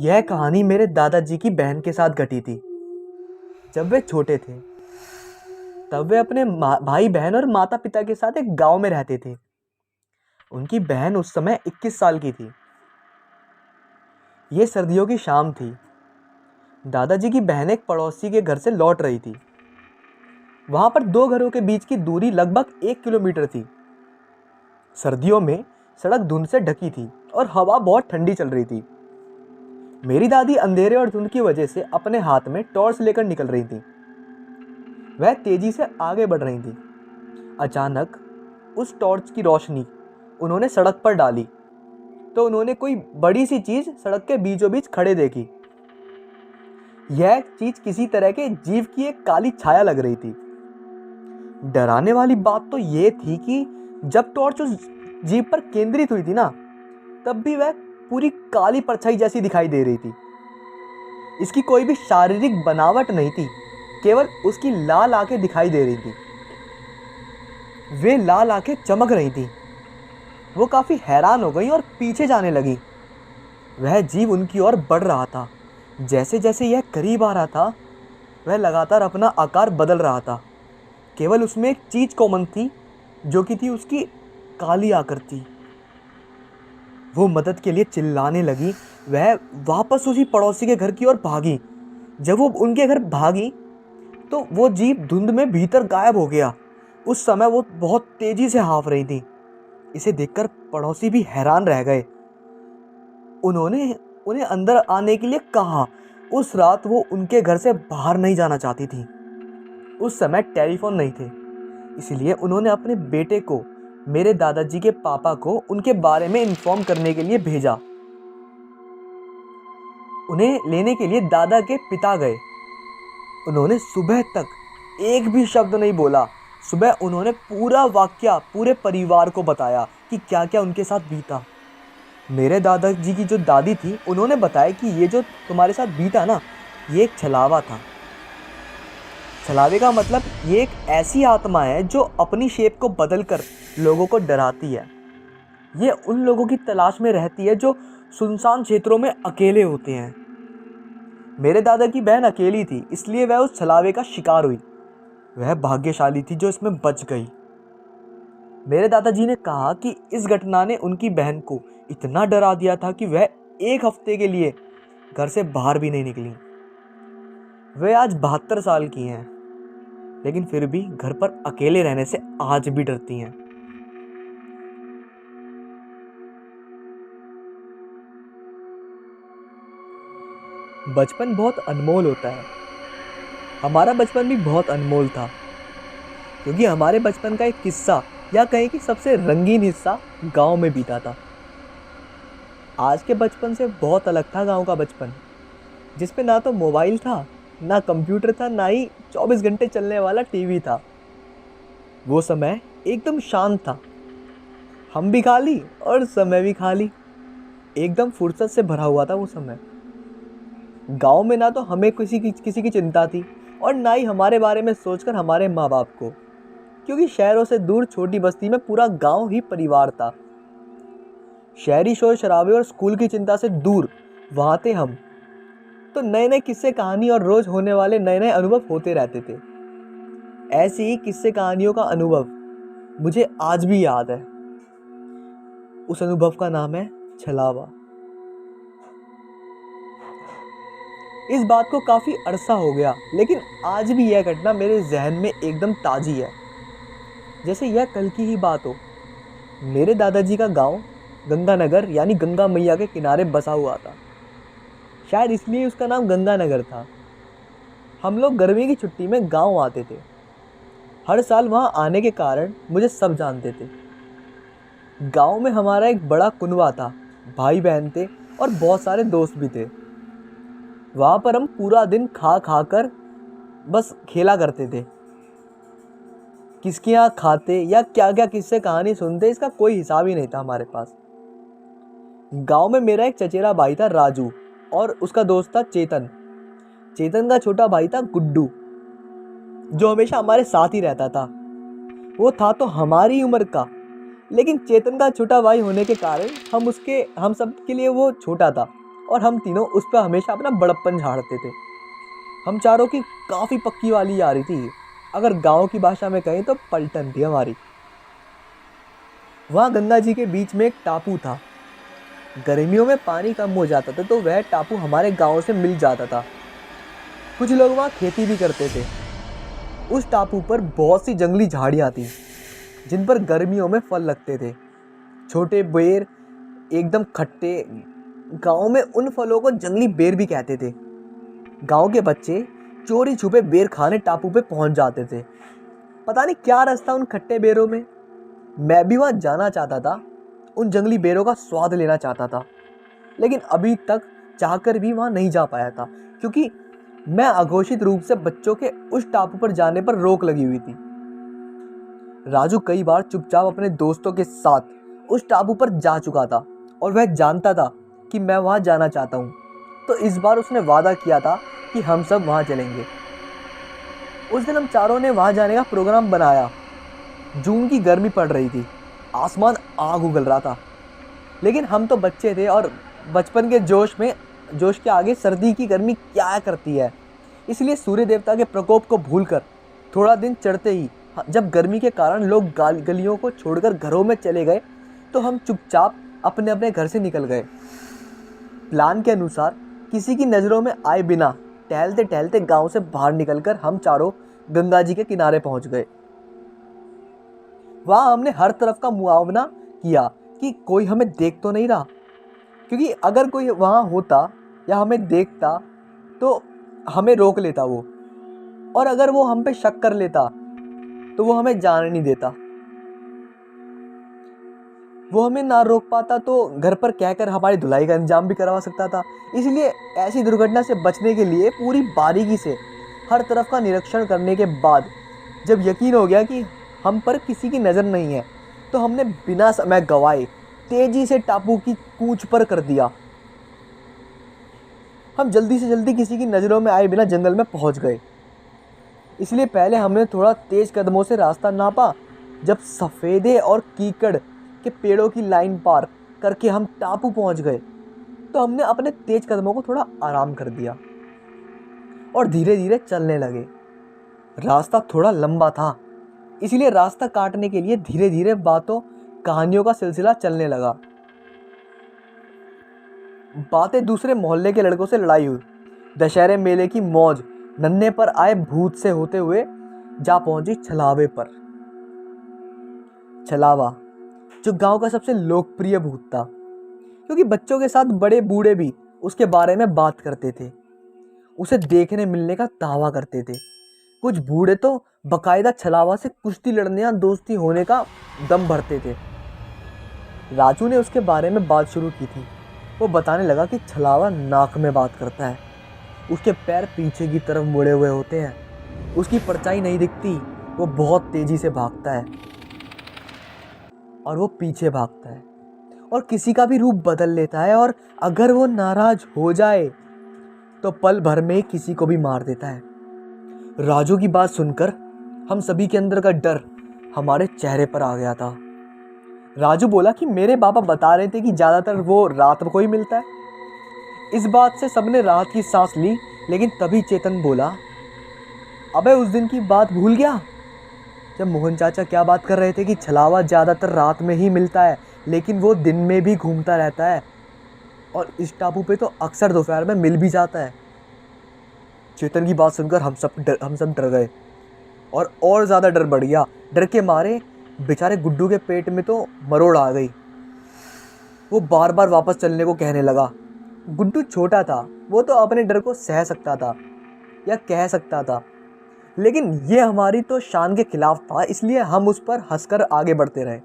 यह कहानी मेरे दादाजी की बहन के साथ घटी थी। जब वे छोटे थे तब वे अपने भाई बहन और माता पिता के साथ एक गांव में रहते थे। उनकी बहन उस समय 21 साल की थी। ये सर्दियों की शाम थी। दादाजी की बहन एक पड़ोसी के घर से लौट रही थी। वहां पर दो घरों के बीच की दूरी लगभग 1 किलोमीटर थी। सर्दियों में सड़क धुंध से ढकी थी और हवा बहुत ठंडी चल रही थी। मेरी दादी अंधेरे और धुंध की वजह से अपने हाथ में टॉर्च लेकर निकल रही थी। वह तेजी से आगे बढ़ रही थी। अचानक उस टॉर्च की रोशनी उन्होंने सड़क पर डाली तो उन्होंने कोई बड़ी सी चीज सड़क के बीचों बीच खड़े देखी। यह चीज किसी तरह के जीव की एक काली छाया लग रही थी। डराने वाली बात तो यह थी कि जब टॉर्च उस जीव पर केंद्रित हुई थी ना, तब भी वह पूरी काली परछाई जैसी दिखाई दे रही थी। इसकी कोई भी शारीरिक बनावट नहीं थी, केवल उसकी लाल आंखें दिखाई दे रही थी। वे लाल आंखें चमक रही थी। वो काफी हैरान हो गई और पीछे जाने लगी। वह जीव उनकी ओर बढ़ रहा था। जैसे जैसे यह करीब आ रहा था, वह लगातार अपना आकार बदल रहा था। केवल उसमें एक चीज कॉमन थी, जो कि थी उसकी काली आकृति। वो मदद के लिए चिल्लाने लगी। वह वापस उसी पड़ोसी के घर की ओर भागी। जब वो उनके घर भागी तो वो जीव धुंध में भीतर गायब हो गया। उस समय वो बहुत तेजी से हाँफ रही थी। इसे देखकर पड़ोसी भी हैरान रह गए। उन्होंने उन्हें अंदर आने के लिए कहा। उस रात वो उनके घर से बाहर नहीं जाना चाहती थी। उस समय टेलीफोन नहीं थे, इसलिए उन्होंने अपने बेटे को, मेरे दादाजी के पापा को, उनके बारे में इन्फॉर्म करने के लिए भेजा। उन्हें लेने के लिए दादा के पिता गए। उन्होंने सुबह तक एक भी शब्द नहीं बोला। सुबह उन्होंने पूरा वाकया पूरे परिवार को बताया कि क्या क्या उनके साथ बीता। मेरे दादाजी की जो दादी थी, उन्होंने बताया कि ये जो तुम्हारे साथ बीता ना, ये एक छलावा था। छलावे का मतलब ये एक ऐसी आत्मा है जो अपनी शेप को बदलकर लोगों को डराती है। ये उन लोगों की तलाश में रहती है जो सुनसान क्षेत्रों में अकेले होते हैं। मेरे दादा की बहन अकेली थी, इसलिए वह उस छलावे का शिकार हुई। वह भाग्यशाली थी जो इसमें बच गई। मेरे दादाजी ने कहा कि इस घटना ने उनकी बहन को इतना डरा दिया था कि वह 1 हफ्ते के लिए घर से बाहर भी नहीं निकली। वे आज 72 साल की हैं, लेकिन फिर भी घर पर अकेले रहने से आज भी डरती हैं। बचपन बहुत अनमोल होता है। हमारा बचपन भी बहुत अनमोल था, क्योंकि हमारे बचपन का एक किस्सा, या कहें कि सबसे रंगीन हिस्सा, गांव में बीता था। आज के बचपन से बहुत अलग था गांव का बचपन, जिसमें ना तो मोबाइल था, ना कंप्यूटर था, ना ही 24 घंटे चलने वाला टीवी था। वो समय एकदम शांत था। हम भी खाली और समय भी खाली, एकदम फुर्सत से भरा हुआ था वो समय। गांव में ना तो हमें किसी की चिंता थी, और ना ही हमारे बारे में सोचकर हमारे माँ बाप को, क्योंकि शहरों से दूर छोटी बस्ती में पूरा गांव ही परिवार था। शहरी शोर शराबे और स्कूल की चिंता से दूर वहां थे हम। तो नए नए किस्से कहानी और रोज होने वाले नए नए अनुभव होते रहते थे। ऐसी ही किस्से कहानियों का अनुभव मुझे आज भी याद है। उस अनुभव का नाम है छलावा। इस बात को काफी अरसा हो गया, लेकिन आज भी यह घटना मेरे जहन में एकदम ताजी है, जैसे यह कल की ही बात हो। मेरे दादाजी का गांव गंगानगर यानी गंगा मैया के किनारे बसा हुआ था। शायद इसलिए उसका नाम गंगानगर था। हम लोग गर्मी की छुट्टी में गांव आते थे। हर साल वहां आने के कारण मुझे सब जानते थे। गांव में हमारा एक बड़ा कुनवा था, भाई बहन थे और बहुत सारे दोस्त भी थे। वहां पर हम पूरा दिन खा खा कर बस खेला करते थे। किसके यहाँ खाते या क्या क्या किससे कहानी सुनते, इसका कोई हिसाब ही नहीं था हमारे पास। गांव में मेरा एक चचेरा भाई था राजू, और उसका दोस्त था चेतन। चेतन का छोटा भाई था गुड्डू, जो हमेशा हमारे साथ ही रहता था। वो था तो हमारी उम्र का, लेकिन चेतन का छोटा भाई होने के कारण हम सब के लिए वो छोटा था और हम तीनों उस पर हमेशा अपना बड़प्पन झाड़ते थे। हम चारों की काफ़ी पक्की वाली यारी थी, अगर गांव की भाषा में कहें तो पलटन थी हमारी। वहाँ गंगा जी के बीच में एक टापू था। गर्मियों में पानी कम हो जाता था तो वह टापू हमारे गांव से मिल जाता था। कुछ लोग वहाँ खेती भी करते थे। उस टापू पर बहुत सी जंगली झाड़ियाँ थीं जिन पर गर्मियों में फल लगते थे, छोटे बेर, एकदम खट्टे। गांव में उन फलों को जंगली बेर भी कहते थे। गांव के बच्चे चोरी छुपे बेर खाने टापू पे पहुंच जाते थे। पता नहीं क्या रास्ता उन खट्टे बेरों में। मैं भी वहां जाना चाहता था, उन जंगली बेरों का स्वाद लेना चाहता था, लेकिन अभी तक चाहकर भी वहां नहीं जा पाया था क्योंकि मैं अघोषित रूप से बच्चों के उस टापू पर जाने पर रोक लगी हुई थी। राजू कई बार चुपचाप अपने दोस्तों के साथ उस टापू पर जा चुका था और वह जानता था कि मैं वहां जाना चाहता हूं, तो इस बार उसने वादा किया था कि हम सब वहां चलेंगे। उस दिन हम चारों ने वहां जाने का प्रोग्राम बनाया। जून की गर्मी पड़ रही थी, आसमान आग उगल रहा था, लेकिन हम तो बच्चे थे और बचपन के जोश के आगे सर्दी की गर्मी क्या करती है। इसलिए सूर्य देवता के प्रकोप को भूलकर थोड़ा दिन चढ़ते ही जब गर्मी के कारण लोग गलियों को छोड़कर घरों में चले गए तो हम चुपचाप अपने अपने घर से निकल गए। प्लान के अनुसार किसी की नज़रों में आए बिना टहलते टहलते गांव से बाहर निकलकर हम चारों गंगा जी के किनारे पहुंच गए। वहां हमने हर तरफ का मुआवना किया कि कोई हमें देख तो नहीं रहा, क्योंकि अगर कोई वहां होता या हमें देखता तो हमें रोक लेता वो, और अगर वो हम पे शक कर लेता तो वो हमें जाने नहीं देता। वो हमें ना रोक पाता तो घर पर कहकर हमारी धुलाई का इंतजाम भी करवा सकता था। इसलिए ऐसी दुर्घटना से बचने के लिए पूरी बारीकी से हर तरफ का निरीक्षण करने के बाद जब यकीन हो गया कि हम पर किसी की नज़र नहीं है तो हमने बिना समय गंवाए तेजी से टापू की कूच पर कर दिया। हम जल्दी से जल्दी किसी की नज़रों में आए बिना जंगल में पहुंच गए। इसलिए पहले हमने थोड़ा तेज कदमों से रास्ता नापा। जब सफ़ेदे और कीकड़ के पेड़ों की लाइन पार करके हम टापू पहुंच गए तो हमने अपने तेज कदमों को थोड़ा आराम कर दिया और धीरे धीरे चलने लगे। रास्ता थोड़ा लंबा था, इसलिए रास्ता काटने के लिए धीरे धीरे बातों कहानियों का सिलसिला चलने लगा। बातें दूसरे मोहल्ले के लड़कों से लड़ाई हुई, दशहरे मेले की मौज, नन्हे पर आए भूत से होते हुए जा पहुंची छलावे पर। छलावा जो गांव का सबसे लोकप्रिय भूत था, क्योंकि बच्चों के साथ बड़े बूढ़े भी उसके बारे में बात करते थे, उसे देखने मिलने का दावा करते थे। कुछ बूढ़े तो बकायदा छलावा से कुश्ती लड़ने या दोस्ती होने का दम भरते थे। राजू ने उसके बारे में बात शुरू की थी। वो बताने लगा कि छलावा नाक में बात करता है, उसके पैर पीछे की तरफ मुड़े हुए होते हैं, उसकी परछाई नहीं दिखती, वो बहुत तेजी से भागता है और वो पीछे भागता है और किसी का भी रूप बदल लेता है, और अगर वो नाराज हो जाए तो पल भर में किसी को भी मार देता है। राजू की बात सुनकर हम सभी के अंदर का डर हमारे चेहरे पर आ गया था। राजू बोला कि मेरे पापा बता रहे थे कि ज़्यादातर वो रात को ही मिलता है। इस बात से सबने राहत की सांस ली, लेकिन तभी चेतन बोला, अबे उस दिन की बात भूल गया जब मोहन चाचा क्या बात कर रहे थे कि छलावा ज़्यादातर रात में ही मिलता है, लेकिन वो दिन में भी घूमता रहता है और इस टापू पे तो अक्सर दोपहर में मिल भी जाता है। चेतन की बात सुनकर हम सब डर गए और ज़्यादा डर बढ़ गया। डर के मारे बेचारे गुड्डू के पेट में तो मरोड़ आ गई। वो बार बार वापस चलने को कहने लगा। गुड्डू छोटा था, वो तो अपने डर को सह सकता था या कह सकता था, लेकिन ये हमारी तो शान के खिलाफ था, इसलिए हम उस पर हंसकर आगे बढ़ते रहे।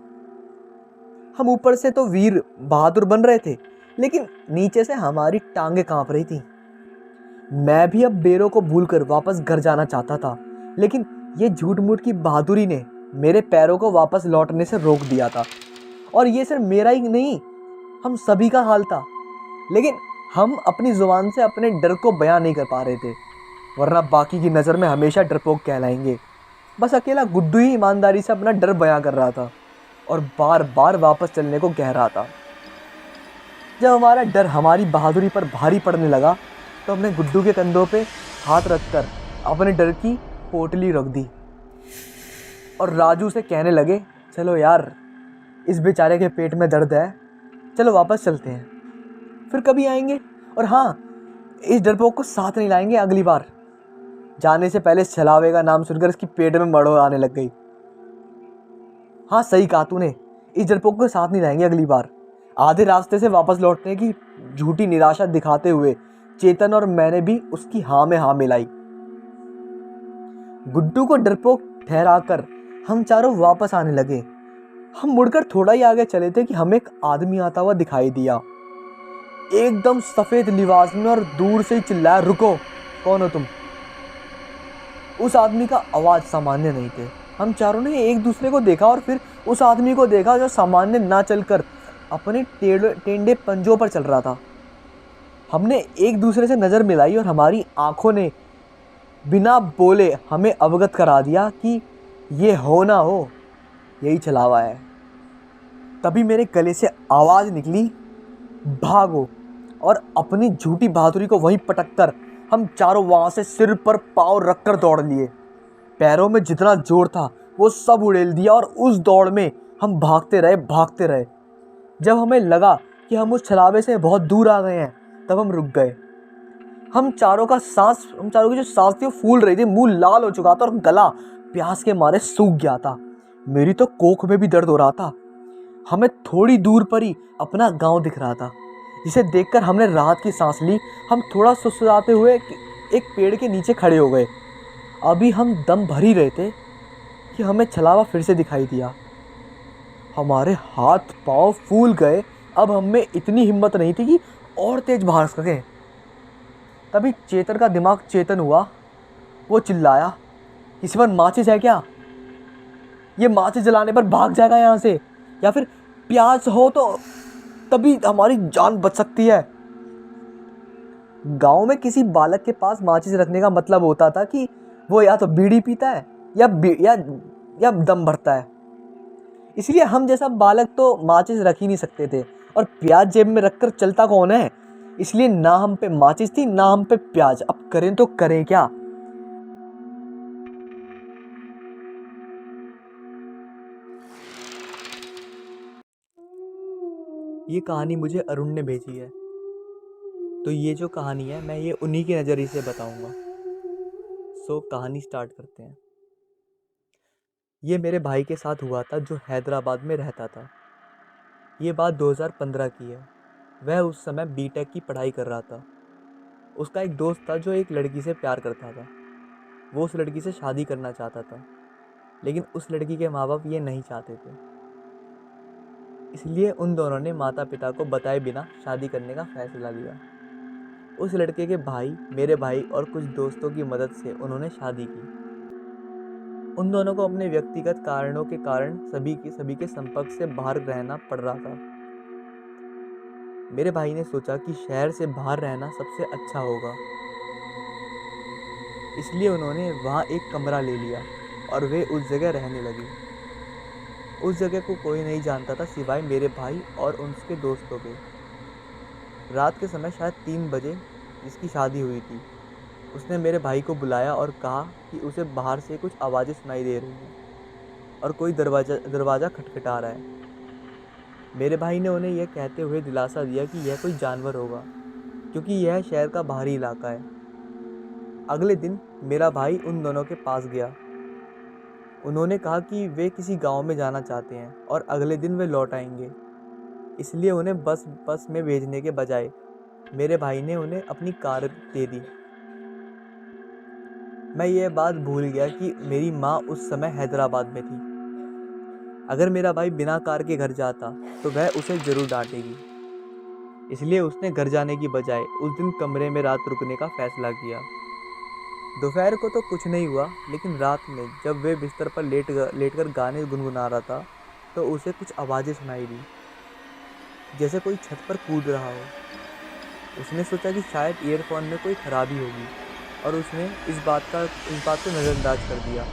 हम ऊपर से तो वीर बहादुर बन रहे थे, लेकिन नीचे से हमारी टांगें कांप रही थी। मैं भी अब बेरों को भूलकर वापस घर जाना चाहता था, लेकिन ये झूठ मूठ की बहादुरी ने मेरे पैरों को वापस लौटने से रोक दिया था। और ये सिर्फ मेरा ही नहीं, हम सभी का हाल था, लेकिन हम अपनी जुबान से अपने डर को बयां नहीं कर पा रहे थे, वरना बाकी की नज़र में हमेशा डरपोक कहलाएंगे। बस अकेला गुड्डू ही ईमानदारी से अपना डर बयां कर रहा था और बार बार वापस चलने को कह रहा था। जब हमारा डर हमारी बहादुरी पर भारी पड़ने लगा तो हमने गुड्डू के कंधों पे हाथ रखकर अपने डर की पोटली रख दी और राजू से कहने लगे, चलो यार, इस बेचारे के पेट में दर्द है, चलो वापस चलते हैं, फिर कभी आएंगे। और हाँ, इस डरपोक को साथ नहीं लाएंगे अगली बार। जाने से पहले छलावे का नाम सुनकर इसकी पेट में मड़ो आने लग गई। हाँ, सही कहा तूने, इस डरपोक को साथ नहीं लाएंगे अगली बार। आधे रास्ते से वापस लौटने की झूठी निराशा दिखाते हुए चेतन और मैंने भी उसकी हाँ में हाँ मिलाई। गुड्डू को डरपोक ठहराकर हम चारों वापस आने लगे। हम मुड़कर थोड़ा ही आगे चले थे कि हमें एक आदमी आता हुआ दिखाई दिया, एकदम सफेद लिबास में, और दूर से ही चिल्लाया, रुको, कौन हो तुम? उस आदमी का आवाज सामान्य नहीं थे। हम चारों ने एक दूसरे को देखा और फिर उस आदमी को देखा जो सामान्य ना चलकर अपने टेढ़े पंजों पर चल रहा था। हमने एक दूसरे से नज़र मिलाई और हमारी आंखों ने बिना बोले हमें अवगत करा दिया कि ये हो ना हो, यही छलावा है। तभी मेरे गले से आवाज़ निकली, भागो, और अपनी झूठी बहादुरी को वहीं पटककर हम चारों वहाँ से सिर पर पाँव रखकर दौड़ लिए। पैरों में जितना जोर था वो सब उड़ेल दिया और उस दौड़ में हम भागते रहे। जब हमें लगा कि हम उस छलावे से बहुत दूर आ गए हैं तब हम रुक गए। हम चारों की जो सांस थी वो फूल रही थी, मुंह लाल हो चुका था और गला प्यास के मारे सूख गया था। मेरी तो कोख में भी दर्द हो रहा था। हमें थोड़ी दूर पर ही अपना गांव दिख रहा था, जिसे देखकर हमने राहत की सांस ली। हम थोड़ा सुसुसाते हुए एक पेड़ के नीचे खड़े हो गए। अभी हम दम भर ही रहे थे कि हमें छलावा फिर से दिखाई दिया। हमारे हाथ पांव फूल गए। अब हम में इतनी हिम्मत नहीं थी कि और तेज भाग सकें। तभी चेतन का दिमाग चेतन हुआ। वो चिल्लाया, किसी पर माचिस है क्या? ये माचिस जलाने पर भाग जाएगा यहाँ से, या फिर प्याज हो तो तभी हमारी जान बच सकती है। गांव में किसी बालक के पास माचिस रखने का मतलब होता था कि वो या तो बीड़ी पीता है या दम भरता है। इसलिए हम जैसा बालक तो माचिस रख ही नहीं सकते थे, और प्याज जेब में रखकर चलता कौन है। इसलिए ना हम पे माचिस थी ना हम पे प्याज। अब करें तो करें क्या? ये कहानी मुझे अरुण ने भेजी है, तो ये जो कहानी है मैं ये उन्हीं के नज़रिए से बताऊंगा। सो कहानी स्टार्ट करते हैं। ये मेरे भाई के साथ हुआ था जो हैदराबाद में रहता था। ये बात 2015 की है। वह उस समय बीटेक की पढ़ाई कर रहा था। उसका एक दोस्त था जो एक लड़की से प्यार करता था। वो उस लड़की से शादी करना चाहता था, लेकिन उस लड़की के माँ बाप ये नहीं चाहते थे। इसलिए उन दोनों ने माता पिता को बताए बिना शादी करने का फैसला लिया। उस लड़के के भाई, मेरे भाई और कुछ दोस्तों की मदद से उन्होंने शादी की। उन दोनों को अपने व्यक्तिगत कारणों के कारण सभी के संपर्क से बाहर रहना पड़ रहा था। मेरे भाई ने सोचा कि शहर से बाहर रहना सबसे अच्छा होगा, इसलिए उन्होंने वहाँ एक कमरा ले लिया और वे उस जगह रहने लगे। उस जगह को कोई नहीं जानता था सिवाय मेरे भाई और उसके दोस्तों के। रात के समय शायद 3 बजे जिसकी शादी हुई थी, उसने मेरे भाई को बुलाया और कहा कि उसे बाहर से कुछ आवाज़ें सुनाई दे रही हैं और कोई दरवाज़ा खटखटा रहा है। मेरे भाई ने उन्हें यह कहते हुए दिलासा दिया कि यह कोई जानवर होगा, क्योंकि यह शहर का बाहरी इलाका है। अगले दिन मेरा भाई उन दोनों के पास गया। उन्होंने कहा कि वे किसी गांव में जाना चाहते हैं और अगले दिन वे लौट आएंगे, इसलिए उन्हें बस में भेजने के बजाय मेरे भाई ने उन्हें अपनी कार दे दी। मैं ये बात भूल गया कि मेरी माँ उस समय हैदराबाद में थी। अगर मेरा भाई बिना कार के घर जाता तो वह उसे ज़रूर डांटेगी, इसलिए उसने घर जाने की बजाय उस दिन कमरे में रात रुकने का फैसला किया। दोपहर को तो कुछ नहीं हुआ, लेकिन रात में जब वे बिस्तर पर लेटकर गाने गुनगुना रहा था तो उसे कुछ आवाज़ें सुनाई दी, जैसे कोई छत पर कूद रहा हो। उसने सोचा कि शायद ईयरफोन में कोई खराबी होगी और उसने इस बात को नज़रअंदाज कर दिया,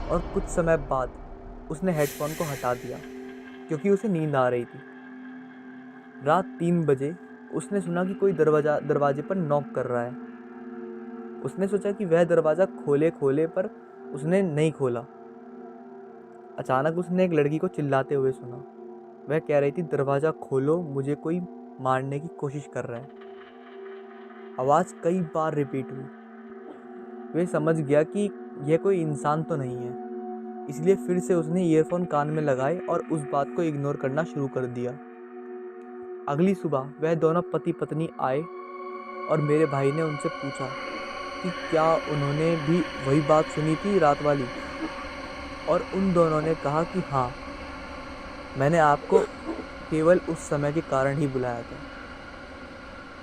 और कुछ समय बाद उसने हेडफोन को हटा दिया क्योंकि उसे नींद आ रही थी। रात 3 बजे उसने सुना कि कोई दरवाजे पर नॉक कर रहा है। उसने सोचा कि वह दरवाज़ा खोले पर उसने नहीं खोला। अचानक उसने एक लड़की को चिल्लाते हुए सुना। वह कह रही थी, दरवाज़ा खोलो, मुझे कोई मारने की कोशिश कर रहा है। आवाज़ कई बार रिपीट हुई। वह समझ गया कि यह कोई इंसान तो नहीं है, इसलिए फिर से उसने ईयरफोन कान में लगाए और उस बात को इग्नोर करना शुरू कर दिया। अगली सुबह वह दोनों पति पत्नी आए और मेरे भाई ने उनसे पूछा कि क्या उन्होंने भी वही बात सुनी थी रात वाली, और उन दोनों ने कहा कि हाँ, मैंने आपको केवल उस समय के कारण ही बुलाया था।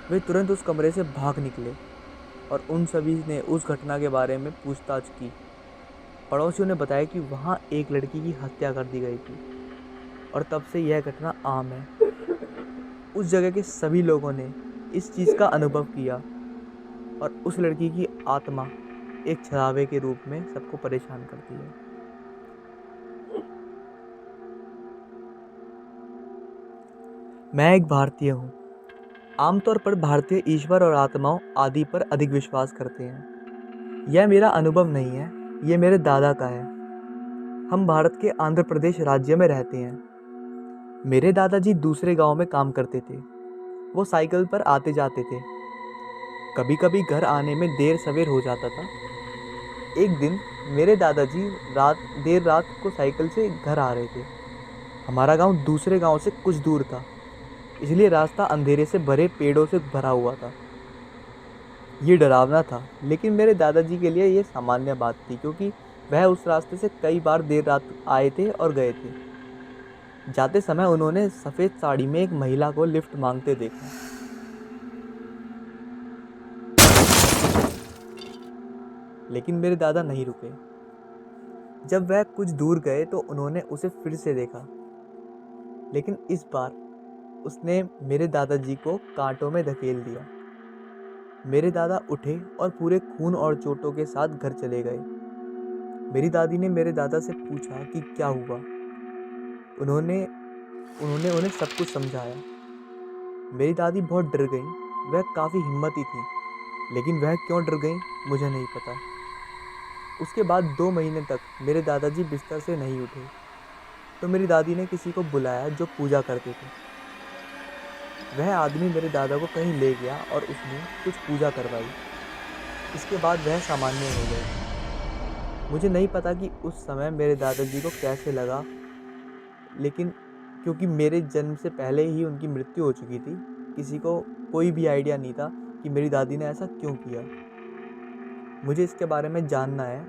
वे तुरंत उस कमरे से भाग निकले और उन सभी ने उस घटना के बारे में पूछताछ की। पड़ोसियों ने बताया कि वहाँ एक लड़की की हत्या कर दी गई थी और तब से यह घटना आम है। उस जगह के सभी लोगों ने इस चीज़ का अनुभव किया और उस लड़की की आत्मा एक छलावे के रूप में सबको परेशान करती है। मैं एक भारतीय हूँ। आमतौर पर भारतीय ईश्वर और आत्माओं आदि पर अधिक विश्वास करते हैं। यह मेरा अनुभव नहीं है, यह मेरे दादा का है। हम भारत के आंध्र प्रदेश राज्य में रहते हैं। मेरे दादाजी दूसरे गांव में काम करते थे। वो साइकिल पर आते जाते थे। कभी कभी घर आने में देर सवेर हो जाता था। एक दिन मेरे दादाजी देर रात को साइकिल से घर आ रहे थे। हमारा गांव दूसरे गांव से कुछ दूर था, इसलिए रास्ता अंधेरे से भरे पेड़ों से भरा हुआ था। ये डरावना था, लेकिन मेरे दादाजी के लिए ये सामान्य बात थी, क्योंकि वह उस रास्ते से कई बार देर रात आए थे और गए थे। जाते समय उन्होंने सफ़ेद साड़ी में एक महिला को लिफ्ट मांगते देखा। लेकिन मेरे दादा नहीं रुके। जब वह कुछ दूर गए तो उन्होंने उसे फिर से देखा, लेकिन इस बार उसने मेरे दादाजी को कांटों में धकेल दिया। मेरे दादा उठे और पूरे खून और चोटों के साथ घर चले गए। मेरी दादी ने मेरे दादा से पूछा कि क्या हुआ। उन्होंने उन्हें सब कुछ समझाया। मेरी दादी बहुत डर गई। वह काफ़ी हिम्मती थी, लेकिन वह क्यों डर गई मुझे नहीं पता। उसके बाद 2 महीने तक मेरे दादाजी बिस्तर से नहीं उठे, तो मेरी दादी ने किसी को बुलाया जो पूजा करते थे। वह आदमी मेरे दादा को कहीं ले गया और उसने कुछ पूजा करवाई। इसके बाद वह सामान्य हो गए। मुझे नहीं पता कि उस समय मेरे दादाजी को कैसे लगा, लेकिन क्योंकि मेरे जन्म से पहले ही उनकी मृत्यु हो चुकी थी, किसी को कोई भी आइडिया नहीं था कि मेरी दादी ने ऐसा क्यों किया। मुझे इसके बारे में जानना है।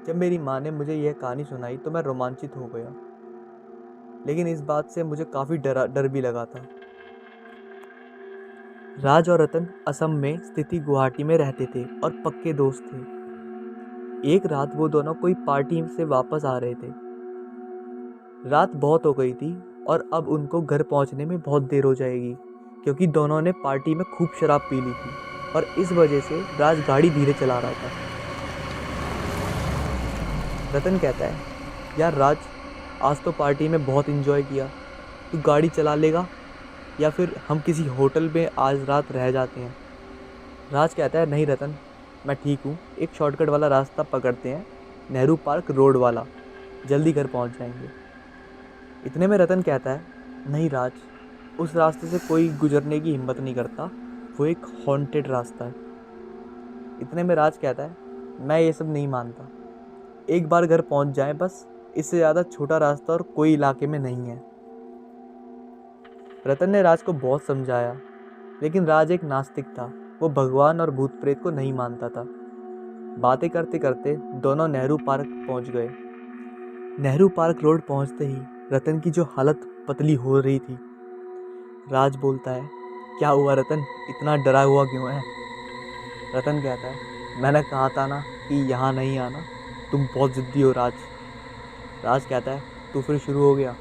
जब मेरी माँ ने मुझे यह कहानी सुनाई तो मैं रोमांचित हो गया, लेकिन इस बात से मुझे काफ़ी डर भी लगा था। राज और रतन असम में स्थित गुवाहाटी में रहते थे और पक्के दोस्त थे। एक रात वो दोनों कोई पार्टी से वापस आ रहे थे। रात बहुत हो गई थी और अब उनको घर पहुंचने में बहुत देर हो जाएगी, क्योंकि दोनों ने पार्टी में खूब शराब पी ली थी और इस वजह से राज गाड़ी धीरे चला रहा था। रतन कहता है, यार राज, आज तो पार्टी में बहुत एंजॉय किया, तू गाड़ी चला लेगा या फिर हम किसी होटल में आज रात रह जाते हैं। राज कहता है, नहीं रतन, मैं ठीक हूँ, एक शॉर्टकट वाला रास्ता पकड़ते हैं, नेहरू पार्क रोड वाला, जल्दी घर पहुँच जाएंगे। इतने में रतन कहता है, नहीं राज, उस रास्ते से कोई गुजरने की हिम्मत नहीं करता, वो एक हॉन्टेड रास्ता है। इतने में राज कहता है, मैं ये सब नहीं मानता, एक बार घर पहुंच जाए बस, इससे ज़्यादा छोटा रास्ता और कोई इलाके में नहीं है। रतन ने राज को बहुत समझाया, लेकिन राज एक नास्तिक था। वो भगवान और भूत प्रेत को नहीं मानता था। बातें करते करते दोनों नेहरू पार्क पहुंच गए। नेहरू पार्क रोड पहुंचते ही रतन की जो हालत पतली हो रही थी। राज बोलता है, क्या हुआ रतन, इतना डरा हुआ क्यों है? रतन कहता है, मैंने कहा था ना कि यहाँ नहीं आना, तुम बहुत ज़िद्दी हो राज। राज कहता है, तू फिर शुरू हो गया,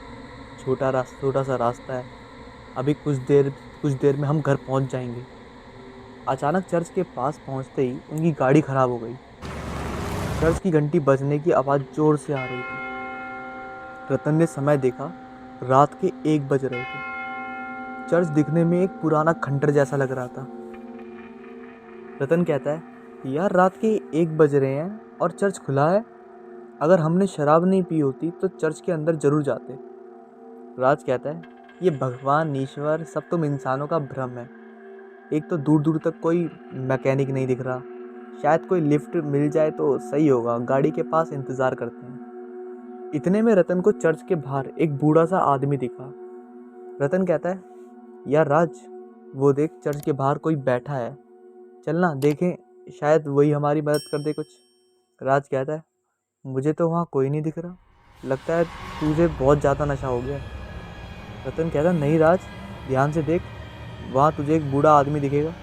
छोटा सा रास्ता है, अभी कुछ देर में हम घर पहुँच जाएंगे। अचानक चर्च के पास पहुँचते ही उनकी गाड़ी ख़राब हो गई। चर्च की घंटी बजने की आवाज़ ज़ोर से आ रही थी। रतन ने समय देखा, रात के 1 बज रहे थे। चर्च दिखने में एक पुराना खंडर जैसा लग रहा था। रतन कहता है, यार रात के 1 बज रहे हैं और चर्च खुला है। अगर हमने शराब नहीं पी होती तो चर्च के अंदर जरूर जाते। राज कहता है, ये भगवान ईश्वर सब तुम इंसानों का भ्रम है। एक तो दूर दूर तक कोई मैकेनिक नहीं दिख रहा, शायद कोई लिफ्ट मिल जाए तो सही होगा, गाड़ी के पास इंतज़ार करते हैं। इतने में रतन को चर्च के बाहर एक बूढ़ा सा आदमी दिखा। रतन कहता है, यार राज, वो देख चर्च के बाहर कोई बैठा है, चलना देखें, शायद वही हमारी मदद कर दे कुछ। राज कहता है, मुझे तो वहाँ कोई नहीं दिख रहा, लगता है तुझे बहुत ज़्यादा नशा हो गया। रतन कहता है, नहीं राज, ध्यान से देख, वहाँ तुझे एक बूढ़ा आदमी दिखेगा।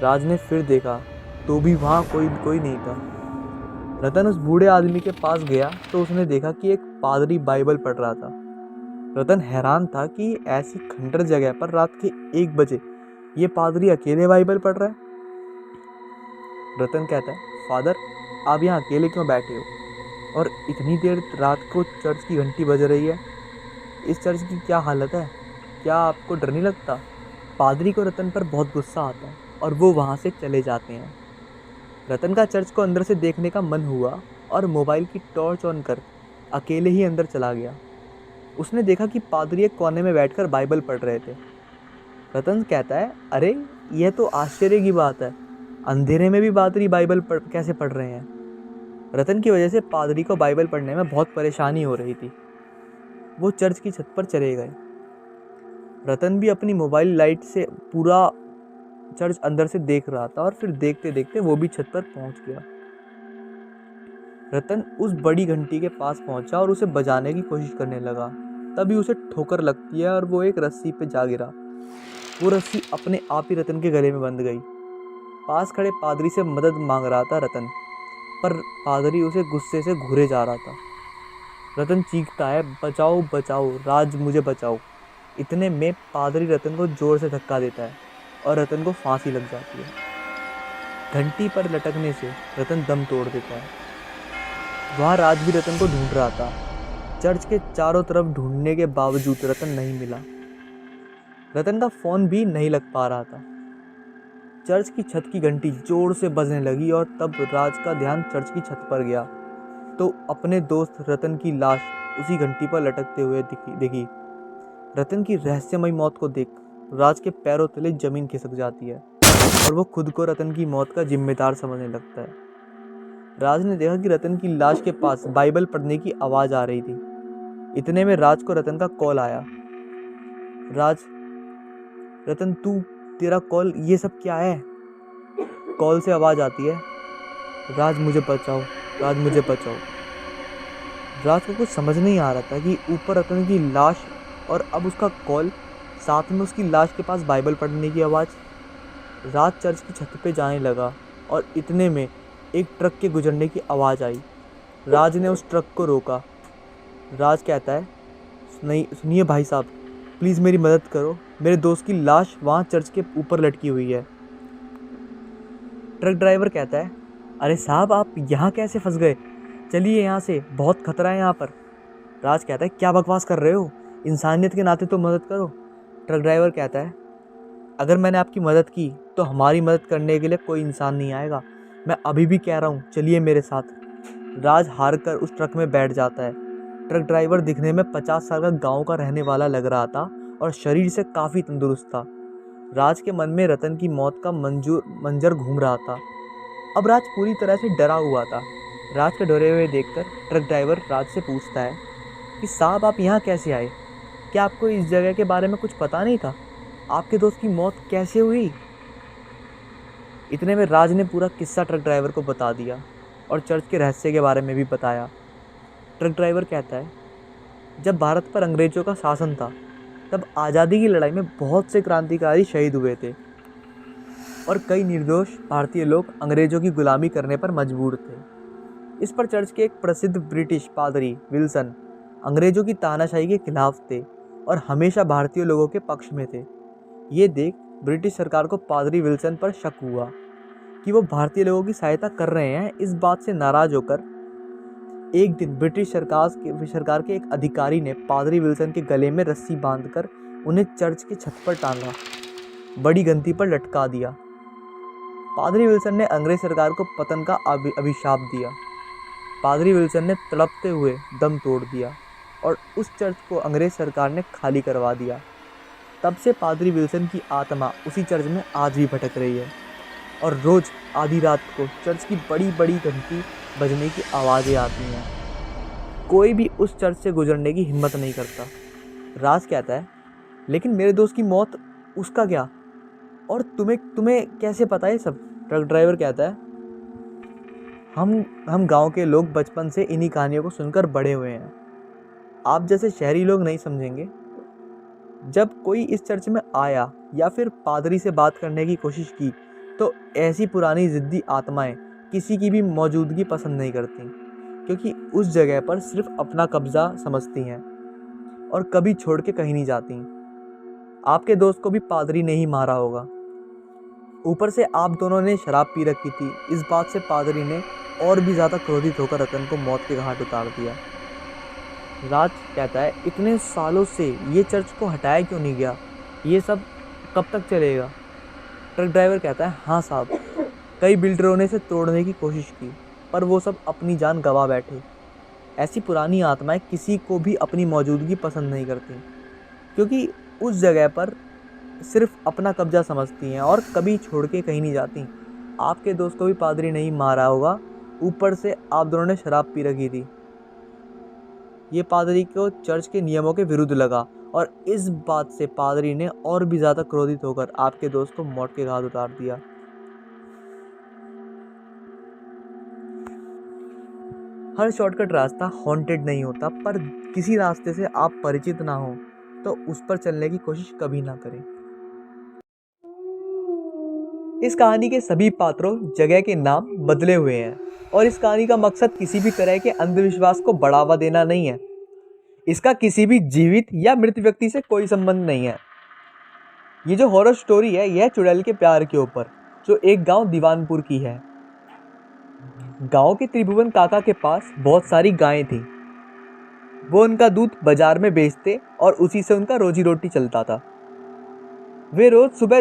राज ने फिर देखा तो भी वहाँ कोई नहीं था। रतन उस बूढ़े आदमी के पास गया तो उसने देखा कि एक पादरी बाइबल पढ़ रहा था। रतन हैरान था कि ऐसी खंडर जगह पर रात के 1 बजे ये पादरी अकेले बाइबल पढ़ रहा है। रतन कहता है, फादर, आप यहाँ अकेले क्यों बैठे हो और इतनी देर रात को चर्च की घंटी बज रही है? इस चर्च की क्या हालत है, क्या आपको डर नहीं लगता? पादरी को रतन पर बहुत गुस्सा आता है और वो वहाँ से चले जाते हैं। रतन का चर्च को अंदर से देखने का मन हुआ और मोबाइल की टॉर्च ऑन कर अकेले ही अंदर चला गया। उसने देखा कि पादरी एक कोने में बैठकर बाइबल पढ़ रहे थे। रतन कहता है, अरे यह तो आश्चर्य की बात है, अंधेरे में भी पादरी बाइबल कैसे पढ़ रहे हैं? रतन की वजह से पादरी को बाइबल पढ़ने में बहुत परेशानी हो रही थी। वो चर्च की छत पर चले गए। रतन भी अपनी मोबाइल लाइट से पूरा चर्च अंदर से देख रहा था और फिर देखते देखते वो भी छत पर पहुंच गया। रतन उस बड़ी घंटी के पास पहुंचा और उसे बजाने की कोशिश करने लगा। तभी उसे ठोकर लगती है और वो एक रस्सी पे जा गिरा। वो रस्सी अपने आप ही रतन के गले में बंध गई। पास खड़े पादरी से मदद मांग रहा था रतन, पर पादरी उसे गुस्से से घूरे जा रहा था। रतन चीखता है, बचाओ बचाओ, राज मुझे बचाओ। इतने में पादरी रतन को जोर से धक्का देता है और रतन को फांसी लग जाती है। घंटी पर लटकने से रतन दम तोड़ देता है। वहाँ राज भी रतन को ढूंढ रहा था। चर्च के चारों तरफ ढूंढने के बावजूद रतन नहीं मिला। रतन का फोन भी नहीं लग पा रहा था। चर्च की छत की घंटी जोर से बजने लगी और तब राज का ध्यान चर्च की छत पर गया तो अपने दोस्त रतन की लाश उसी घंटी पर लटकते हुए दिखी। रतन की रहस्यमयी मौत को देख राज के पैरों तले जमीन खिसक जाती है और वो खुद को रतन की मौत का जिम्मेदार समझने लगता है। राज ने देखा कि रतन की लाश के पास बाइबल पढ़ने की आवाज़ आ रही थी। इतने में राज को रतन का कॉल आया। राज, रतन तेरा कॉल, ये सब क्या है? कॉल से आवाज़ आती है, राज मुझे बचाओ, राज मुझे बचाओ। राज को कुछ समझ नहीं आ रहा था कि ऊपर रतन की लाश और अब उसका कॉल, साथ में उसकी लाश के पास बाइबल पढ़ने की आवाज़। राज चर्च की छत पे जाने लगा और इतने में एक ट्रक के गुजरने की आवाज़ आई। राज ने उस ट्रक को रोका। राज कहता है, नहीं सुनिए भाई साहब, प्लीज़ मेरी मदद करो, मेरे दोस्त की लाश वहाँ चर्च के ऊपर लटकी हुई है। ट्रक ड्राइवर कहता है, अरे साहब, आप यहाँ कैसे फंस गए? चलिए यहाँ से, बहुत खतरा है यहाँ पर। राज कहता है, क्या बकवास कर रहे हो, इंसानियत के नाते तो मदद करो। ट्रक ड्राइवर कहता है, अगर मैंने आपकी मदद की तो हमारी मदद करने के लिए कोई इंसान नहीं आएगा। मैं अभी भी कह रहा हूँ, चलिए मेरे साथ। राज हार कर उस ट्रक में बैठ जाता है। ट्रक ड्राइवर दिखने में 50 साल का गांव का रहने वाला लग रहा था और शरीर से काफ़ी तंदुरुस्त था। राज के मन में रतन की मौत का मंजर घूम रहा था। अब राज पूरी तरह से डरा हुआ था। राज के डरे हुए देखकर ट्रक ड्राइवर राज से पूछता है कि साहब, आप यहाँ कैसे आए? क्या आपको इस जगह के बारे में कुछ पता नहीं था? आपके दोस्त की मौत कैसे हुई? इतने में राज ने पूरा किस्सा ट्रक ड्राइवर को बता दिया और चर्च के रहस्य के बारे में भी बताया। ट्रक ड्राइवर कहता है, जब भारत पर अंग्रेज़ों का शासन था तब आज़ादी की लड़ाई में बहुत से क्रांतिकारी शहीद हुए थे और कई निर्दोष भारतीय लोग अंग्रेज़ों की गुलामी करने पर मजबूर थे। इस पर चर्च के एक प्रसिद्ध ब्रिटिश पादरी विल्सन अंग्रेज़ों की तानाशाही के खिलाफ थे और हमेशा भारतीय लोगों के पक्ष में थे। ये देख ब्रिटिश सरकार को पादरी विल्सन पर शक हुआ कि वो भारतीय लोगों की सहायता कर रहे हैं। इस बात से नाराज़ होकर एक दिन ब्रिटिश सरकार के एक अधिकारी ने पादरी विल्सन के गले में रस्सी बांधकर उन्हें चर्च की छत पर टांगा, बड़ी गंती पर लटका दिया। पादरी विल्सन ने अंग्रेज सरकार को पतन का अभिशाप दिया। पादरी विल्सन ने तड़पते हुए दम तोड़ दिया और उस चर्च को अंग्रेज सरकार ने खाली करवा दिया। तब से पादरी विल्सन की आत्मा उसी चर्च में आज भी भटक रही है और रोज़ आधी रात को चर्च की बड़ी बड़ी घंटी बजने की आवाज़ें आती हैं। कोई भी उस चर्च से गुजरने की हिम्मत नहीं करता। राज कहता है, लेकिन मेरे दोस्त की मौत, उसका क्या? और तुम्हें कैसे पता है सब? ट्रक ड्राइवर कहता है, हम गांव के लोग बचपन से इन्हीं कहानियों को सुनकर बड़े हुए हैं। आप जैसे शहरी लोग नहीं समझेंगे। जब कोई इस चर्च में आया या फिर पादरी से बात करने की कोशिश की तो ऐसी पुरानी ज़िद्दी आत्माएं किसी की भी मौजूदगी पसंद नहीं करती, क्योंकि उस जगह पर सिर्फ अपना कब्जा समझती हैं और कभी छोड़ के कहीं नहीं जाती। आपके दोस्त को भी पादरी ने ही मारा होगा। ऊपर से आप दोनों ने शराब पी रखी थी। इस बात से पादरी ने और भी ज़्यादा क्रोधित होकर रतन को मौत के घाट उतार दिया। राज कहता है, इतने सालों से ये चर्च को हटाया क्यों नहीं गया? ये सब कब तक चलेगा? ट्रक ड्राइवर कहता है, हाँ साहब, कई बिल्डरों ने इसे तोड़ने की कोशिश की, पर वो सब अपनी जान गंवा बैठे। ऐसी पुरानी आत्माएं किसी को भी अपनी मौजूदगी पसंद नहीं करती, क्योंकि उस जगह पर सिर्फ अपना कब्जा समझती हैं और कभी छोड़ के कहीं नहीं जाती। आपके दोस्त को भी पादरी नहीं मारा होगा। ऊपर से आप दोनों ने शराब पी रखी थी। ये पादरी को चर्च के नियमों के विरुद्ध लगा और इस बात से पादरी ने और भी ज़्यादा क्रोधित होकर आपके दोस्त को मौत के घाट उतार दिया। हर शॉर्टकट रास्ता हॉन्टेड नहीं होता, पर किसी रास्ते से आप परिचित ना हो तो उस पर चलने की कोशिश कभी ना करें। इस कहानी के सभी पात्रों जगह के नाम बदले हुए हैं और इस कहानी का मकसद किसी भी तरह के अंधविश्वास को बढ़ावा देना नहीं है। इसका किसी भी जीवित या मृत व्यक्ति से कोई संबंध नहीं है। ये जो हॉरर स्टोरी है, यह चुड़ैल के प्यार के ऊपर, जो एक गांव दीवानपुर की है। गांव के त्रिभुवन काका के पास बहुत सारी गायें थी। वो उनका दूध बाजार में बेचते और उसी से उनका रोजी रोटी चलता था। वे रोज सुबह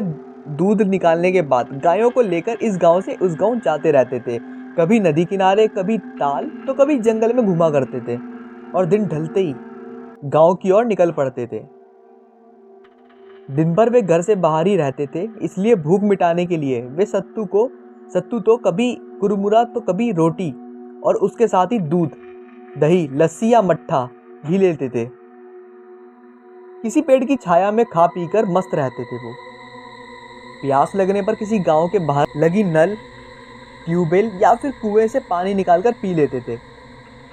दूध निकालने के बाद गायों को लेकर इस गांव से उस गांव जाते रहते थे। कभी नदी किनारे, कभी ताल, तो कभी जंगल में घुमा करते थे और दिन ढलते ही गांव की ओर निकल पड़ते थे। दिन भर वे घर से बाहर ही रहते थे, इसलिए भूख मिटाने के लिए वे सत्तू तो कभी कुरमुरा तो कभी रोटी और उसके साथ ही दूध, दही, लस्सी या मट्ठा भी लेते थे। किसी पेड़ की छाया में खा पीकर मस्त रहते थे वो। प्यास लगने पर किसी गांव के बाहर लगी नल, ट्यूबवेल या फिर कुएं से पानी निकालकर पी लेते थे।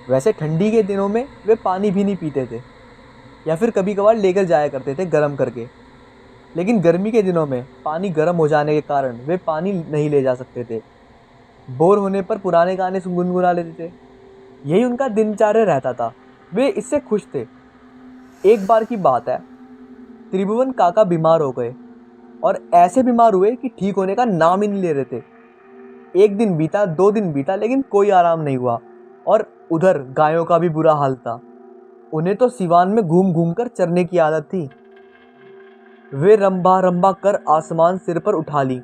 वैसे ठंडी के दिनों में वे पानी भी नहीं पीते थे या फिर कभी कभार लेकर जाया करते थे गर्म करके। लेकिन गर्मी के दिनों में पानी गर्म हो जाने के कारण वे पानी नहीं ले जा सकते थे। बोर होने पर पुराने गाने गुनगुना लेते थे। यही उनका दिनचर्या रहता था। वे इससे खुश थे। एक बार की बात है, त्रिभुवन काका बीमार हो गए और ऐसे बीमार हुए कि ठीक होने का नाम ही नहीं ले रहे थे। एक दिन बीता, 2 दिन बीता, लेकिन कोई आराम नहीं हुआ और उधर गायों का भी बुरा हाल था। उन्हें तो सिवान में घूम घूम कर चरने की आदत थी। वे रंबा रंबा कर आसमान सिर पर उठा ली।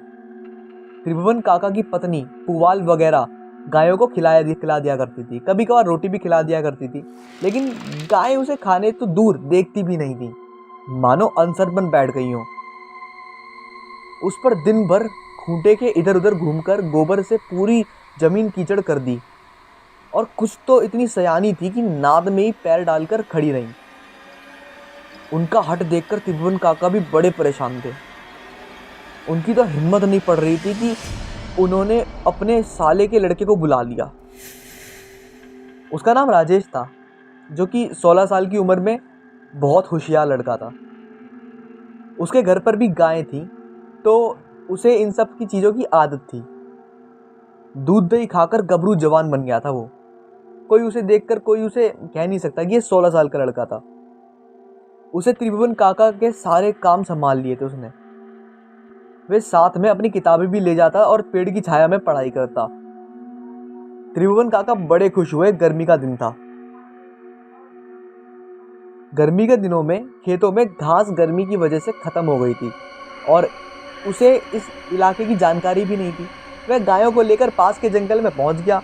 त्रिभुवन काका की पत्नी पुवाल वगैरह गायों को खिला दिया करती थी। कभी कभार रोटी भी खिला दिया करती थी, लेकिन गायें उसे खाने तो दूर देखती भी नहीं थी, मानो अनसर बन बैठ गई हों। उस पर दिन भर खूंटे के इधर उधर घूमकर गोबर से पूरी जमीन कीचड़ कर दी और कुछ तो इतनी सयानी थी कि नाद में ही पैर डालकर खड़ी रहीं। उनका हट देखकर त्रिभुवन काका भी बड़े परेशान थे। उनकी तो हिम्मत नहीं पड़ रही थी कि उन्होंने अपने साले के लड़के को बुला लिया। उसका नाम राजेश था, जो कि 16 साल की उम्र में बहुत होशियार लड़का था। उसके घर पर भी गायें थी, तो उसे इन सब की चीज़ों की आदत थी। दूध दही खाकर गबरू जवान बन गया था वो। कोई उसे देखकर कोई उसे कह नहीं सकता कि ये 16 साल का लड़का था। उसे त्रिभुवन काका के सारे काम संभाल लिए थे उसने। वे साथ में अपनी किताबें भी ले जाता और पेड़ की छाया में पढ़ाई करता। त्रिभुवन काका बड़े खुश हुए। गर्मी का दिन था। गर्मी के दिनों में खेतों में घास गर्मी की वजह से ख़त्म हो गई थी और उसे इस इलाके की जानकारी भी नहीं थी। वह गायों को लेकर पास के जंगल में पहुंच गया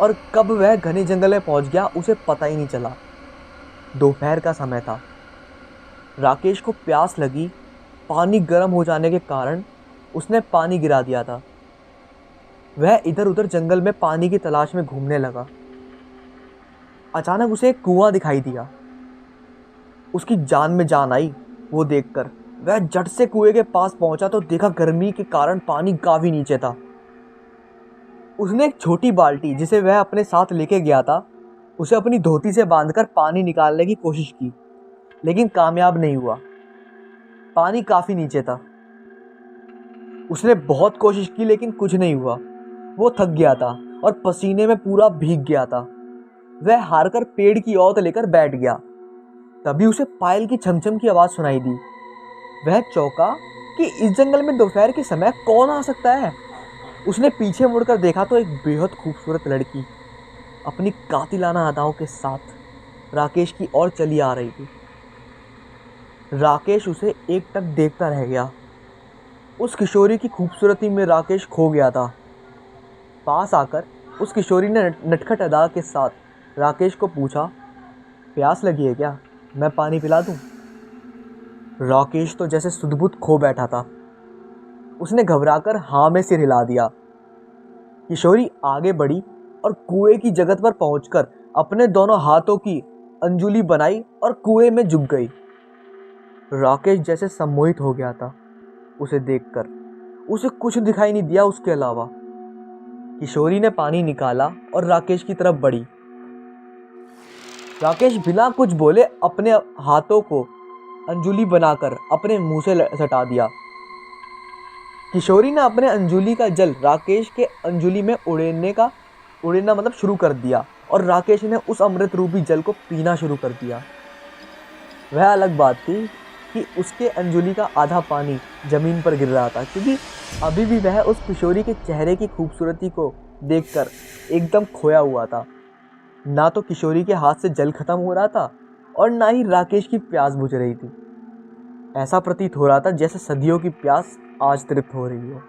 और कब वह घने जंगल में पहुंच गया उसे पता ही नहीं चला। दोपहर का समय था। राकेश को प्यास लगी। पानी गर्म हो जाने के कारण उसने पानी गिरा दिया था। वह इधर उधर जंगल में पानी की तलाश में घूमने लगा। अचानक उसे एक कुआं दिखाई दिया। उसकी जान में जान आई वो देखकर। वह झट से कुएं के पास पहुंचा तो देखा गर्मी के कारण पानी काफी नीचे था। उसने एक छोटी बाल्टी जिसे वह अपने साथ लेके गया था उसे अपनी धोती से बांधकर पानी निकालने की कोशिश की, लेकिन कामयाब नहीं हुआ। पानी काफी नीचे था। उसने बहुत कोशिश की लेकिन कुछ नहीं हुआ। वो थक गया था और पसीने में पूरा भीग गया था। वह हारकर पेड़ की ओट लेकर बैठ गया। तभी उसे पायल की छमछम की आवाज सुनाई दी। वह चौंका कि इस जंगल में दोपहर के समय कौन आ सकता है। उसने पीछे मुड़कर देखा तो एक बेहद खूबसूरत लड़की अपनी कातिलाना अदाओं के साथ राकेश की ओर चली आ रही थी। राकेश उसे एकटक देखता रह गया। उस किशोरी की खूबसूरती में राकेश खो गया था। पास आकर उस किशोरी ने नटखट अदा के साथ राकेश को पूछा, प्यास लगी है क्या? मैं पानी पिला दूं? राकेश तो जैसे सुध-बुध खो बैठा था। उसने घबराकर हाँ में सिर हिला दिया। किशोरी आगे बढ़ी और कुएं की जगह पर पहुंचकर अपने दोनों हाथों की अंजुली बनाई और कुएं में झुक गई। राकेश जैसे सम्मोहित हो गया था उसे देखकर। उसे कुछ दिखाई नहीं दिया उसके अलावा। किशोरी ने पानी निकाला और राकेश की तरफ बढ़ी। राकेश बिना कुछ बोले अपने हाथों को अंजुली बनाकर अपने मुंह से सटा दिया। किशोरी ने अपने अंजुली का जल राकेश के अंजुली में उड़ेना मतलब शुरू कर दिया और राकेश ने उस अमृत रूपी जल को पीना शुरू कर दिया। वह अलग बात थी कि उसके अंजुली का आधा पानी जमीन पर गिर रहा था, क्योंकि अभी भी वह उस किशोरी के चेहरे की खूबसूरती को देखकर एकदम खोया हुआ था। ना तो किशोरी के हाथ से जल खत्म हो रहा था और ना ही राकेश की प्यास बुझ रही थी। ऐसा प्रतीत हो रहा था जैसे सदियों की प्यास आज तृप्त हो रही हो।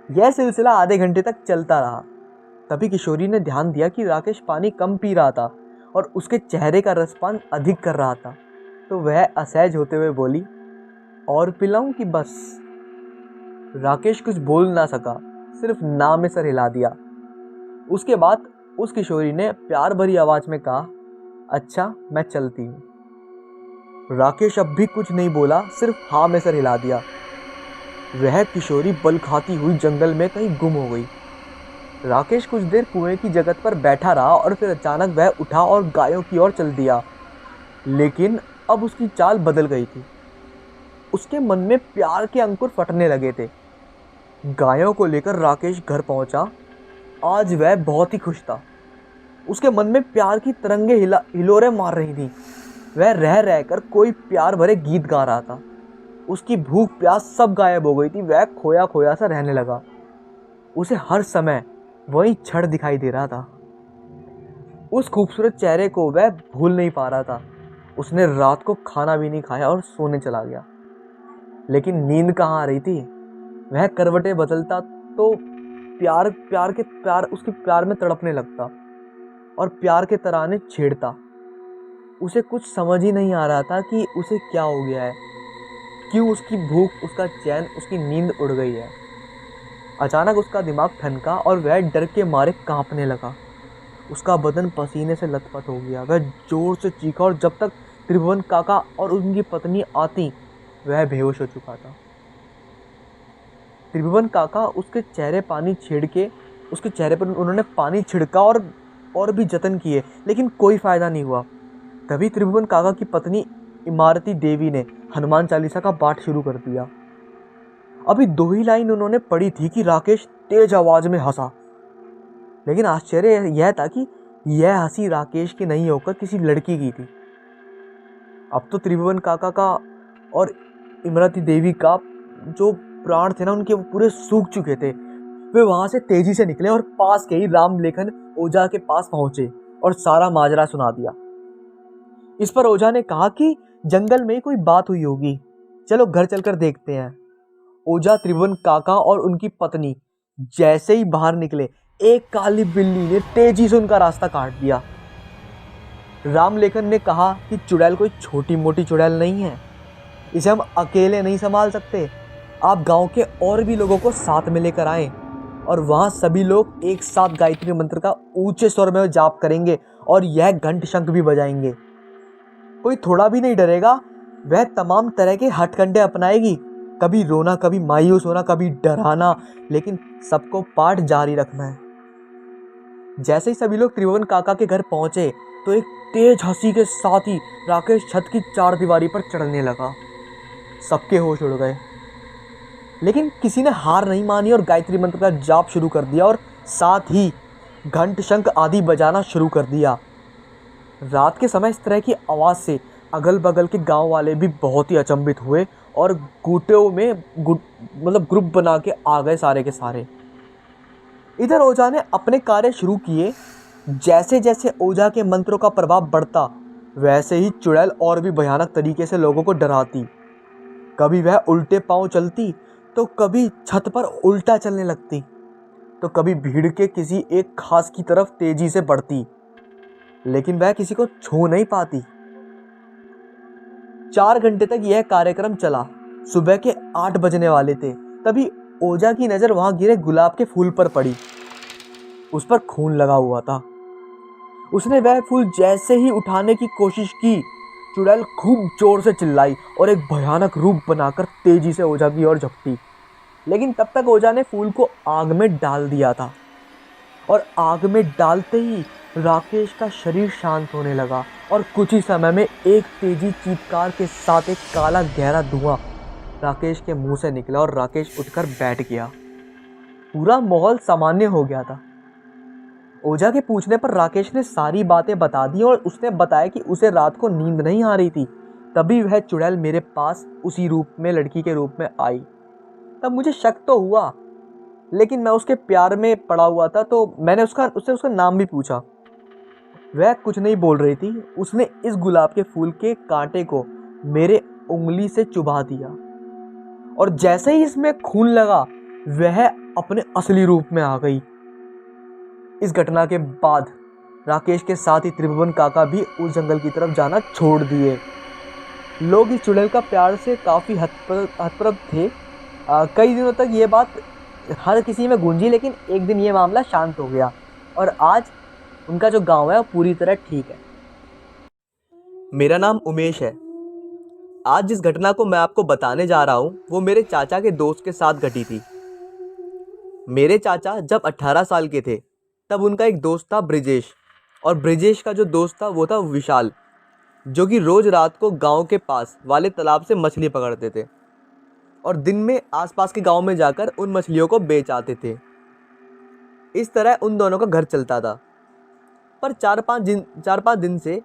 यह सिलसिला आधे घंटे तक चलता रहा। तभी किशोरी ने ध्यान दिया कि राकेश पानी कम पी रहा था और उसके चेहरे का रसपान अधिक कर रहा था। तो वह असहज होते हुए बोली, और पिलाऊं कि बस? राकेश कुछ बोल ना सका, सिर्फ ना में सर हिला दिया। उसके बाद उस किशोरी ने प्यार भरी आवाज में कहा, अच्छा मैं चलती हूँ। राकेश अब भी कुछ नहीं बोला, सिर्फ हाँ में सर हिला दिया। वह किशोरी बल खाती हुई जंगल में कहीं गुम हो गई। राकेश कुछ देर कुएं की जगह पर बैठा रहा और फिर अचानक वह उठा और गायों की ओर चल दिया। लेकिन अब उसकी चाल बदल गई थी। उसके मन में प्यार के अंकुर फटने लगे थे। गायों को लेकर राकेश घर पहुंचा। आज वह बहुत ही खुश था। उसके मन में प्यार की तरंगे हिलोरे मार रही थी। वह रह रहकर कोई प्यार भरे गीत गा रहा था। उसकी भूख प्यास सब गायब हो गई थी। वह खोया खोया सा रहने लगा। उसे हर समय वही क्षण दिखाई दे रहा था। उस खूबसूरत चेहरे को वह भूल नहीं पा रहा था। उसने रात को खाना भी नहीं खाया और सोने चला गया। लेकिन नींद कहाँ आ रही थी। वह करवटें बदलता तो प्यार उसके प्यार में तड़पने लगता और प्यार के तराने छेड़ता। उसे कुछ समझ ही नहीं आ रहा था कि उसे क्या हो गया है, क्यों उसकी भूख, उसका चैन, उसकी नींद उड़ गई है। अचानक उसका दिमाग ठनका और वह डर के मारे कांपने लगा। उसका बदन पसीने से लथपथ हो गया। वह जोर से चीखा और जब तक त्रिभुवन काका और उनकी पत्नी आती वह बेहोश हो चुका था। त्रिभुवन काका उसके चेहरे पर उन्होंने पानी छिड़का और भी जतन किए, लेकिन कोई फायदा नहीं हुआ। तभी त्रिभुवन काका की पत्नी इमारती देवी ने हनुमान चालीसा का पाठ शुरू कर दिया। अभी 2 ही लाइन उन्होंने पढ़ी थी कि राकेश तेज आवाज में हंसा। लेकिन आश्चर्य यह था कि यह हंसी राकेश की नहीं होकर किसी लड़की की थी। अब तो त्रिभुवन काका का और इमरती देवी का जो प्राण थे ना, उनके वो पूरे सूख चुके थे। वे वहां से तेजी से निकले और पास के ही राम लेखन ओझा के पास पहुंचे और सारा माजरा सुना दिया। इस पर ओझा ने कहा कि जंगल में कोई बात हुई होगी, चलो घर चलकर देखते हैं। ओझा, त्रिभुवन काका और उनकी पत्नी जैसे ही बाहर निकले, एक काली बिल्ली ने तेजी से उनका रास्ता काट दिया। रामलेखन ने कहा कि चुड़ैल कोई छोटी मोटी चुड़ैल नहीं है, इसे हम अकेले नहीं संभाल सकते। आप गांव के और भी लोगों को साथ में लेकर आएं और वहां सभी लोग एक साथ गायत्री मंत्र का ऊंचे स्वर में जाप करेंगे और यह घंट शंख भी बजाएंगे। कोई थोड़ा भी नहीं डरेगा। वह तमाम तरह के हथकंडे अपनाएगी, कभी रोना, कभी मायूस होना, कभी डराना, लेकिन सबको पाठ जारी रखना है। जैसे ही सभी लोग त्रिभुवन काका के घर पहुंचे तो एक तेज हंसी के साथ ही राकेश छत की चारदीवारी पर चढ़ने लगा। सबके होश उड़ गए, लेकिन किसी ने हार नहीं मानी और गायत्री मंत्र का जाप शुरू कर दिया और साथ ही घंट शंख आदि बजाना शुरू कर दिया। रात के समय इस तरह की आवाज़ से अगल बगल के गांव वाले भी बहुत ही अचंभित हुए और गुटों में ग्रुप बना के आ गए सारे के सारे। इधर ओझा ने अपने कार्य शुरू किए। जैसे जैसे ओझा के मंत्रों का प्रभाव बढ़ता, वैसे ही चुड़ैल और भी भयानक तरीके से लोगों को डराती। कभी वह उल्टे पांव चलती, तो कभी छत पर उल्टा चलने लगती, तो कभी भीड़ के किसी एक खास की तरफ तेजी से बढ़ती, लेकिन वह किसी को छू नहीं पाती। 4 घंटे तक यह कार्यक्रम चला। सुबह के 8 बजने वाले थे, तभी ओझा की नजर वहां गिरे गुलाब के फूल पर पड़ी। उस पर खून लगा हुआ था। उसने वह फूल जैसे ही उठाने की कोशिश की, चुड़ैल खूब जोर से चिल्लाई और एक भयानक रूप बनाकर तेजी से ओझा की ओर झपटी। लेकिन तब तक ओझा ने फूल को आग में डाल दिया था और आग में डालते ही राकेश का शरीर शांत होने लगा और कुछ ही समय में एक तेजी चीत्कार के साथ एक काला गहरा धुआं राकेश के मुंह से निकला और राकेश उठकर बैठ गया। पूरा माहौल सामान्य हो गया था। ओझा के पूछने पर राकेश ने सारी बातें बता दी और उसने बताया कि उसे रात को नींद नहीं आ रही थी, तभी वह चुड़ैल मेरे पास उसी रूप में, लड़की के रूप में आई। तब मुझे शक तो हुआ, लेकिन मैं उसके प्यार में पड़ा हुआ था, तो मैंने उससे उसका नाम भी पूछा। वह कुछ नहीं बोल रही थी। उसने इस गुलाब के फूल के कांटे को मेरे उंगली से चुभा दिया और जैसे ही इसमें खून लगा, वह अपने असली रूप में आ गई। इस घटना के बाद राकेश के साथ ही त्रिभुवन काका भी उस जंगल की तरफ जाना छोड़ दिए। लोग इस चुड़ैल का प्यार से काफ़ी हतप्रभ थे। कई दिनों तक ये बात हर किसी में गूंजी, लेकिन एक दिन ये मामला शांत हो गया और आज उनका जो गांव है वो पूरी तरह ठीक है। मेरा नाम उमेश है। आज जिस घटना को मैं आपको बताने जा रहा हूँ वो मेरे चाचा के दोस्त के साथ घटी थी। मेरे चाचा जब 18 साल के थे तब उनका एक दोस्त था ब्रिजेश, और ब्रिजेश का जो दोस्त था वो था विशाल, जो कि रोज़ रात को गांव के पास वाले तालाब से मछली पकड़ते थे और दिन में आसपास के गांव में जाकर उन मछलियों को बेच आते थे। इस तरह उन दोनों का घर चलता था। पर 4-5 दिन से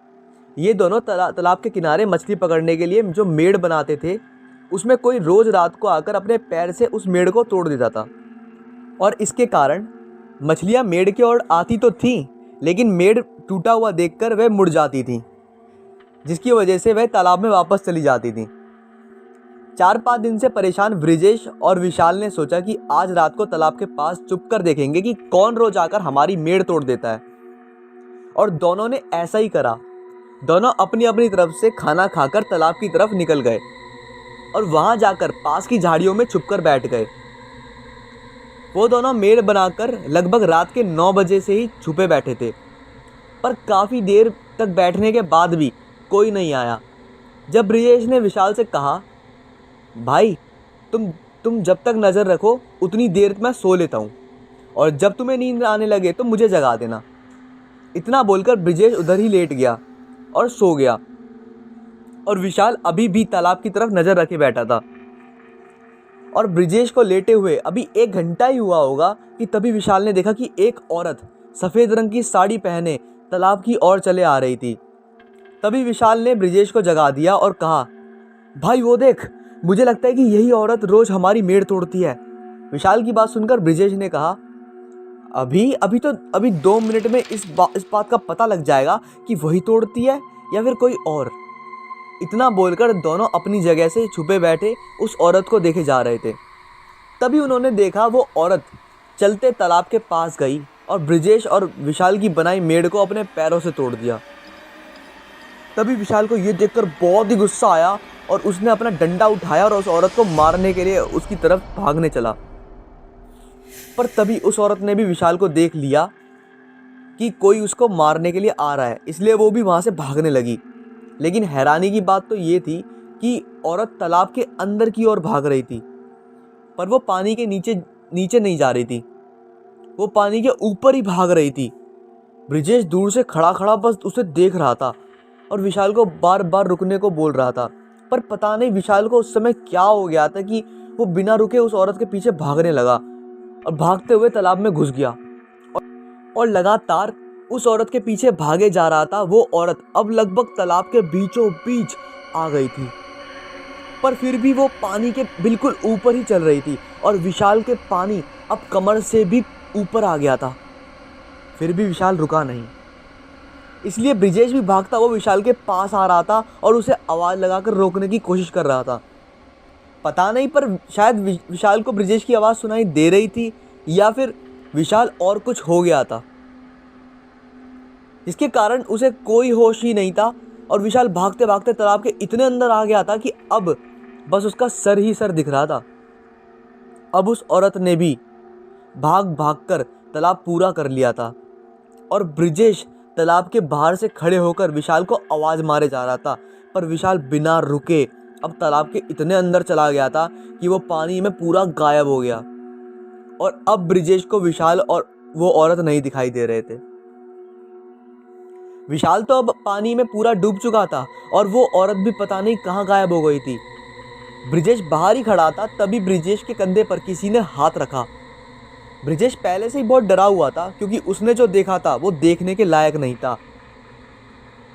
ये दोनों तालाब के किनारे मछली पकड़ने के लिए जो मेड़ बनाते थे, उसमें कोई रोज़ रात को आकर अपने पैर से उस मेड़ को तोड़ देता था और इसके कारण मछलियाँ मेड़ की ओर आती तो थीं, लेकिन मेड़ टूटा हुआ देखकर वह मुड़ जाती थीं, जिसकी वजह से वह तालाब में वापस चली जाती थीं। 4-5 दिन से परेशान ब्रिजेश और विशाल ने सोचा कि आज रात को तालाब के पास चुप कर देखेंगे कि कौन रोज आकर हमारी मेड़ तोड़ देता है। और दोनों ने ऐसा ही करा। दोनों अपनी अपनी तरफ से खाना खाकर तालाब की तरफ निकल गए और वहां जाकर पास की झाड़ियों में छुपकर बैठ गए। वो दोनों मेड़ बनाकर लगभग रात के 9 बजे से ही छुपे बैठे थे, पर काफ़ी देर तक बैठने के बाद भी कोई नहीं आया। जब ब्रिजेश ने विशाल से कहा, भाई तुम जब तक नज़र रखो उतनी देर मैं सो लेता हूँ, और जब तुम्हें नींद आने लगे तो मुझे जगा देना। इतना बोलकर ब्रिजेश उधर ही लेट गया और सो गया, और विशाल अभी भी तालाब की तरफ नज़र रखे बैठा था। और ब्रिजेश को लेटे हुए अभी 1 घंटा ही हुआ होगा कि तभी विशाल ने देखा कि एक औरत सफ़ेद रंग की साड़ी पहने तालाब की ओर चले आ रही थी। तभी विशाल ने ब्रिजेश को जगा दिया और कहा, भाई वो देख, मुझे लगता है कि यही औरत रोज़ हमारी मेड़ तोड़ती है। विशाल की बात सुनकर ब्रिजेश ने कहा, अभी 2 मिनट में इस बात का पता लग जाएगा कि वही तोड़ती है या फिर कोई और। इतना बोलकर दोनों अपनी जगह से छुपे बैठे उस औरत को देखे जा रहे थे। तभी उन्होंने देखा वो औरत चलते तालाब के पास गई और ब्रिजेश और विशाल की बनाई मेड़ को अपने पैरों से तोड़ दिया। तभी विशाल को ये देखकर बहुत ही गुस्सा आया और उसने अपना डंडा उठाया और उस औरत को मारने के लिए उसकी तरफ भागने चला। पर तभी उस औरत ने भी विशाल को देख लिया कि कोई उसको मारने के लिए आ रहा है, इसलिए वो भी वहाँ से भागने लगी। लेकिन हैरानी की बात तो ये थी कि औरत तालाब के अंदर की ओर भाग रही थी, पर वो पानी के नीचे नहीं जा रही थी, वो पानी के ऊपर ही भाग रही थी। ब्रिजेश दूर से खड़ा खड़ा बस उसे देख रहा था और विशाल को बार बार रुकने को बोल रहा था। पर पता नहीं विशाल को उस समय क्या हो गया था कि वो बिना रुके उस औरत के पीछे भागने लगा और भागते हुए तालाब में घुस गया और लगातार उस औरत के पीछे भागे जा रहा था। वो औरत अब लगभग तालाब के बीचों बीच आ गई थी, पर फिर भी वो पानी के बिल्कुल ऊपर ही चल रही थी और विशाल के पानी अब कमर से भी ऊपर आ गया था। फिर भी विशाल रुका नहीं, इसलिए ब्रिजेश भी भागता वो विशाल के पास आ रहा था और उसे आवाज़ लगाकर रोकने की कोशिश कर रहा था। पता नहीं, पर शायद विशाल को ब्रिजेश की आवाज़ सुनाई दे रही थी या फिर विशाल और कुछ हो गया था, जिसके कारण उसे कोई होश ही नहीं था और विशाल भागते भागते तालाब के इतने अंदर आ गया था कि अब बस उसका सर ही सर दिख रहा था। अब उस औरत ने भी भाग भाग कर तालाब पूरा कर लिया था और ब्रिजेश तालाब के बाहर से खड़े होकर विशाल को आवाज़ मारे जा रहा था, पर विशाल बिना रुके अब तालाब के इतने अंदर चला गया था कि वो पानी में पूरा गायब हो गया और अब ब्रिजेश को विशाल और वो औरत नहीं दिखाई दे रहे थे। विशाल तो अब पानी में पूरा डूब चुका था और वो औरत भी पता नहीं कहाँ गायब हो गई थी। ब्रिजेश बाहर ही खड़ा था, तभी ब्रिजेश के कंधे पर किसी ने हाथ रखा। ब्रिजेश पहले से ही बहुत डरा हुआ था क्योंकि उसने जो देखा था वो देखने के लायक नहीं था।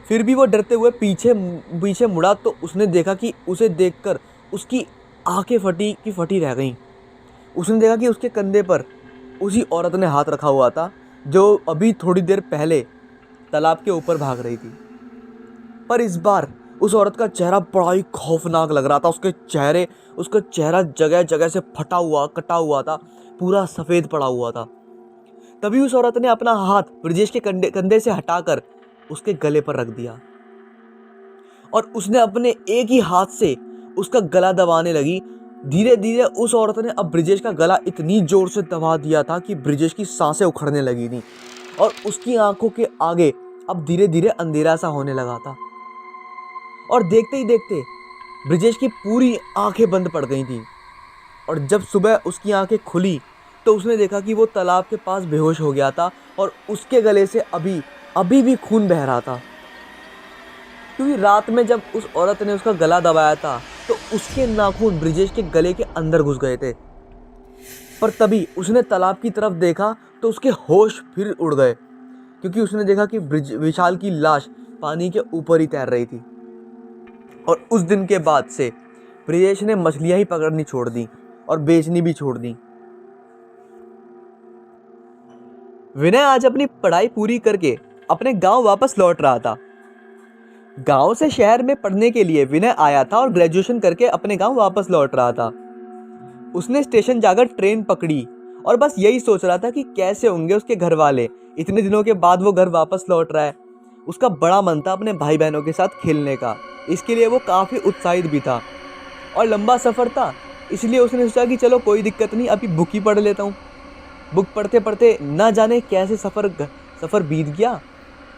फिर भी वो डरते हुए पीछे मुड़ा तो उसने देखा कि उसे देखकर उसकी आंखें फटी की फटी रह गईं। उसने देखा कि उसके कंधे पर उसी औरत ने हाथ रखा हुआ था जो अभी थोड़ी देर पहले तालाब के ऊपर भाग रही थी। पर इस बार उस औरत का चेहरा बड़ा ही खौफनाक लग रहा था। उसका चेहरा जगह जगह से फटा हुआ कटा हुआ था, पूरा सफ़ेद पड़ा हुआ था। तभी उस औरत ने अपना हाथ ब्रिजेश के कंधे से हटाकर उसके गले पर रख दिया और उसने अपने एक ही हाथ से उसका गला दबाने लगी। धीरे धीरे उस औरत ने अब ब्रिजेश का गला इतनी जोर से दबा दिया था कि ब्रिजेश की सांसें उखड़ने लगी थी और उसकी आंखों के आगे अब धीरे धीरे अंधेरा सा होने लगा था और देखते ही देखते ब्रिजेश की पूरी आंखें बंद पड़ गई थी। और जब सुबह उसकी आंखें खुली तो उसने देखा कि वो तालाब के पास बेहोश हो गया था और उसके गले से अभी भी खून बह रहा था, क्योंकि रात में जब उस औरत ने उसका गला दबाया था तो उसके नाखून ब्रिजेश के गले के अंदर घुस गए थे। पर तभी उसने तालाब की तरफ देखा तो उसके होश फिर उड़ गए, क्योंकि उसने देखा कि विशाल की लाश पानी के ऊपर ही तैर रही थी। और उस दिन के बाद से ब्रिजेश ने मछलियां ही पकड़नी छोड़ दी और बेचनी भी छोड़ दी। विनय आज अपनी पढ़ाई पूरी करके अपने गांव वापस लौट रहा था। गांव से शहर में पढ़ने के लिए विनय आया था और ग्रेजुएशन करके अपने गांव वापस लौट रहा था। उसने स्टेशन जाकर ट्रेन पकड़ी और बस यही सोच रहा था कि कैसे होंगे उसके घर वाले। इतने दिनों के बाद वो घर वापस लौट रहा है। उसका बड़ा मन था अपने भाई बहनों के साथ खेलने का, इसके लिए वो काफ़ी उत्साहित भी था। और लंबा सफ़र था, इसलिए उसने सोचा कि चलो कोई दिक्कत नहीं, अभी बुक ही पढ़ लेता हूँ। बुक पढ़ते पढ़ते ना जाने कैसे सफ़र बीत गया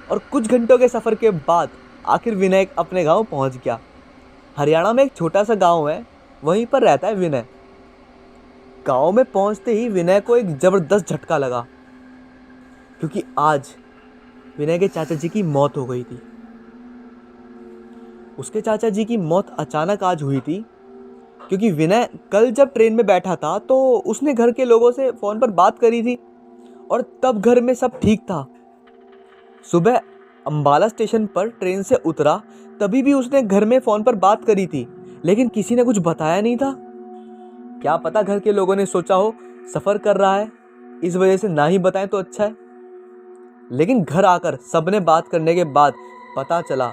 और कुछ घंटों के सफ़र के बाद आखिर विनय अपने गांव पहुंच गया। हरियाणा में एक छोटा सा गांव है, वहीं पर रहता है विनय। गांव में पहुंचते ही विनय को एक ज़बरदस्त झटका लगा, क्योंकि आज विनय के चाचा जी की मौत हो गई थी। उसके चाचा जी की मौत अचानक आज हुई थी, क्योंकि विनय कल जब ट्रेन में बैठा था तो उसने घर के लोगों से फ़ोन पर बात करी थी और तब घर में सब ठीक था। सुबह अंबाला स्टेशन पर ट्रेन से उतरा, तभी भी उसने घर में फ़ोन पर बात करी थी, लेकिन किसी ने कुछ बताया नहीं था। क्या पता घर के लोगों ने सोचा हो सफ़र कर रहा है, इस वजह से ना ही बताएं तो अच्छा है। लेकिन घर आकर सबने बात करने के बाद पता चला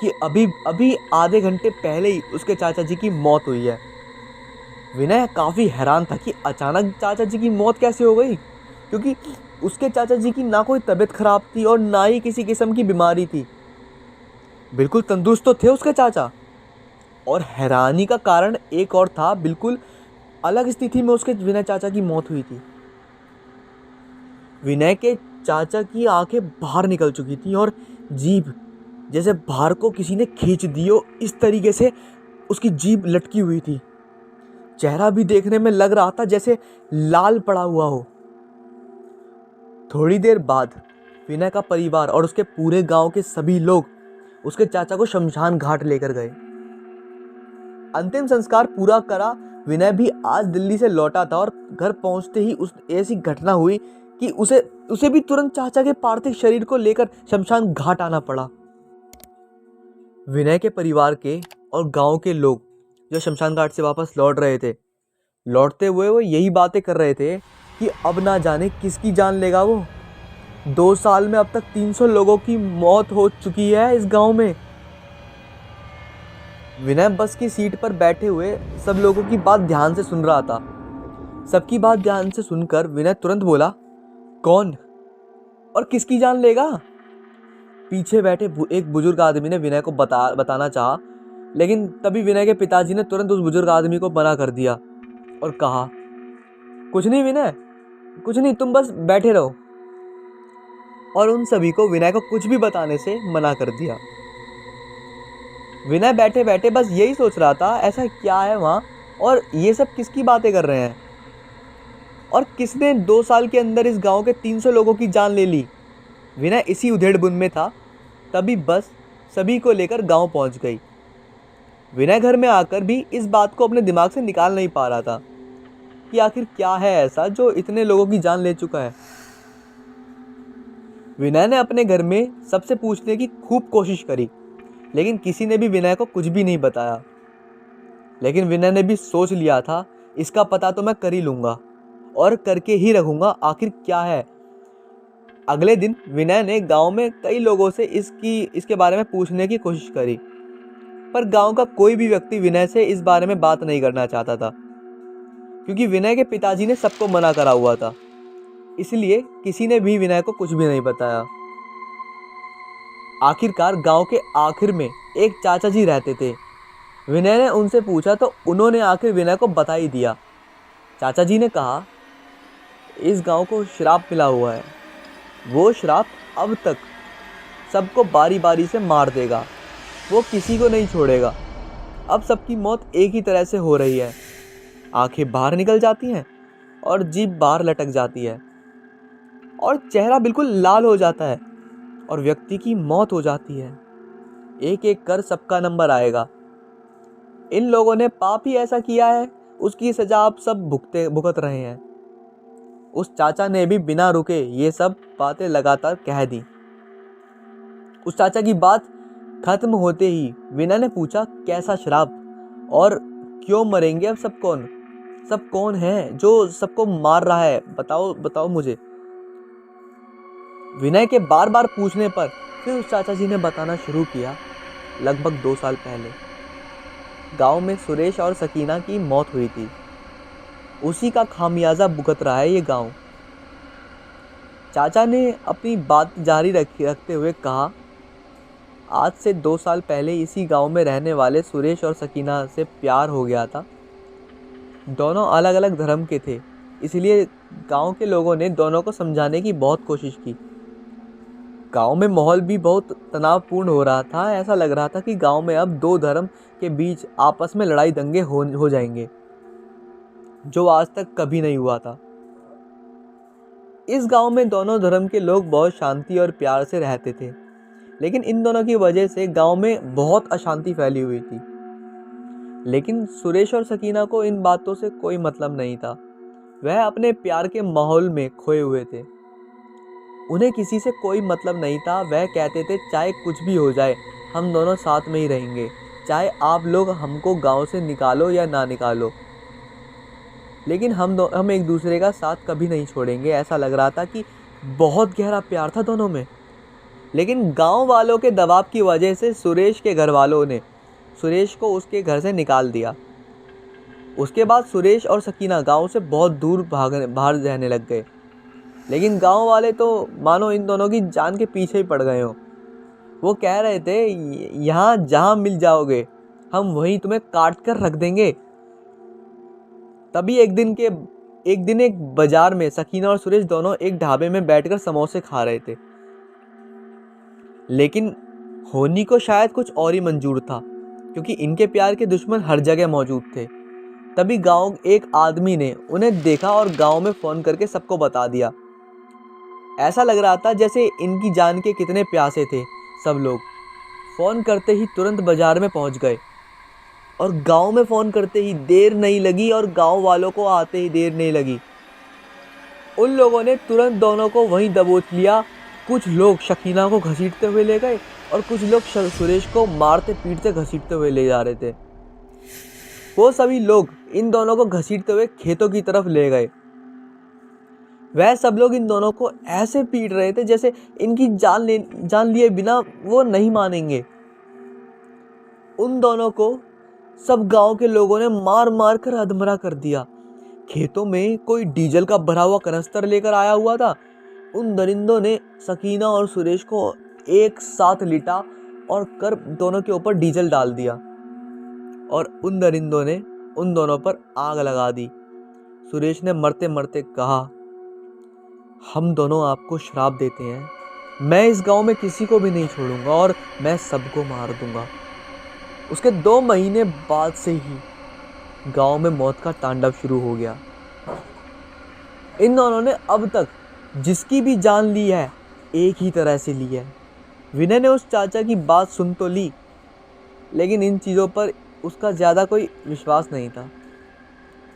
कि अभी अभी आधे घंटे पहले ही उसके चाचा जी की मौत हुई है। विनय काफ़ी हैरान था कि अचानक चाचा जी की मौत कैसे हो गई, क्योंकि उसके चाचा जी की ना कोई तबीयत खराब थी और ना ही किसी किस्म की बीमारी थी। बिल्कुल तंदुरुस्त तो थे उसके चाचा। और हैरानी का कारण एक और था, बिल्कुल अलग स्थिति में उसके विनय चाचा की मौत हुई थी। विनय के चाचा की आंखें बाहर निकल चुकी थी और जीभ जैसे बाहर को किसी ने खींच दी हो, इस तरीके से उसकी जीभ लटकी हुई थी। चेहरा भी देखने में लग रहा था जैसे लाल पड़ा हुआ हो। थोड़ी देर बाद विनय का परिवार और उसके पूरे गांव के सभी लोग उसके चाचा को शमशान घाट लेकर गए। अंतिम संस्कार पूरा करा। विनय भी आज दिल्ली से लौटा था और घर पहुंचते ही उस ऐसी घटना हुई कि उसे भी तुरंत चाचा के पार्थिव शरीर को लेकर शमशान घाट आना पड़ा। विनय के परिवार के और गांव के लोग जो शमशान घाट से वापस लौट रहे थे, लौटते हुए वो यही बातें कर रहे थे कि अब ना जाने किसकी जान लेगा वो। 2 साल में अब तक 300 लोगों की मौत हो चुकी है इस गांव में। विनय बस की सीट पर बैठे हुए सब लोगों की बात ध्यान से सुन रहा था। सबकी बात ध्यान से सुनकर विनय तुरंत बोला, कौन और किसकी जान लेगा? पीछे बैठे एक बुजुर्ग आदमी ने विनय को बताना चाहा, लेकिन तभी विनय के पिताजी ने तुरंत उस बुजुर्ग आदमी को मना कर दिया और कहा, कुछ नहीं विनय, कुछ नहीं, तुम बस बैठे रहो। और उन सभी को विनय को कुछ भी बताने से मना कर दिया। विनय बैठे बैठे बस यही सोच रहा था, ऐसा क्या है वहाँ और ये सब किसकी बातें कर रहे हैं और किसने 2 साल के अंदर इस गांव के 300 लोगों की जान ले ली। विनय इसी उधेड़-बुन में था, तभी बस सभी को लेकर गांव पहुंच गई। विनय घर में आकर भी इस बात को अपने दिमाग से निकाल नहीं पा रहा था कि आखिर क्या है ऐसा जो इतने लोगों की जान ले चुका है। विनय ने अपने घर में सबसे पूछने की खूब कोशिश करी, लेकिन किसी ने भी विनय को कुछ भी नहीं बताया। लेकिन विनय ने भी सोच लिया था, इसका पता तो मैं कर ही लूँगा और करके ही रखूँगा, आखिर क्या है। अगले दिन विनय ने गांव में कई लोगों से इसके बारे में पूछने की कोशिश करी, पर गांव का कोई भी व्यक्ति विनय से इस बारे में बात नहीं करना चाहता था, क्योंकि विनय के पिताजी ने सबको मना करा हुआ था। इसलिए किसी ने भी विनय को कुछ भी नहीं बताया। आखिरकार गांव के आखिर में एक चाचा जी रहते थे। विनय ने उनसे पूछा तो उन्होंने आखिर विनय को बता ही दिया। चाचा जी ने कहा, इस गांव को श्राप मिला हुआ है, वो श्राप अब तक सबको बारी बारी से मार देगा, वो किसी को नहीं छोड़ेगा। अब सबकी मौत एक ही तरह से हो रही है, आंखें बाहर निकल जाती हैं और जीभ बाहर लटक जाती है और चेहरा बिल्कुल लाल हो जाता है और व्यक्ति की मौत हो जाती है। एक एक कर सबका नंबर आएगा। इन लोगों ने पाप ही ऐसा किया है, उसकी सजा आप सब भुगत रहे हैं। उस चाचा ने भी बिना रुके ये सब बातें लगातार कह दी। उस चाचा की बात खत्म होते ही विनय ने पूछा, कैसा श्राप और क्यों मरेंगे अब सब कौन है जो सबको मार रहा है, बताओ मुझे। विनय के बार बार पूछने पर फिर उस चाचा जी ने बताना शुरू किया। लगभग 2 साल पहले गांव में सुरेश और सकीना की मौत हुई थी। उसी का खामियाजा भुगत रहा है ये गांव। चाचा ने अपनी बात जारी रखते हुए कहा, आज से 2 साल पहले इसी गांव में रहने वाले सुरेश और सकीना से प्यार हो गया था। दोनों अलग अलग धर्म के थे, इसलिए गांव के लोगों ने दोनों को समझाने की बहुत कोशिश की। गांव में माहौल भी बहुत तनावपूर्ण हो रहा था। ऐसा लग रहा था कि गांव में अब 2 धर्म के बीच आपस में लड़ाई दंगे हो जाएंगे, जो आज तक कभी नहीं हुआ था। इस गांव में दोनों धर्म के लोग बहुत शांति और प्यार से रहते थे, लेकिन इन दोनों की वजह से गांव में बहुत अशांति फैली हुई थी। लेकिन सुरेश और सकीना को इन बातों से कोई मतलब नहीं था। वह अपने प्यार के माहौल में खोए हुए थे। उन्हें किसी से कोई मतलब नहीं था। वह कहते थे, चाहे कुछ भी हो जाए हम दोनों साथ में ही रहेंगे, चाहे आप लोग हमको गांव से निकालो या ना निकालो, लेकिन हम एक दूसरे का साथ कभी नहीं छोड़ेंगे। ऐसा लग रहा था कि बहुत गहरा प्यार था दोनों में। लेकिन गांव वालों के दबाव की वजह से सुरेश के घर वालों ने सुरेश को उसके घर से निकाल दिया। उसके बाद सुरेश और सकीना गांव से बहुत दूर बाहर रहने लग गए। लेकिन गांव वाले तो मानो इन दोनों की जान के पीछे ही पड़ गए हो। वो कह रहे थे, यहाँ जहाँ मिल जाओगे हम वहीं तुम्हें काट कर रख देंगे। तभी एक दिन एक बाजार में सकीना और सुरेश दोनों एक ढाबे में बैठकर समोसे खा रहे थे। लेकिन होनी को शायद कुछ और ही मंजूर था, क्योंकि इनके प्यार के दुश्मन हर जगह मौजूद थे। तभी गांव एक आदमी ने उन्हें देखा और गांव में फ़ोन करके सबको बता दिया। ऐसा लग रहा था जैसे इनकी जान के कितने प्यासे थे सब लोग। फ़ोन करते ही तुरंत बाजार में पहुंच गए और गांव में फ़ोन करते ही देर नहीं लगी और गांव वालों को आते ही देर नहीं लगी। उन लोगों ने तुरंत दोनों को वहीं दबोच लिया। कुछ लोग शकीना को घसीटते हुए ले गए और कुछ लोग सुरेश को मारते पीटते घसीटते हुए ले जा रहे थे। वो सभी लोग इन दोनों को घसीटते हुए खेतों की तरफ ले गए। वह सब लोग इन दोनों को ऐसे पीट रहे थे जैसे इनकी जान लिए बिना वो नहीं मानेंगे। उन दोनों को सब गांव के लोगों ने मार मार कर अधमरा कर दिया। खेतों में कोई डीजल का भरा हुआ कनस्तर लेकर आया हुआ था। उन दरिंदों ने सकीना और सुरेश को एक साथ लिटा और कर दोनों के ऊपर डीजल डाल दिया और उन दरिंदों ने उन दोनों पर आग लगा दी। सुरेश ने मरते मरते कहा, हम दोनों आपको श्राप देते हैं, मैं इस गांव में किसी को भी नहीं छोड़ूंगा और मैं सबको मार दूंगा। उसके 2 महीने बाद से ही गांव में मौत का तांडव शुरू हो गया। इन दोनों ने अब तक जिसकी भी जान ली है एक ही तरह से ली है। विनय ने उस चाचा की बात सुन तो ली, लेकिन इन चीज़ों पर उसका ज़्यादा कोई विश्वास नहीं था।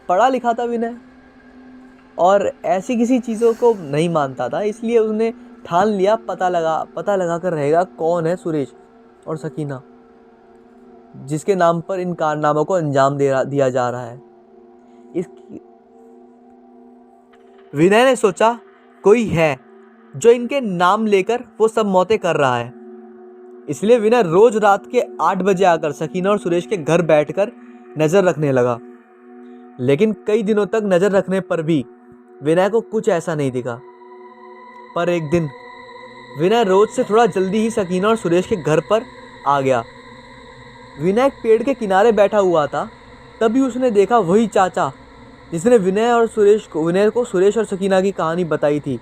पढ़ा लिखा था विनय और ऐसी किसी चीज़ों को नहीं मानता था, इसलिए उसने ठान लिया पता लगा कर रहेगा कौन है सुरेश और सकीना, जिसके नाम पर इन कारनामों को अंजाम दिया जा रहा है। विनय ने सोचा कोई है जो इनके नाम लेकर वो सब मौतें कर रहा है। इसलिए विनय रोज रात के 8 बजे आकर सकीना और सुरेश के घर बैठकर नजर रखने लगा। लेकिन कई दिनों तक नजर रखने पर भी विनय को कुछ ऐसा नहीं दिखा। पर एक दिन विनय रोज से थोड़ा जल्दी ही सकीना और सुरेश के घर पर आ गया। विनय एक पेड़ के किनारे बैठा हुआ था। तभी उसने देखा वही चाचा जिसने विनय को सुरेश और सकीना की कहानी बताई थी।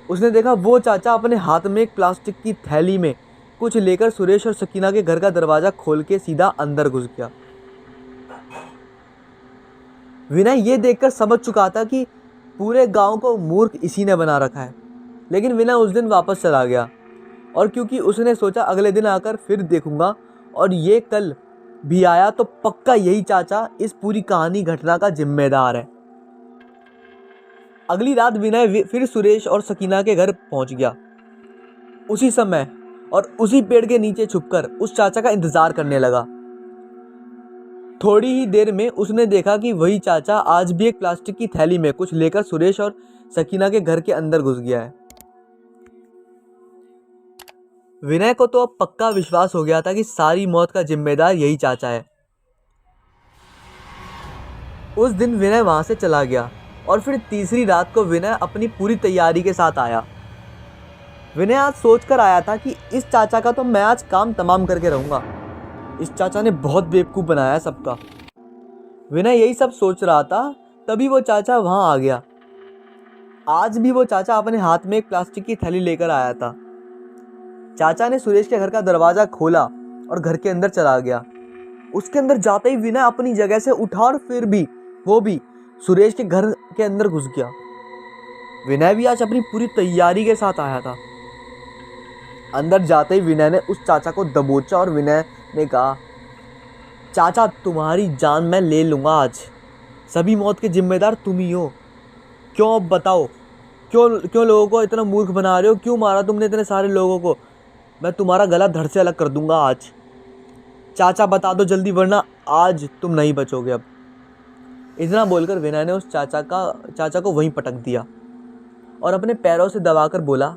उसने देखा वो चाचा अपने हाथ में एक प्लास्टिक की थैली में कुछ लेकर सुरेश और सकीना के घर का दरवाज़ा खोल के सीधा अंदर घुस गया। विनय ये देखकर समझ चुका था कि पूरे गांव को मूर्ख इसी ने बना रखा है। लेकिन विनय उस दिन वापस चला गया और क्योंकि उसने सोचा अगले दिन आकर फिर देखूंगा और ये कल भी आया तो पक्का यही चाचा इस पूरी कहानी घटना का जिम्मेदार है। अगली रात विनय फिर सुरेश और सकीना के घर पहुंच गया, उसी समय और उसी पेड़ के नीचे छुपकर उस चाचा का इंतजार करने लगा। थोड़ी ही देर में उसने देखा कि वही चाचा आज भी एक प्लास्टिक की थैली में कुछ लेकर सुरेश और सकीना के घर के अंदर घुस गया है। विनय को तो अब पक्का विश्वास हो गया था कि सारी मौत का जिम्मेदार यही चाचा है। उस दिन विनय वहां से चला गया और फिर तीसरी रात को विनय अपनी पूरी तैयारी के साथ आया। विनय आज सोचकर आया था कि इस चाचा का तो मैं आज काम तमाम करके रहूंगा। इस चाचा ने बहुत बेवकूफ़ बनाया है सबका। विनय यही सब सोच रहा था, तभी वो चाचा वहां आ गया। आज भी वो चाचा अपने हाथ में एक प्लास्टिक की थैली लेकर आया था। चाचा ने सुरेश के घर का दरवाज़ा खोला और घर के अंदर चला गया। उसके अंदर जाते ही विनय अपनी जगह से उठा और फिर भी वो भी सुरेश के घर के अंदर घुस गया। विनय भी आज अपनी पूरी तैयारी के साथ आया था। अंदर जाते ही विनय ने उस चाचा को दबोचा और विनय ने कहा, चाचा तुम्हारी जान मैं ले लूँगा आज, सभी मौत के जिम्मेदार तुम ही हो। क्यों अब बताओ, क्यों लोगों को इतना मूर्ख बना रहे हो? क्यों मारा तुमने इतने सारे लोगों को? मैं तुम्हारा गला धड़ से अलग कर दूंगा आज। चाचा बता दो जल्दी, वरना आज तुम नहीं बचोगे अब। इतना बोलकर विनय ने उस चाचा को वहीं पटक दिया और अपने पैरों से दबाकर बोला,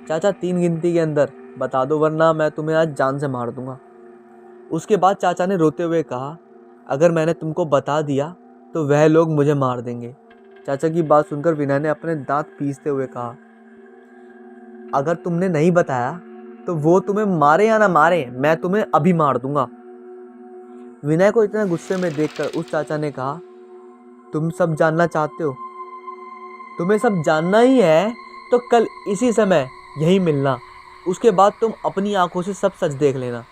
चाचा 3 गिनती के अंदर बता दो वरना मैं तुम्हें आज जान से मार दूंगा। उसके बाद चाचा ने रोते हुए कहा, अगर मैंने तुमको बता दिया तो वह लोग मुझे मार देंगे। चाचा की बात सुनकर विनय ने अपने दांत पीसते हुए कहा, अगर तुमने नहीं बताया तो वो तुम्हें मारे या ना मारे, मैं तुम्हें अभी मार दूंगा। विनय को इतना गुस्से में देखकर उस चाचा ने कहा, तुम सब जानना चाहते हो? तुम्हें सब जानना ही है तो कल इसी समय यहीं मिलना, उसके बाद तुम अपनी आंखों से सब सच देख लेना।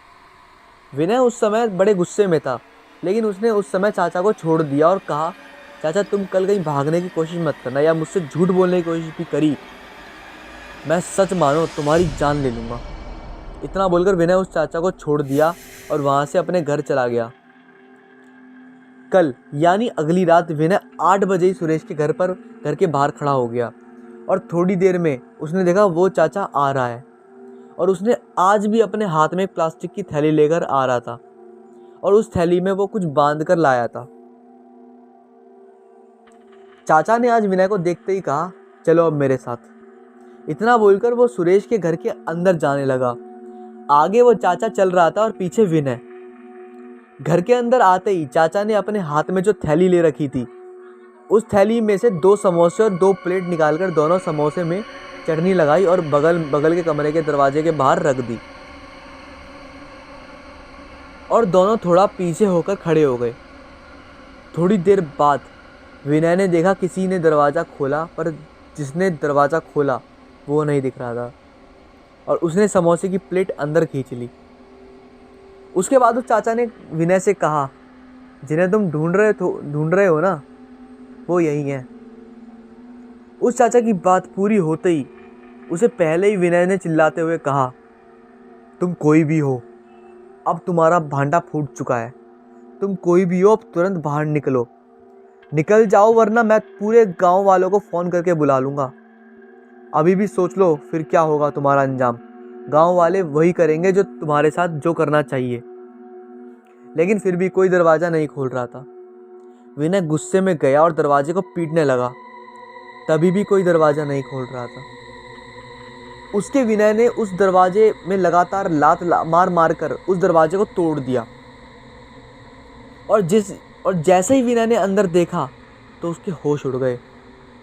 विनय उस समय बड़े गुस्से में था, लेकिन उसने उस समय चाचा को छोड़ दिया और कहा, चाचा तुम कल कहीं भागने की कोशिश मत करना या मुझसे झूठ बोलने की कोशिश भी करी, मैं सच मानो तुम्हारी जान ले लूँगा। इतना बोलकर विनय उस चाचा को छोड़ दिया और वहाँ से अपने घर चला गया। कल यानी अगली रात विनय 8 बजे ही सुरेश के घर के बाहर खड़ा हो गया और थोड़ी देर में उसने देखा वो चाचा आ रहा है और उसने आज भी अपने हाथ में एक प्लास्टिक की थैली लेकर आ रहा था और उस थैली में वो कुछ बांध कर लाया था। चाचा ने आज विनय को देखते ही कहा, चलो अब मेरे साथ। इतना बोलकर वो सुरेश के घर के अंदर जाने लगा। आगे वो चाचा चल रहा था और पीछे विनय। घर के अंदर आते ही चाचा ने अपने हाथ में जो थैली ले रखी थी उस थैली में से 2 समोसे और 2 प्लेट निकालकर दोनों समोसे में चटनी लगाई और बगल के कमरे के दरवाजे के बाहर रख दी और दोनों थोड़ा पीछे होकर खड़े हो गए। थोड़ी देर बाद विनय ने देखा किसी ने दरवाज़ा खोला, पर जिसने दरवाज़ा खोला वो नहीं दिख रहा था और उसने समोसे की प्लेट अंदर खींच ली। उसके बाद उस चाचा ने विनय से कहा, जिन्हें तुम ढूंढ रहे हो ना, वो यही है। उस चाचा की बात पूरी होते ही उसे पहले ही विनय ने चिल्लाते हुए कहा, तुम कोई भी हो, अब तुम्हारा भांडा फूट चुका है। तुम कोई भी हो, अब तुरंत बाहर निकल जाओ वरना मैं पूरे गांव वालों को फ़ोन करके बुला लूँगा। अभी भी सोच लो फिर क्या होगा तुम्हारा अंजाम। गांव वाले वही करेंगे जो तुम्हारे साथ जो करना चाहिए। लेकिन फिर भी कोई दरवाज़ा नहीं खोल रहा था। विनय गुस्से में गया और दरवाजे को पीटने लगा, तभी भी कोई दरवाज़ा नहीं खोल रहा था। उसके विनय ने उस दरवाजे में लगातार लात मार कर उस दरवाजे को तोड़ दिया और जैसे ही विनय ने अंदर देखा तो उसके होश उड़ गए,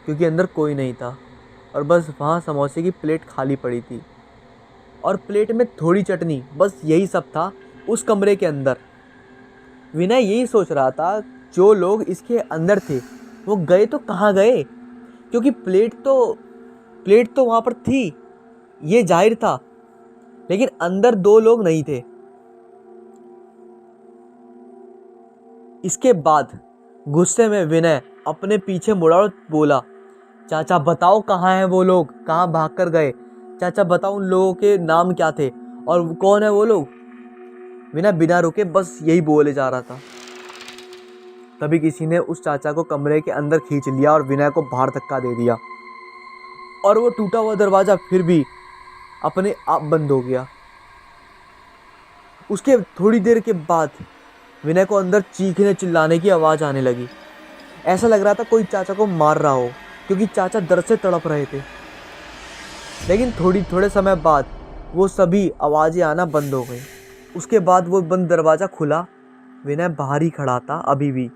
क्योंकि अंदर कोई नहीं था और बस वहाँ समोसे की प्लेट खाली पड़ी थी और प्लेट में थोड़ी चटनी, बस यही सब था उस कमरे के अंदर। विनय यही सोच रहा था, जो लोग इसके अंदर थे वो गए तो कहाँ गए, क्योंकि प्लेट तो वहाँ पर थी, ये जाहिर था, लेकिन अंदर 2 लोग नहीं थे। इसके बाद गुस्से में विनय अपने पीछे मुड़ा और बोला, चाचा बताओ कहाँ हैं वो लोग, कहाँ भाग कर गए? चाचा बताओ उन लोगों के नाम क्या थे और कौन है वो लोग? विनय बिना रुके बस यही बोले जा रहा था। तभी किसी ने उस चाचा को कमरे के अंदर खींच लिया और विनय को बाहर धक्का दे दिया और वो टूटा हुआ दरवाज़ा फिर भी अपने आप बंद हो गया। उसके थोड़ी देर के बाद विनय को अंदर चीखने चिल्लाने की आवाज़ आने लगी। ऐसा लग रहा था कोई चाचा को मार रहा हो, क्योंकि चाचा दर्द से तड़प रहे थे। लेकिन थोड़े समय बाद वो सभी आवाज़ें आना बंद हो गई। उसके बाद वो बंद दरवाज़ा खुला। विनय बाहर ही खड़ा था अभी भी।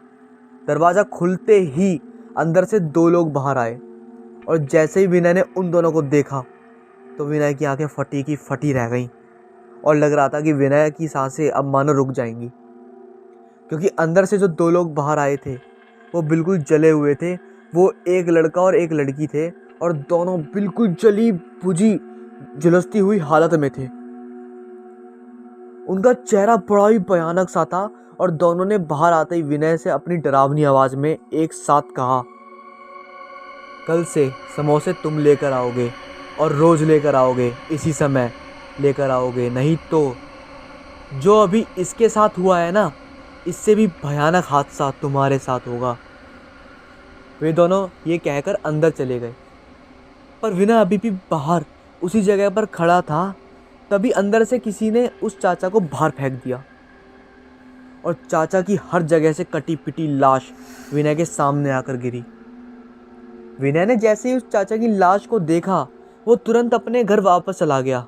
दरवाज़ा खुलते ही अंदर से 2 लोग बाहर आए और जैसे ही विनय ने उन दोनों को देखा तो विनय की आंखें फटी की फटी रह गईं और लग रहा था कि विनय की सांसें अब मानो रुक जाएंगी, क्योंकि अंदर से जो 2 लोग बाहर आए थे वो बिल्कुल जले हुए थे। वो एक लड़का और एक लड़की थे और दोनों बिल्कुल जली बुझी झुलसती हुई हालत में थे। उनका चेहरा बड़ा ही भयानक सा था और दोनों ने बाहर आते ही विनय से अपनी डरावनी आवाज में एक साथ कहा, कल से समोसे तुम लेकर आओगे और रोज लेकर आओगे, इसी समय लेकर आओगे, नहीं तो जो अभी इसके साथ हुआ है ना, इससे भी भयानक हादसा तुम्हारे साथ होगा। वे दोनों ये कहकर अंदर चले गए, पर विनय अभी भी बाहर उसी जगह पर खड़ा था। तभी अंदर से किसी ने उस चाचा को बाहर फेंक दिया और चाचा की हर जगह से कटी पिटी लाश विनय के सामने आकर गिरी। विनय ने जैसे ही उस चाचा की लाश को देखा वो तुरंत अपने घर वापस चला गया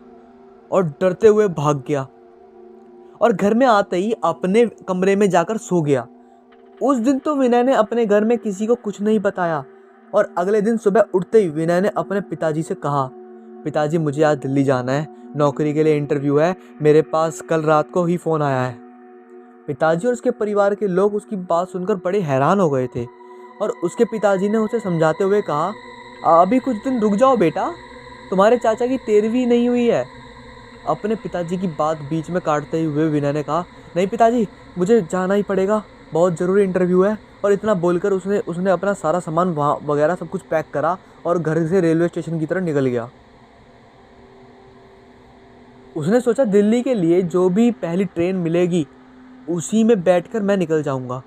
और डरते हुए भाग गया और घर में आते ही अपने कमरे में जाकर सो गया। उस दिन तो विनय ने अपने घर में किसी को कुछ नहीं बताया और अगले दिन सुबह उठते ही विनय ने अपने पिताजी से कहा, पिताजी मुझे आज दिल्ली जाना है, नौकरी के लिए इंटरव्यू है, मेरे पास कल रात को ही फ़ोन आया है। पिताजी और उसके परिवार के लोग उसकी बात सुनकर बड़े हैरान हो गए थे और उसके पिताजी ने उसे समझाते हुए कहा, अभी कुछ दिन रुक जाओ बेटा, तुम्हारे चाचा की 13वीं नहीं हुई है। अपने पिताजी की बात बीच में काटते हुए विनय ने कहा, नहीं पिताजी मुझे जाना ही पड़ेगा, बहुत ज़रूरी इंटरव्यू है। और इतना बोलकर उसने अपना सारा सामान वहाँ वगैरह सब कुछ पैक करा और घर से रेलवे स्टेशन की तरफ निकल गया। उसने सोचा दिल्ली के लिए जो भी पहली ट्रेन मिलेगी उसी में बैठकर मैं निकल जाऊंगा,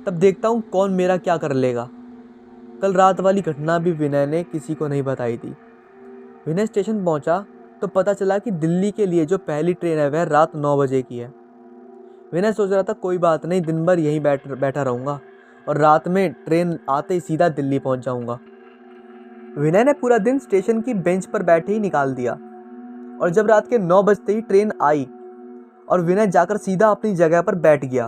तब देखता हूँ कौन मेरा क्या कर लेगा। कल रात वाली घटना भी विनय ने किसी को नहीं बताई थी। विनय स्टेशन पहुंचा तो पता चला कि दिल्ली के लिए जो पहली ट्रेन है वह रात 9 बजे की है। विनय सोच रहा था कोई बात नहीं, दिन भर यहीं बैठा रहूँगा और रात में ट्रेन आते ही सीधा दिल्ली पहुंच जाऊँगा। विनय ने पूरा दिन स्टेशन की बेंच पर बैठे ही निकाल दिया और जब रात के 9 बजते ही ट्रेन आई और विनय जाकर सीधा अपनी जगह पर बैठ गया।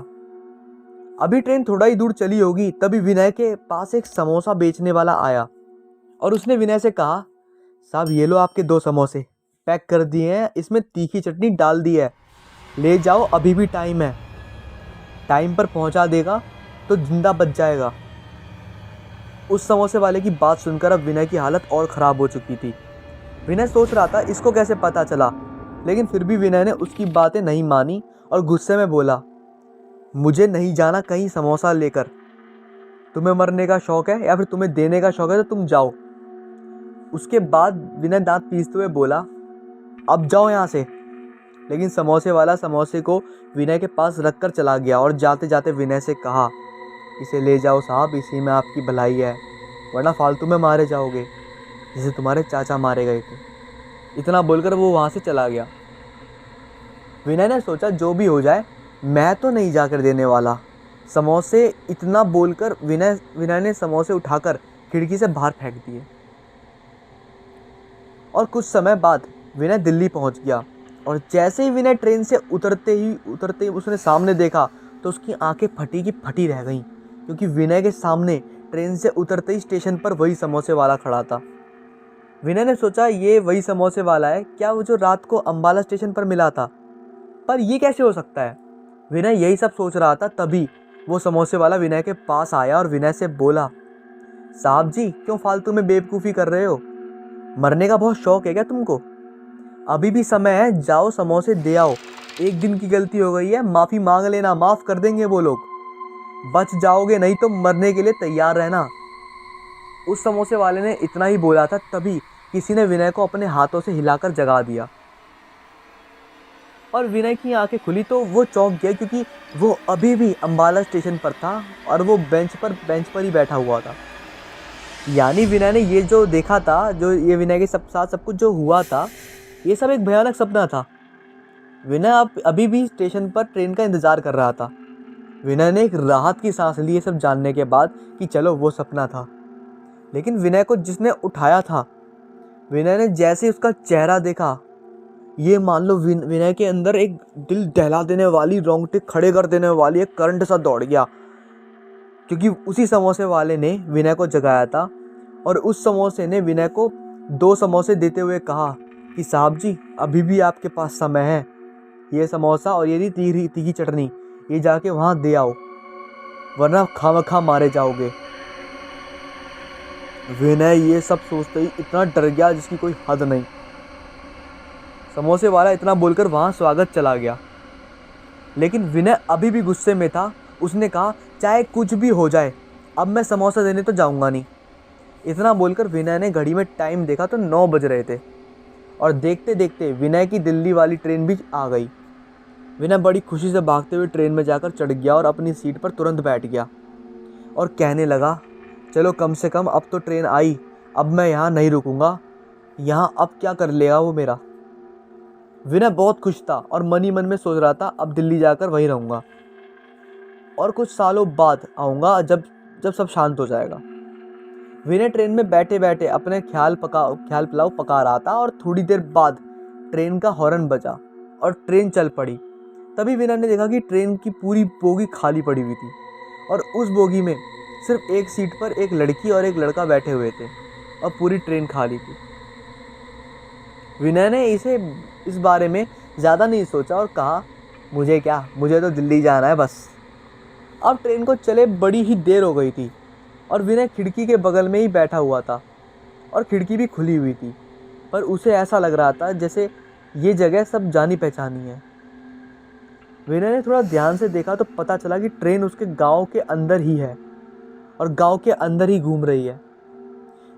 अभी ट्रेन थोड़ा ही दूर चली होगी तभी विनय के पास एक समोसा बेचने वाला आया और उसने विनय से कहा, साहब ये लो आपके 2 समोसे पैक कर दिए हैं, इसमें तीखी चटनी डाल दी है, ले जाओ अभी भी टाइम है, टाइम पर पहुंचा देगा तो जिंदा बच जाएगा। उस समोसे वाले की बात सुनकर अब विनय की हालत और ख़राब हो चुकी थी। विनय सोच रहा था इसको कैसे पता चला, लेकिन फिर भी विनय ने उसकी बातें नहीं मानी और गुस्से में बोला, मुझे नहीं जाना कहीं समोसा लेकर, तुम्हें मरने का शौक़ है या फिर तुम्हें देने का शौक़ है तो तुम जाओ। उसके बाद विनय दांत पीसते हुए बोला, अब जाओ यहाँ से। लेकिन समोसे वाला समोसे को विनय के पास रख कर चला गया और जाते जाते विनय से कहा, इसे ले जाओ साहब, इसी में आपकी भलाई है, वरना फालतू में मारे जाओगे जैसे तुम्हारे चाचा मारे गए थे। इतना बोलकर वो वहाँ से चला गया। विनय ने सोचा जो भी हो जाए मैं तो नहीं जाकर देने वाला समोसे। इतना बोलकर विनय ने समोसे उठाकर खिड़की से बाहर फेंक दिए और कुछ समय बाद विनय दिल्ली पहुंच गया। और जैसे ही विनय ट्रेन से उतरते ही उसने सामने देखा तो उसकी आंखें फटी की फटी रह गईं, क्योंकि विनय के सामने ट्रेन से उतरते ही स्टेशन पर वही समोसे वाला खड़ा था। विनय ने सोचा ये वही समोसे वाला है क्या, वो जो रात को अंबाला स्टेशन पर मिला था, पर ये कैसे हो सकता है। विनय यही सब सोच रहा था तभी वो समोसे वाला विनय के पास आया और विनय से बोला, साहब जी क्यों फालतू में बेवकूफ़ी कर रहे हो, मरने का बहुत शौक है क्या तुमको, अभी भी समय है, जाओ समोसे दे आओ, एक दिन की गलती हो गई है, माफ़ी मांग लेना, माफ़ कर देंगे वो लोग, बच जाओगे नहीं तो मरने के लिए तैयार रहना। उस समोसे वाले ने इतना ही बोला था तभी किसी ने विनय को अपने हाथों से हिलाकर जगा दिया और विनय की आंखें खुली तो वो चौंक गया, क्योंकि वो अभी भी अंबाला स्टेशन पर था और वो बेंच पर ही बैठा हुआ था। यानी विनय ने ये जो देखा था, जो ये विनय के साथ सब कुछ जो हुआ था, ये सब एक भयानक सपना था। विनय अभी भी स्टेशन पर ट्रेन का इंतज़ार कर रहा था। विनय ने एक राहत की सांस ली ये सब जानने के बाद कि चलो वो सपना था। लेकिन विनय को जिसने उठाया था, विनय ने जैसे उसका चेहरा देखा, ये मान लो विनय के अंदर एक दिल दहला देने वाली, रोंगटे खड़े कर देने वाली एक करंट सा दौड़ गया, क्योंकि उसी समोसे वाले ने विनय को जगाया था और उस समोसे ने विनय को 2 समोसे देते हुए कहा कि साहब जी अभी भी आपके पास समय है, ये समोसा और ये तीखी चटनी ये जाके वहाँ दे आओ, वरना खामखा मारे जाओगे। विनय ये सब सोचते ही इतना डर गया जिसकी कोई हद नहीं। समोसे वाला इतना बोलकर वहाँ स्वागत चला गया, लेकिन विनय अभी भी गुस्से में था। उसने कहा चाहे कुछ भी हो जाए अब मैं समोसा देने तो जाऊँगा नहीं। इतना बोलकर विनय ने घड़ी में टाइम देखा तो 9 बज रहे थे और देखते देखते विनय की दिल्ली वाली ट्रेन भी आ गई। विनय बड़ी खुशी से भागते हुए ट्रेन में जाकर चढ़ गया और अपनी सीट पर तुरंत बैठ गया और कहने लगा, चलो कम से कम अब तो ट्रेन आई, अब मैं यहाँ नहीं रुकूंगा, यहाँ अब क्या कर लेगा वो मेरा। विनय बहुत खुश था और मन ही मन में सोच रहा था अब दिल्ली जाकर वहीं रहूँगा और कुछ सालों बाद आऊँगा जब सब शांत हो जाएगा। विनय ट्रेन में बैठे बैठे अपने ख्याल पुलाव पका रहा था और थोड़ी देर बाद ट्रेन का हॉर्न बजा और ट्रेन चल पड़ी। तभी विनय ने देखा कि ट्रेन की पूरी बोगी खाली पड़ी हुई थी और उस बोगी में सिर्फ एक सीट पर एक लड़की और एक लड़का बैठे हुए थे और पूरी ट्रेन खाली थी। विनय ने इस बारे में ज़्यादा नहीं सोचा और कहा, मुझे क्या, मुझे तो दिल्ली जाना है बस। अब ट्रेन को चले बड़ी ही देर हो गई थी और विनय खिड़की के बगल में ही बैठा हुआ था और खिड़की भी खुली हुई थी, पर उसे ऐसा लग रहा था जैसे ये जगह सब जानी पहचानी है। विनय ने थोड़ा ध्यान से देखा तो पता चला कि ट्रेन उसके गांव के अंदर ही है और गांव के अंदर ही घूम रही है।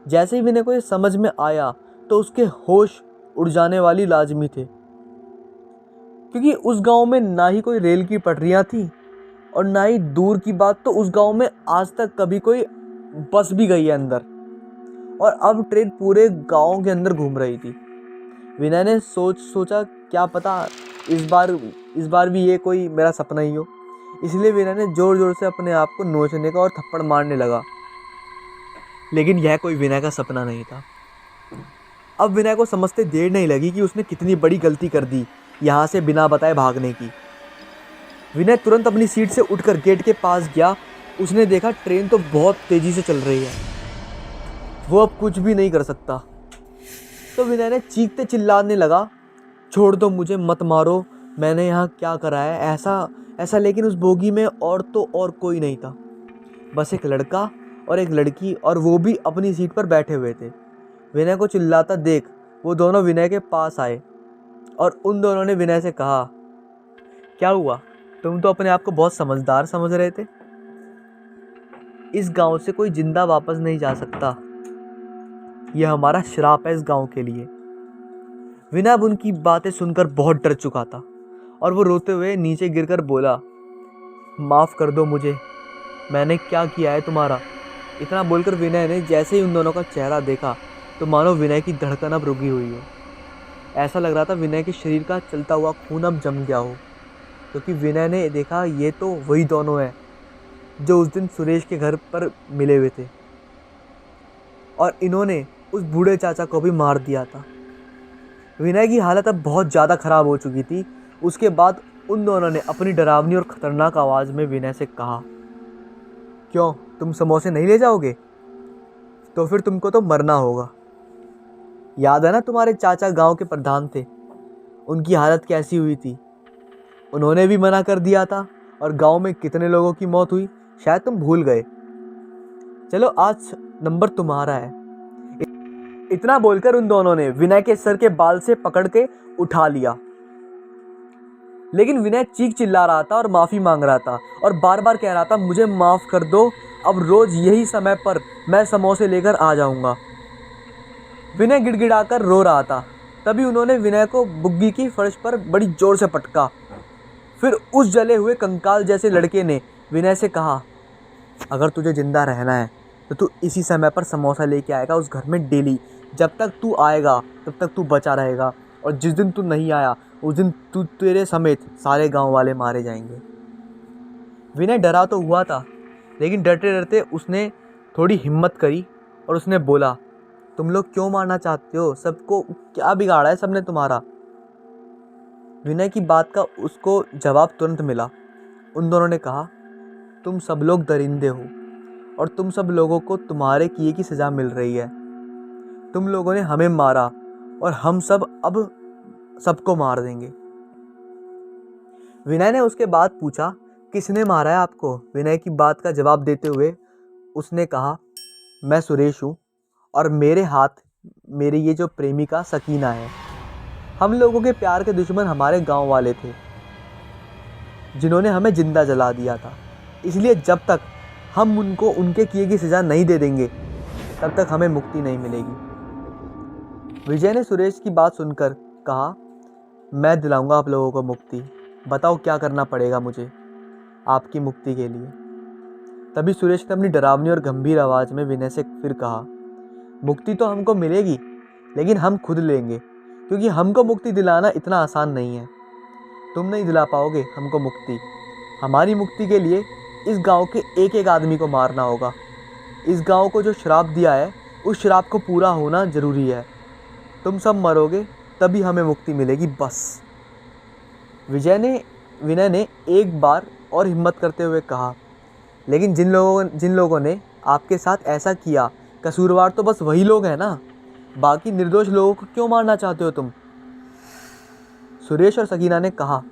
जैसे ही विनय को ये समझ में आया तो उसके होश उड़ जाने वाली लाजमी थे, क्योंकि उस गांव में ना ही कोई रेल की पटरियां थी और ना ही दूर की बात तो उस गांव में आज तक कभी कोई बस भी गई है अंदर, और अब ट्रेन पूरे गांव के अंदर घूम रही थी। विनय ने सोचा क्या पता इस बार भी ये कोई मेरा सपना ही हो। इसलिए विनय ने जोर जोर से अपने आप को नोचने का और थप्पड़ मारने लगा, लेकिन यह कोई विनय का सपना नहीं था। अब विनय को समझते देर नहीं लगी कि उसने कितनी बड़ी गलती कर दी यहाँ से बिना बताए भागने की। विनय तुरंत अपनी सीट से उठकर गेट के पास गया। उसने देखा ट्रेन तो बहुत तेज़ी से चल रही है, वो अब कुछ भी नहीं कर सकता। तो विनय ने चीखते चिल्लाने लगा, छोड़ दो मुझे, मत मारो, मैंने यहाँ क्या करा है ऐसा। लेकिन उस बोगी में और कोई नहीं था, बस एक लड़का और एक लड़की, और वो भी अपनी सीट पर बैठे हुए थे। विनय को चिल्लाता देख वो दोनों विनय के पास आए और उन दोनों ने विनय से कहा, क्या हुआ, तुम तो अपने आप को बहुत समझदार समझ रहे थे। इस गांव से कोई जिंदा वापस नहीं जा सकता, यह हमारा श्राप है इस गांव के लिए। विनय अब उनकी बातें सुनकर बहुत डर चुका था और वो रोते हुए नीचे गिरकर बोला, माफ़ कर दो मुझे, मैंने क्या किया है तुम्हारा। इतना बोलकर विनय ने जैसे ही उन दोनों का चेहरा देखा तो मानो विनय की धड़कन अब रुकी हुई हो। ऐसा लग रहा था विनय के शरीर का चलता हुआ खून अब जम गया हो, क्योंकि विनय ने देखा ये तो वही दोनों हैं जो उस दिन सुरेश के घर पर मिले हुए थे, और इन्होंने उस बूढ़े चाचा को भी मार दिया था। विनय की हालत अब बहुत ज़्यादा ख़राब हो चुकी थी। उसके बाद उन दोनों ने अपनी डरावनी और ख़तरनाक आवाज़ में विनय से कहा, क्यों, तुम समोसे नहीं ले जाओगे? तो फिर तुमको तो मरना होगा। याद है ना तुम्हारे चाचा गांव के प्रधान थे, उनकी हालत कैसी हुई थी। उन्होंने भी मना कर दिया था और गांव में कितने लोगों की मौत हुई, शायद तुम भूल गए। चलो आज नंबर तुम्हारा है। इतना बोलकर उन दोनों ने विनय के सर के बाल से पकड़ के उठा लिया, लेकिन विनय चीख चिल्ला रहा था और माफ़ी मांग रहा था और बार बार कह रहा था, मुझे माफ़ कर दो, अब रोज़ यही समय पर मैं समोसे लेकर आ जाऊंगा। विनय गिड़गिड़ाकर रो रहा था। तभी उन्होंने विनय को बुग्गी की फर्श पर बड़ी जोर से पटका। फिर उस जले हुए कंकाल जैसे लड़के ने विनय से कहा, अगर तुझे ज़िंदा रहना है तो तू इसी समय पर समोसा लेके आएगा उस घर में डेली। जब तक तू आएगा तब तक तू बचा रहेगा, और जिस दिन तू नहीं आया उस दिन तेरे समेत सारे गांव वाले मारे जाएंगे। विनय डरा तो हुआ था, लेकिन डरते डरते उसने थोड़ी हिम्मत करी और उसने बोला, तुम लोग क्यों मारना चाहते हो? सबको क्या बिगाड़ा है सबने तुम्हारा? विनय की बात का उसको जवाब तुरंत मिला। उन दोनों ने कहा, तुम सब लोग दरिंदे हो और तुम सब लोगों को तुम्हारे किए की सज़ा मिल रही है। तुम लोगों ने हमें मारा और हम सब अब सबको मार देंगे। विनय ने उसके बाद पूछा, किसने मारा है आपको? विनय की बात का जवाब देते हुए उसने कहा, मैं सुरेश हूँ और मेरे हाथ मेरी ये जो प्रेमिका सकीना है। हम लोगों के प्यार के दुश्मन हमारे गांव वाले थे, जिन्होंने हमें जिंदा जला दिया था। इसलिए जब तक हम उनको उनके किए की सज़ा नहीं दे देंगे तब तक हमें मुक्ति नहीं मिलेगी। विजय ने सुरेश की बात सुनकर कहा, मैं दिलाऊंगा आप लोगों को मुक्ति। बताओ क्या करना पड़ेगा मुझे आपकी मुक्ति के लिए। तभी सुरेश ने अपनी डरावनी और गंभीर आवाज़ में विनय से फिर कहा, मुक्ति तो हमको मिलेगी, लेकिन हम खुद लेंगे, क्योंकि हमको मुक्ति दिलाना इतना आसान नहीं है। तुम नहीं दिला पाओगे हमको मुक्ति। हमारी मुक्ति के लिए इस गांव के एक एक आदमी को मारना होगा। इस गांव को जो श्राप दिया है उस श्राप को पूरा होना ज़रूरी है। तुम सब मरोगे तभी हमें मुक्ति मिलेगी बस। विनय ने एक बार और हिम्मत करते हुए कहा, लेकिन जिन लोगों ने आपके साथ ऐसा किया, कसूरवार तो बस वही लोग हैं ना, बाकी निर्दोष लोगों को क्यों मारना चाहते हो तुम? सुरेश और सकीना ने कहा,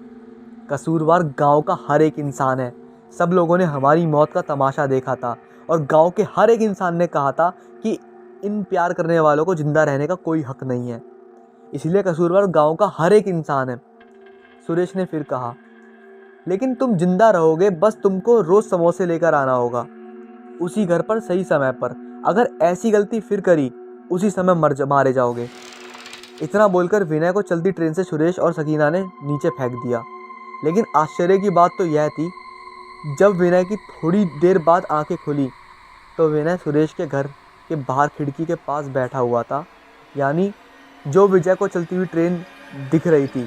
कसूरवार गांव का हर एक इंसान है। सब लोगों ने हमारी मौत का तमाशा देखा था और गांव के हर एक इंसान ने कहा था कि इन प्यार करने वालों को जिंदा रहने का कोई हक नहीं है, इसलिए कसूरवार गांव का हर एक इंसान है। सुरेश ने फिर कहा, लेकिन तुम जिंदा रहोगे, बस तुमको रोज़ समोसे लेकर आना होगा, उसी घर पर सही समय पर। अगर ऐसी गलती फिर करी, उसी समय मारे जाओगे। इतना बोलकर विनय को चलती ट्रेन से सुरेश और सकीना ने नीचे फेंक दिया। लेकिन आश्चर्य की बात तो यह थी, जब विनय की थोड़ी देर बाद आंखें खुली तो विनय सुरेश के घर के बाहर खिड़की के पास बैठा हुआ था। यानी जो विजय को चलती हुई ट्रेन दिख रही थी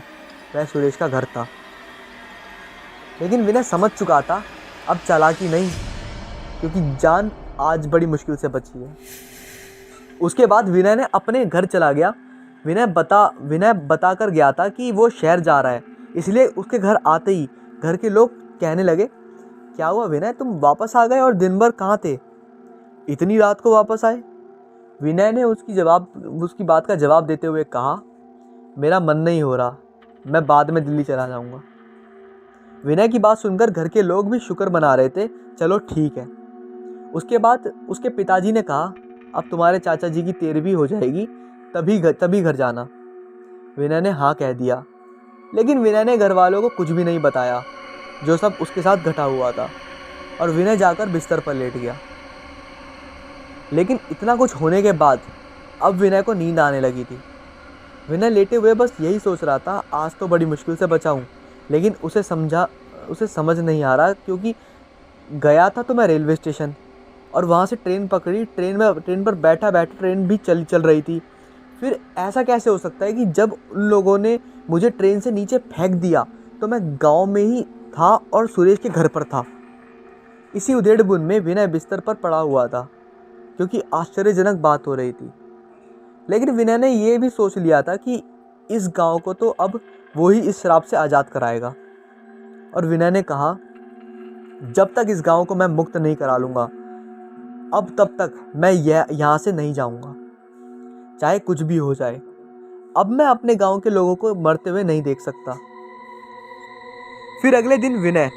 वह सुरेश का घर था। लेकिन विनय समझ चुका था अब चालाकी नहीं, क्योंकि जान आज बड़ी मुश्किल से बची है। उसके बाद विनय ने अपने घर चला गया। विनय बता कर गया था कि वो शहर जा रहा है, इसलिए उसके घर आते ही घर के लोग कहने लगे, क्या हुआ विनय, तुम वापस आ गए और दिन भर कहाँ थे, इतनी रात को वापस आए? विनय ने उसकी बात का जवाब देते हुए कहा, मेरा मन नहीं हो रहा, मैं बाद में दिल्ली चला जाऊँगा। विनय की बात सुनकर घर के लोग भी शुक्र मना रहे थे, चलो ठीक है। उसके बाद उसके पिताजी ने कहा, अब तुम्हारे चाचा जी की 13वीं हो जाएगी, तभी घर जाना। विनय ने हाँ कह दिया। लेकिन विनय ने घर वालों को कुछ भी नहीं बताया जो सब उसके साथ घटा हुआ था, और विनय जाकर बिस्तर पर लेट गया। लेकिन इतना कुछ होने के बाद अब विनय को नींद आने लगी थी। विनय लेटे हुए बस यही सोच रहा था, आज तो बड़ी मुश्किल से बचा हूँ। लेकिन उसे समझ नहीं आ रहा, क्योंकि गया था तो मैं रेलवे स्टेशन, और वहाँ से ट्रेन पकड़ी। ट्रेन पर बैठा ट्रेन भी चल रही थी। फिर ऐसा कैसे हो सकता है कि जब उन लोगों ने मुझे ट्रेन से नीचे फेंक दिया तो मैं गांव में ही था और सुरेश के घर पर था। इसी उधेड़-बुन में विनय बिस्तर पर पड़ा हुआ था, क्योंकि आश्चर्यजनक बात हो रही थी। लेकिन विनय ने यह भी सोच लिया था कि इस गांव को तो अब वो ही इस श्राप से आज़ाद कराएगा। और विनय ने कहा, जब तक इस गांव को मैं मुक्त नहीं करा लूँगा, अब तब तक मैं यहाँ से नहीं जाऊँगा, चाहे कुछ भी हो जाए। अब मैं अपने गांव के लोगों को मरते हुए नहीं देख सकता। फिर अगले दिन विनय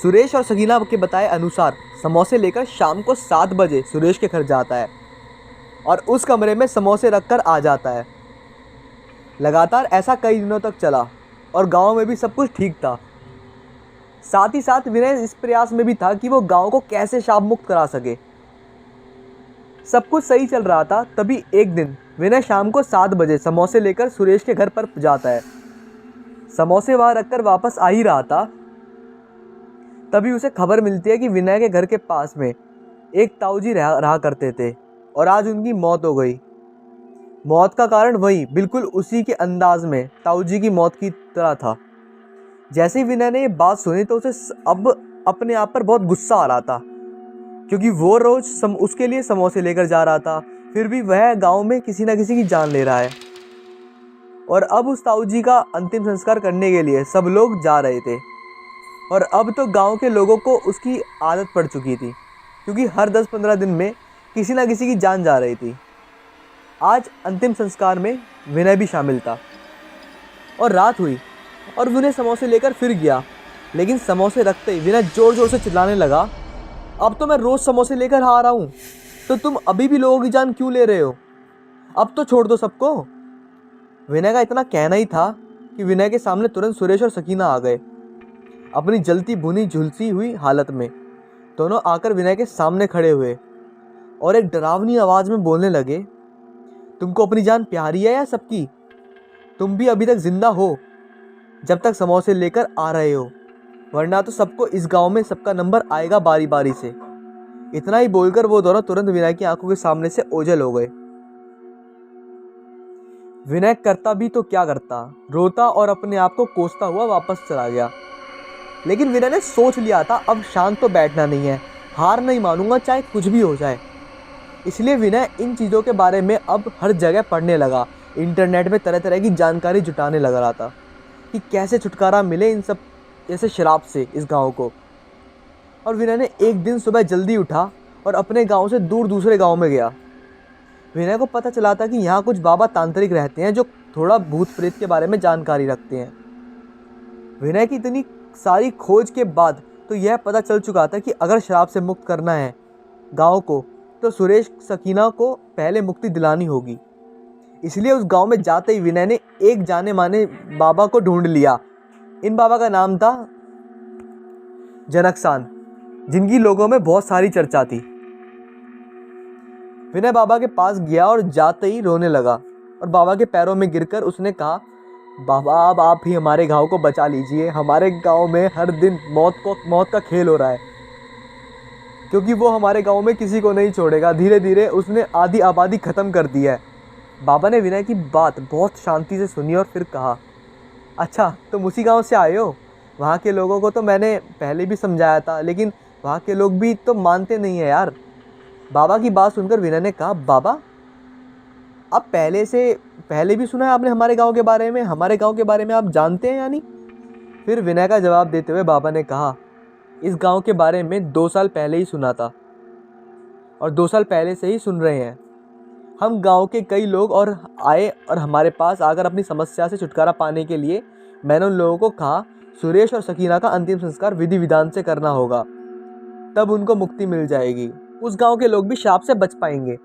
सुरेश और सकीना के बताए अनुसार समोसे लेकर शाम को 7 बजे सुरेश के घर जाता है और उस कमरे में समोसे रखकर आ जाता है। लगातार ऐसा कई दिनों तक चला और गांव में भी सब कुछ ठीक था। साथ ही साथ विनय इस प्रयास में भी था कि वो गांव को कैसे शाप मुक्त करा सके। सब कुछ सही चल रहा था, तभी एक दिन विनय शाम को 7 बजे समोसे लेकर सुरेश के घर पर जाता है। समोसे वहां रखकर वापस आ ही रहा था, तभी उसे खबर मिलती है कि विनय के घर के पास में एक ताऊजी रहा करते थे और आज उनकी मौत हो गई। मौत का कारण वही, बिल्कुल उसी के अंदाज में ताऊजी की मौत की तरह था। जैसे ही विनय ने ये बात सुनी तो उसे अब अपने आप पर बहुत गुस्सा आ रहा था, क्योंकि वो रोज उसके लिए समोसे लेकर जा रहा था, फिर भी वह गांव में किसी न किसी की जान ले रहा है। और अब उस ताऊजी का अंतिम संस्कार करने के लिए सब लोग जा रहे थे, और अब तो गांव के लोगों को उसकी आदत पड़ चुकी थी, क्योंकि हर 10-15 दिन में किसी न किसी की जान जा रही थी। आज अंतिम संस्कार में विनय भी शामिल था। और रात हुई और विनय समोसे लेकर फिर गया, लेकिन समोसे रखते ही विनय जोर जोर से चिल्लाने लगा, अब तो मैं रोज़ समोसे लेकर आ रहा हूँ, तो तुम अभी भी लोगों की जान क्यों ले रहे हो? अब तो छोड़ दो सबको। विनय का इतना कहना ही था कि विनय के सामने तुरंत सुरेश और सकीना आ गए, अपनी जलती भुनी झुलसी हुई हालत में। दोनों आकर विनय के सामने खड़े हुए और एक डरावनी आवाज़ में बोलने लगे, तुमको अपनी जान प्यारी है या सबकी? तुम भी अभी तक जिंदा हो जब तक समोसे लेकर आ रहे हो, वरना तो सबको इस गांव में सबका नंबर आएगा बारी बारी से। इतना ही बोलकर वो दोनों तुरंत विनय की आंखों के सामने से ओझल हो गए। विनय करता भी तो क्या करता, रोता और अपने आप को कोसता हुआ वापस चला गया। लेकिन विनय ने सोच लिया था अब शांत तो बैठना नहीं है, हार नहीं मानूंगा चाहे कुछ भी हो जाए। इसलिए विनय इन चीज़ों के बारे में अब हर जगह पढ़ने लगा। इंटरनेट में तरह तरह की जानकारी जुटाने लग रहा था कि कैसे छुटकारा मिले इन सब ऐसे शराब से इस गांव को। और विनय ने एक दिन सुबह जल्दी उठा और अपने गांव से दूर दूसरे गांव में गया। विनय को पता चला था कि यहाँ कुछ बाबा तांत्रिक रहते हैं जो थोड़ा भूत प्रेत के बारे में जानकारी रखते हैं। विनय की इतनी सारी खोज के बाद तो यह पता चल चुका था कि अगर शराब से मुक्त करना है गांव को तो सुरेश सकीना को पहले मुक्ति दिलानी होगी। इसलिए उस गांव में जाते ही विनय ने एक जाने माने बाबा को ढूंढ लिया। इन बाबा का नाम था जनकसान, जिनकी लोगों में बहुत सारी चर्चा थी। विनय बाबा के पास गया और जाते ही रोने लगा और बाबा के पैरों में गिरकर उसने कहा, बाबा अब आप ही हमारे गांव को बचा लीजिए। हमारे गांव में हर दिन मौत का खेल हो रहा है, क्योंकि वो हमारे गांव में किसी को नहीं छोड़ेगा। धीरे धीरे उसने आधी आबादी ख़त्म कर दी है। बाबा ने विनय की बात बहुत शांति से सुनी और फिर कहा, अच्छा तुम उसी गांव से आए हो? वहाँ के लोगों को तो मैंने पहले भी समझाया था, लेकिन वहाँ के लोग भी तो मानते नहीं है यार। बाबा की बात सुनकर विनय ने कहा, बाबा आप पहले भी सुना है आपने हमारे गांव के बारे में? हमारे गांव के बारे में आप जानते हैं यानी? फिर विनय का जवाब देते हुए बाबा ने कहा, इस गांव के बारे में 2 साल पहले ही सुना था और 2 साल पहले से ही सुन रहे हैं। हम गांव के कई लोग और आए और हमारे पास आकर अपनी समस्या से छुटकारा पाने के लिए मैंने उन लोगों को कहा सुरेश और सकीना का अंतिम संस्कार विधि विधान से करना होगा, तब उनको मुक्ति मिल जाएगी। उस गांव के लोग भी श्राप से बच पाएंगे।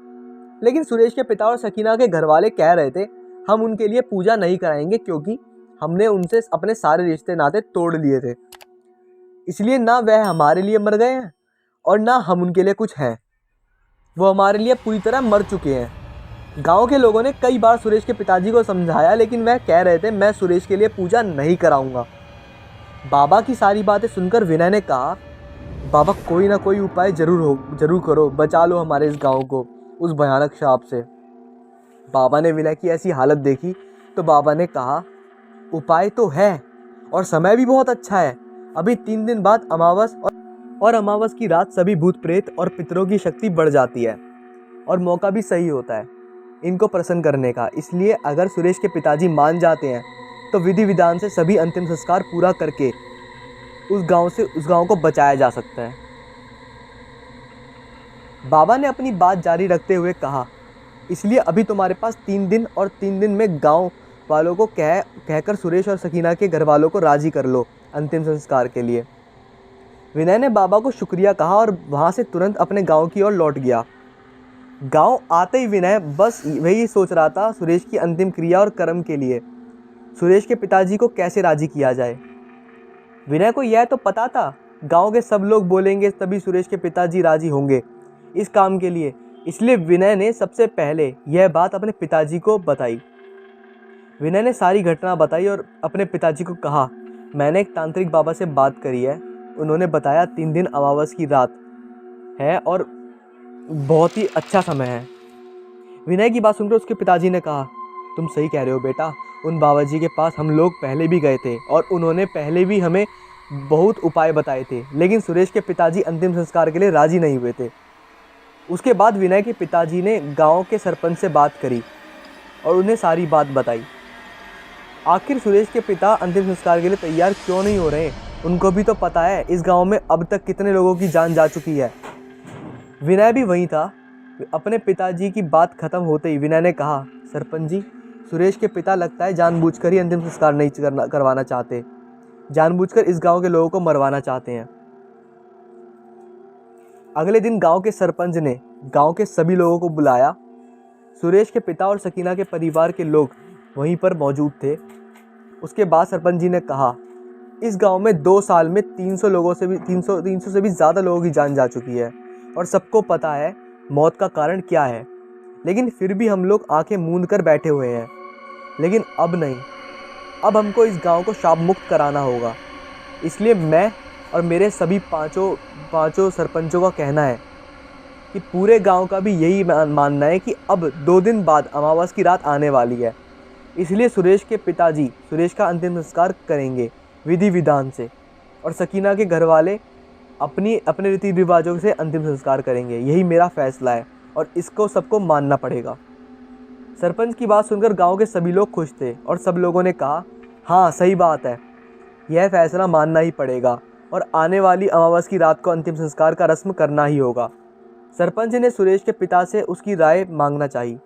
लेकिन सुरेश के पिता और सकीना के घर वाले कह रहे थे हम उनके लिए पूजा नहीं कराएंगे, क्योंकि हमने उनसे अपने सारे रिश्ते नाते तोड़ लिए थे। इसलिए ना वह हमारे लिए मर गए हैं और ना हम उनके लिए कुछ हैं। वो हमारे लिए पूरी तरह मर चुके हैं। गांव के लोगों ने कई बार सुरेश के पिताजी को समझाया, लेकिन वह कह रहे थे मैं सुरेश के लिए पूजा नहीं कराऊंगा। बाबा की सारी बातें सुनकर विनय ने कहा, बाबा कोई ना कोई उपाय जरूर करो, बचा लो हमारे इस गांव को उस भयानक श्राप से। बाबा ने विनय की ऐसी हालत देखी तो बाबा ने कहा, उपाय तो है और समय भी बहुत अच्छा है। अभी 3 दिन बाद अमावस और अमावस की रात सभी भूत प्रेत और पितरों की शक्ति बढ़ जाती है और मौका भी सही होता है इनको प्रसन्न करने का। इसलिए अगर सुरेश के पिताजी मान जाते हैं तो विधि विधान से सभी अंतिम संस्कार पूरा करके उस गांव को बचाया जा सकता है। बाबा ने अपनी बात जारी रखते हुए कहा, इसलिए अभी तुम्हारे पास 3 दिन और 3 दिन में गांव वालों को कहकर सुरेश और सकीना के घर वालों को राजी कर लो अंतिम संस्कार के लिए। विनय ने बाबा को शुक्रिया कहा और वहाँ से तुरंत अपने गांव की ओर लौट गया। गांव आते ही विनय बस वही सोच रहा था सुरेश की अंतिम क्रिया और कर्म के लिए सुरेश के पिताजी को कैसे राजी किया जाए। विनय को यह तो पता था गांव के सब लोग बोलेंगे तभी सुरेश के पिताजी राजी होंगे इस काम के लिए। इसलिए विनय ने सबसे पहले यह बात अपने पिताजी को बताई। विनय ने सारी घटना बताई और अपने पिताजी को कहा, मैंने एक तांत्रिक बाबा से बात करी है। उन्होंने बताया 3 दिन अमावस की रात है और बहुत ही अच्छा समय है। विनय की बात सुनकर उसके पिताजी ने कहा, तुम सही कह रहे हो बेटा, उन बाबा जी के पास हम लोग पहले भी गए थे और उन्होंने पहले भी हमें बहुत उपाय बताए थे, लेकिन सुरेश के पिताजी अंतिम संस्कार के लिए राजी नहीं हुए थे। उसके बाद विनय के पिताजी ने गांव के सरपंच से बात करी और उन्हें सारी बात बताई। आखिर सुरेश के पिता अंतिम संस्कार के लिए तैयार क्यों नहीं हो रहे? उनको भी तो पता है इस गांव में अब तक कितने लोगों की जान जा चुकी है। विनय भी वहीं था। अपने पिताजी की बात खत्म होते ही विनय ने कहा, सरपंच जी, सुरेश के पिता लगता है जानबूझकर ही अंतिम संस्कार नहीं करवाना चाहते, जानबूझकर इस गांव के लोगों को मरवाना चाहते हैं। अगले दिन गांव के सरपंच ने गांव के सभी लोगों को बुलाया। सुरेश के पिता और सकीना के परिवार के लोग वहीं पर मौजूद थे। उसके बाद सरपंच जी ने कहा, इस गांव में 2 साल में 300 से भी ज़्यादा लोगों की जान जा चुकी है और सबको पता है मौत का कारण क्या है, लेकिन फिर भी हम लोग आंखें मूंद कर बैठे हुए हैं। लेकिन अब नहीं, अब हमको इस गांव को शाप मुक्त कराना होगा। इसलिए मैं और मेरे सभी पांचों सरपंचों का कहना है कि पूरे गांव का भी यही मानना है कि अब 2 दिन बाद अमावस की रात आने वाली है। इसलिए सुरेश के पिताजी सुरेश का अंतिम संस्कार करेंगे विधि विधान से और सकीना के घर वाले अपने रीति रिवाजों से अंतिम संस्कार करेंगे। यही मेरा फैसला है और इसको सबको मानना पड़ेगा। सरपंच की बात सुनकर गांव के सभी लोग खुश थे और सब लोगों ने कहा, हाँ सही बात है, यह फैसला मानना ही पड़ेगा और आने वाली अमावस की रात को अंतिम संस्कार का रस्म करना ही होगा। सरपंच ने सुरेश के पिता से उसकी राय मांगना चाहिए,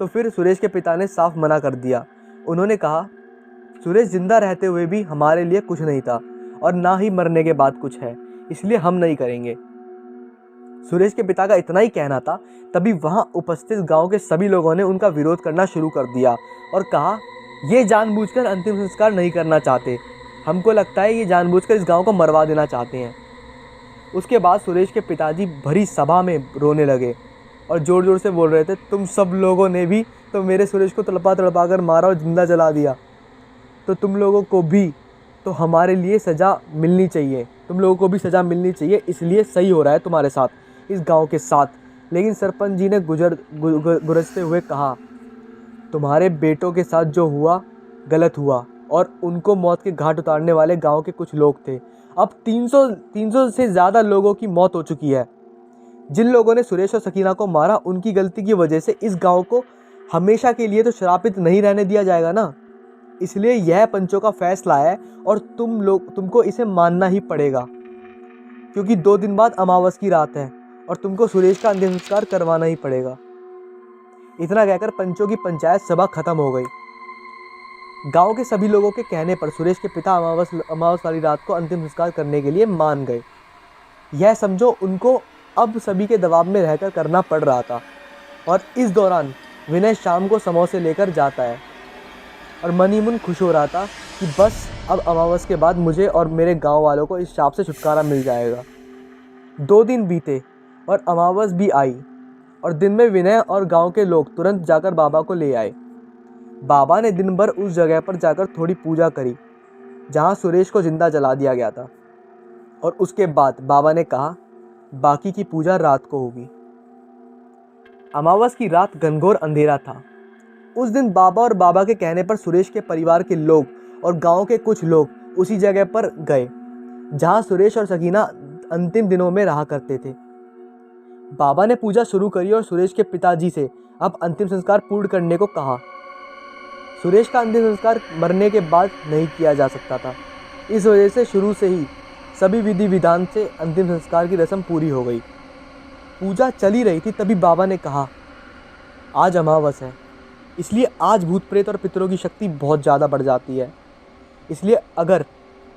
तो फिर सुरेश के पिता ने साफ मना कर दिया। उन्होंने कहा, सुरेश जिंदा रहते हुए भी हमारे लिए कुछ नहीं था और ना ही मरने के बाद कुछ है, इसलिए हम नहीं करेंगे। सुरेश के पिता का इतना ही कहना था, तभी वहां उपस्थित गांव के सभी लोगों ने उनका विरोध करना शुरू कर दिया और कहा, ये जानबूझकर अंतिम संस्कार नहीं करना चाहते, हमको लगता है ये जानबूझकर इस गांव को मरवा देना चाहते हैं। उसके बाद सुरेश के पिताजी भरी सभा में रोने लगे और ज़ोर ज़ोर से बोल रहे थे, तुम सब लोगों ने भी तो मेरे सुरेश को तड़पा तड़पा कर मारा और जिंदा जला दिया, तो तुम लोगों को भी तो हमारे लिए सज़ा मिलनी चाहिए, तुम लोगों को भी सज़ा मिलनी चाहिए, इसलिए सही हो रहा है तुम्हारे साथ, इस गांव के साथ। लेकिन सरपंच जी ने गुरजते हुए कहा, तुम्हारे बेटों के साथ जो हुआ गलत हुआ और उनको मौत के घाट उतारने वाले गांव के कुछ लोग थे। अब 300 से ज़्यादा लोगों की मौत हो चुकी है। जिन लोगों ने सुरेश और सकीना को मारा, उनकी गलती की वजह से इस गांव को हमेशा के लिए तो श्रापित नहीं रहने दिया जाएगा ना। इसलिए यह पंचों का फैसला है और तुमको इसे मानना ही पड़ेगा, क्योंकि 2 दिन बाद अमावस की रात है और तुमको सुरेश का अंतिम संस्कार करवाना ही पड़ेगा। इतना कहकर पंचों की पंचायत सभा खत्म हो गई। गांव के सभी लोगों के कहने पर सुरेश के पिता अमावस वाली रात को अंतिम संस्कार करने के लिए मान गए। यह समझो उनको अब सभी के दबाव में रहकर करना पड़ रहा था। और इस दौरान विनय शाम को समोसे लेकर जाता है और मन ही मन खुश हो रहा था कि बस अब अमावस के बाद मुझे और मेरे गांव वालों को इस शाप से छुटकारा मिल जाएगा। 2 दिन बीते और अमावस भी आई और दिन में विनय और गांव के लोग तुरंत जाकर बाबा को ले आए। बाबा ने दिन भर उस जगह पर जाकर थोड़ी पूजा करी जहां सुरेश को जिंदा जला दिया गया था और उसके बाद बाबा ने कहा, बाकी की पूजा रात को होगी। अमावस की रात घनघोर अंधेरा था। उस दिन बाबा और बाबा के कहने पर सुरेश के परिवार के लोग और गांव के कुछ लोग उसी जगह पर गए जहां सुरेश और सकीना अंतिम दिनों में रहा करते थे। बाबा ने पूजा शुरू करी और सुरेश के पिताजी से अब अंतिम संस्कार पूर्ण करने को कहा। सुरेश का अंतिम संस्कार मरने के बाद नहीं किया जा सकता था, इस वजह से शुरू से ही सभी विधि विधान से अंतिम संस्कार की रस्म पूरी हो गई। पूजा चली रही थी, तभी बाबा ने कहा, आज अमावस है, इसलिए आज भूत प्रेत और पितरों की शक्ति बहुत ज़्यादा बढ़ जाती है। इसलिए अगर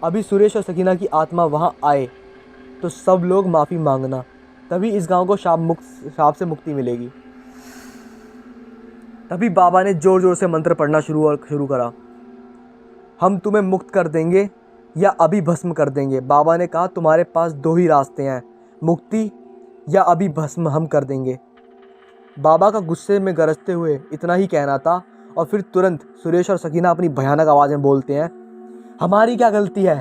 अभी सुरेश और सकीना की आत्मा वहाँ आए तो सब लोग माफ़ी मांगना, तभी इस गांव को शाप से मुक्ति मिलेगी। तभी बाबा ने ज़ोर ज़ोर से मंत्र पढ़ना शुरू करा। हम तुम्हें मुक्त कर देंगे या अभी भस्म कर देंगे। बाबा ने कहा, तुम्हारे पास 2 ही रास्ते हैं, मुक्ति या अभी भस्म हम कर देंगे। बाबा का गुस्से में गरजते हुए इतना ही कहना था और फिर तुरंत सुरेश और सकीना अपनी भयानक आवाज़ में बोलते हैं, हमारी क्या गलती है,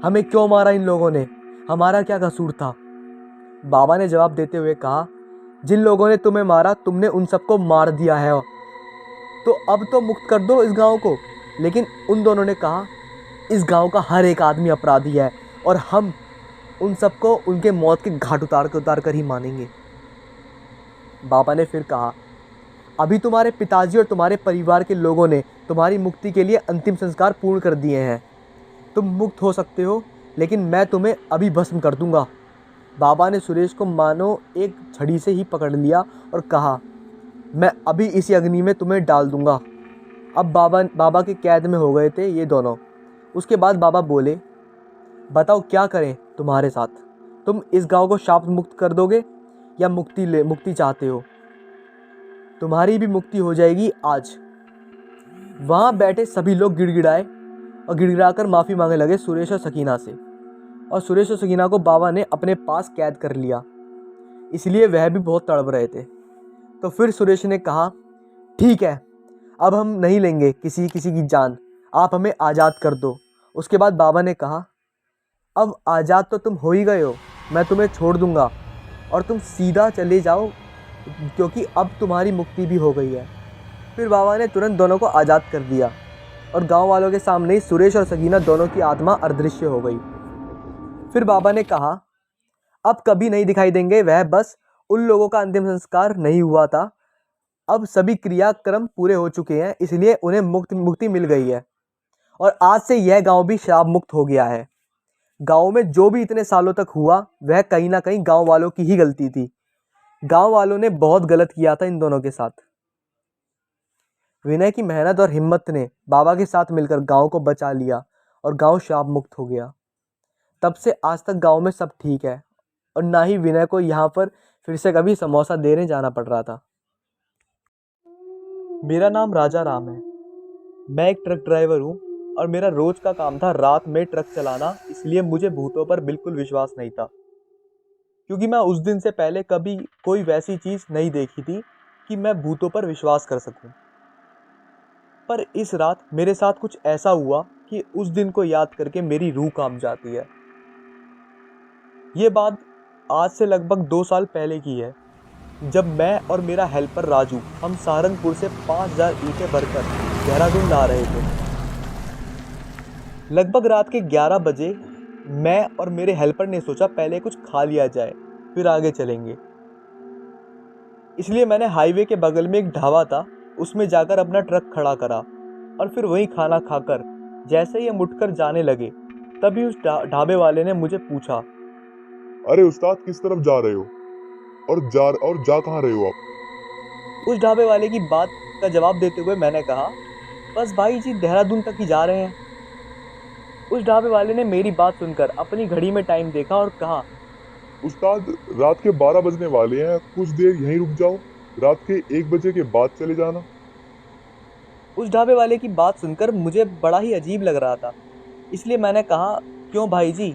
हमें क्यों मारा इन लोगों ने, हमारा क्या कसूर था। बाबा ने जवाब देते हुए कहा, जिन लोगों ने तुम्हें मारा तुमने उन सबको मार दिया है, तो अब तो मुक्त कर दो इस गांव को। लेकिन उन दोनों ने कहा, इस गांव का हर एक आदमी अपराधी है और हम उन सबको उनके मौत के घाट उतार कर ही मानेंगे। बाबा ने फिर कहा, अभी तुम्हारे पिताजी और तुम्हारे परिवार के लोगों ने तुम्हारी मुक्ति के लिए अंतिम संस्कार पूर्ण कर दिए हैं, तुम मुक्त हो सकते हो, लेकिन मैं तुम्हें अभी भस्म कर दूंगा। बाबा ने सुरेश को मानो एक छड़ी से ही पकड़ लिया और कहा, मैं अभी इसी अग्नि में तुम्हें डाल दूंगा। अब बाबा के कैद में हो गए थे ये दोनों। उसके बाद बाबा बोले, बताओ क्या करें तुम्हारे साथ, तुम इस गांव को शाप मुक्त कर दोगे या मुक्ति चाहते हो? तुम्हारी भी मुक्ति हो जाएगी आज। वहाँ बैठे सभी लोग गिड़गिड़ाए और गिड़गिड़ाकर माफ़ी मांगने लगे सुरेश और सकीना से। और सुरेश और सकीना को बाबा ने अपने पास कैद कर लिया, इसलिए वह भी बहुत तड़प रहे थे। तो फिर सुरेश ने कहा, ठीक है, अब हम नहीं लेंगे किसी की जान, आप हमें आज़ाद कर दो। उसके बाद बाबा ने कहा, अब आज़ाद तो तुम हो ही गए हो, मैं तुम्हें छोड़ दूंगा और तुम सीधा चले जाओ, क्योंकि अब तुम्हारी मुक्ति भी हो गई है। फिर बाबा ने तुरंत दोनों को आज़ाद कर दिया और गांव वालों के सामने ही सुरेश और सकीना दोनों की आत्मा अदृश्य हो गई। फिर बाबा ने कहा, अब कभी नहीं दिखाई देंगे वह, बस उन लोगों का अंतिम संस्कार नहीं हुआ था। अब सभी क्रियाक्रम पूरे हो चुके हैं, इसलिए उन्हें मुक्ति मिल गई है और आज से यह गांव भी शराब मुक्त हो गया है। गांव में जो भी इतने सालों तक हुआ वह कहीं ना कहीं गांव वालों की ही गलती थी। गांव वालों ने बहुत गलत किया था इन दोनों के साथ। विनय की मेहनत और हिम्मत ने बाबा के साथ मिलकर गांव को बचा लिया और गांव शराब मुक्त हो गया। तब से आज तक गांव में सब ठीक है और ना ही विनय को यहाँ पर फिर से कभी समोसा देने जाना पड़ रहा था। मेरा नाम राजा राम है। मैं एक ट्रक ड्राइवर हूँ और मेरा रोज का काम था रात में ट्रक चलाना, इसलिए मुझे भूतों पर बिल्कुल विश्वास नहीं था, क्योंकि मैं उस दिन से पहले कभी कोई वैसी चीज़ नहीं देखी थी कि मैं भूतों पर विश्वास कर सकूं। पर इस रात मेरे साथ कुछ ऐसा हुआ कि उस दिन को याद करके मेरी रूह कांप जाती है। ये बात आज से लगभग 2 साल पहले की है, जब मैं और मेरा हेल्पर राजू हम सहारनपुर से 5000 ईंटें भरकर देहरादून ला रहे थे। लगभग रात के 11 बजे मैं और मेरे हेल्पर ने सोचा पहले कुछ खा लिया जाए, फिर आगे चलेंगे। इसलिए मैंने हाईवे के बगल में एक ढाबा था, उसमें जाकर अपना ट्रक खड़ा करा और फिर वहीं खाना खाकर जैसे ही हम उठकर जाने लगे, तभी उस ढाबे वाले ने मुझे पूछा, अरे उस्ताद, किस तरफ जा रहे हो और जा कहाँ रहे हो आप? उस ढाबे वाले की बात का जवाब देते हुए मैंने कहा, बस भाई जी देहरादून तक ही जा रहे हैं। उस ढाबे वाले ने मेरी बात सुनकर अपनी घड़ी में टाइम देखा और कहा, उस्ताद, रात के 12 बजने वाले हैं, कुछ देर यहीं रुक जाओ, रात के 1 बजे के बाद चले जाना। उस ढाबे वाले की बात सुनकर मुझे बड़ा ही अजीब लग रहा था, इसलिए मैंने कहा, क्यों भाई जी?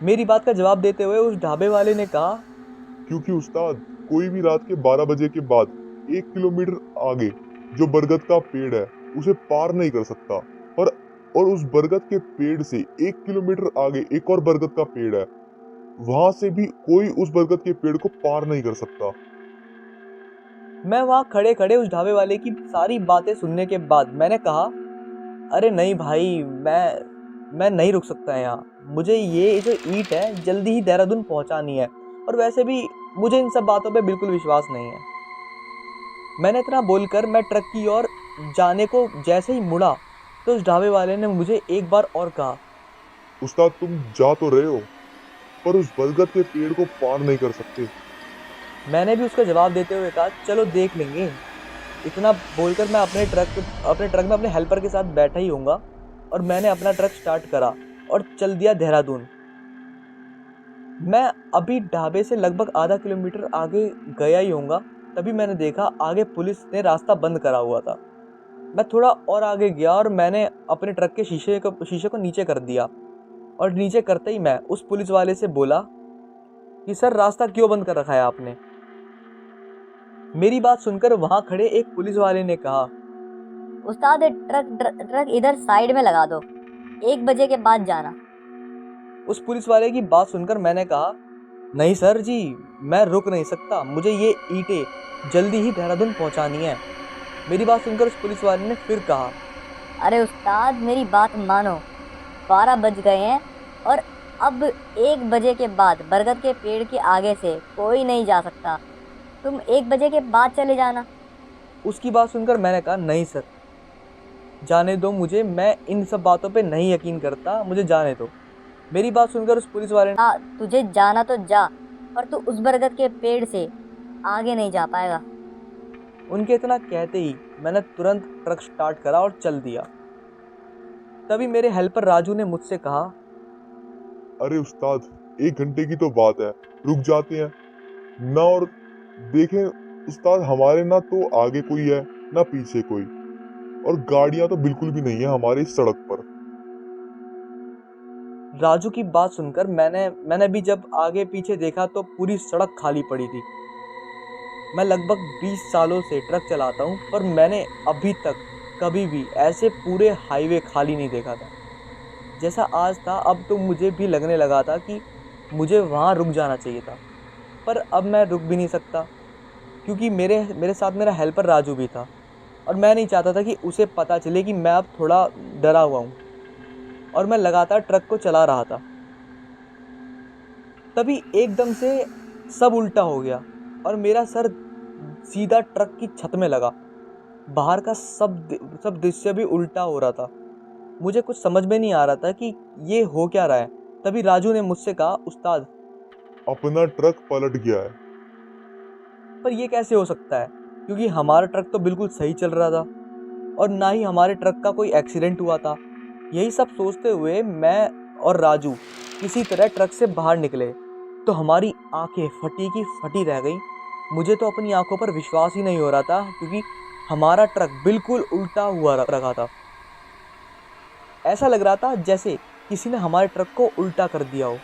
मेरी बात का जवाब देते हुए उस ढाबे वाले ने कहा, क्योंकि उस्ताद, कोई भी रात के 12 बजे के बाद 1 किलोमीटर आगे जो बरगद का पेड़ है उसे पार नहीं कर सकता। और उस बरगद के पेड़ से 1 किलोमीटर आगे एक और बरगद का पेड़ है, वहां से भी कोई उस बरगद के पेड़ को पार नहीं कर सकता। मैं वहाँ खड़े खड़े उस ढाबे वाले की सारी बातें सुनने के बाद मैंने कहा, अरे नहीं भाई, मैं नहीं रुक सकता यहाँ। मुझे ये जो ईंट है जल्दी ही देहरादून पहुँचानी है और वैसे भी मुझे इन सब बातों पे बिल्कुल विश्वास नहीं है। मैंने इतना बोलकर मैं ट्रक की ओर जाने को जैसे ही मुड़ा तो उस ढाबे वाले ने मुझे एक बार और कहा, उस्ताद, तुम जा तो रहे हो, पर उस बरगद के पेड़ को पार नहीं कर सकते। मैंने भी उसका जवाब देते हुए कहा, चलो देख लेंगे। इतना बोलकर मैं अपने ट्रक में अपने हेल्पर के साथ बैठा ही होऊंगा और मैंने अपना ट्रक स्टार्ट करा और चल दिया देहरादून। मैं अभी ढाबे से लगभग आधा किलोमीटर आगे गया ही होऊंगा, तभी मैंने देखा आगे पुलिस ने रास्ता बंद करा हुआ था। मैं थोड़ा और आगे गया और मैंने अपने ट्रक के शीशे को नीचे कर दिया और नीचे करते ही मैं उस पुलिस वाले से बोला कि सर, रास्ता क्यों बंद कर रखा है आपने? मेरी बात सुनकर वहां खड़े एक पुलिस वाले ने कहा, उस्ताद, ट्रक इधर साइड में लगा दो, 1 बजे के बाद जाना। उस पुलिस वाले की बात सुनकर मैंने कहा, नहीं सर जी, मैं रुक नहीं सकता, मुझे ये ईंटें जल्दी ही देहरादून पहुंचानी है। मेरी बात सुनकर उस पुलिस वाले ने फिर कहा, अरे उस्ताद, मेरी बात मानो, 12 बज गए हैं और अब 1 बजे के बाद बरगद के पेड़ के आगे से कोई नहीं जा सकता। तुम 1 बजे के बाद चले जाना। उसकी बात सुनकर मैंने कहा, नहीं सर, जाने दो मुझे, मैं इन सब बातों पे नहीं यकीन करता, मुझे जाने दो। मेरी बात सुनकर उस पुलिस वाले ने, तुझे जाना तो जा, पर तू उस बरगद के पेड़ से आगे नहीं जा पाएगा। उनके इतना कहते ही मैंने तुरंत ट्रक स्टार्ट करा और चल दिया। तभी मेरे हेल्पर राजू ने मुझसे कहा, अरे उस्ताद, 1 घंटे की तो बात है, रुक जाते हैं ना। और देखें उस्ताद, हमारे ना तो आगे कोई है ना पीछे कोई, और गाड़ियां तो बिल्कुल भी नहीं है हमारी इस सड़क पर। राजू की बात सुनकर मैंने भी जब आगे पीछे देखा तो पूरी सड़क खाली पड़ी थी। मैं लगभग 20 सालों से ट्रक चलाता हूँ, पर मैंने अभी तक कभी भी ऐसे पूरे हाईवे खाली नहीं देखा था जैसा आज था। अब तो मुझे भी लगने लगा था कि मुझे वहाँ रुक जाना चाहिए था, पर अब मैं रुक भी नहीं सकता, क्योंकि मेरे साथ मेरा हेल्पर राजू भी था और मैं नहीं चाहता था कि उसे पता चले कि मैं अब थोड़ा डरा हुआ हूँ और मैं लगातार ट्रक को चला रहा था। तभी एकदम से सब उल्टा हो गया और मेरा सर सीधा ट्रक की छत में लगा। बाहर का सब दृश्य भी उल्टा हो रहा था। मुझे कुछ समझ में नहीं आ रहा था कि ये हो क्या रहा है। तभी राजू ने मुझसे कहा, उस्ताद, अपना ट्रक पलट गया है। पर ये कैसे हो सकता है, क्योंकि हमारा ट्रक तो बिल्कुल सही चल रहा था और ना ही हमारे ट्रक का कोई एक्सीडेंट हुआ था। यही सब सोचते हुए मैं और राजू किसी तरह ट्रक से बाहर निकले तो हमारी आंखें फटी की फटी रह गई। मुझे तो अपनी आंखों पर विश्वास ही नहीं हो रहा था, क्योंकि हमारा ट्रक बिल्कुल उल्टा हुआ रखा था। ऐसा लग रहा था जैसे किसी ने हमारे ट्रक को उल्टा कर दिया हो,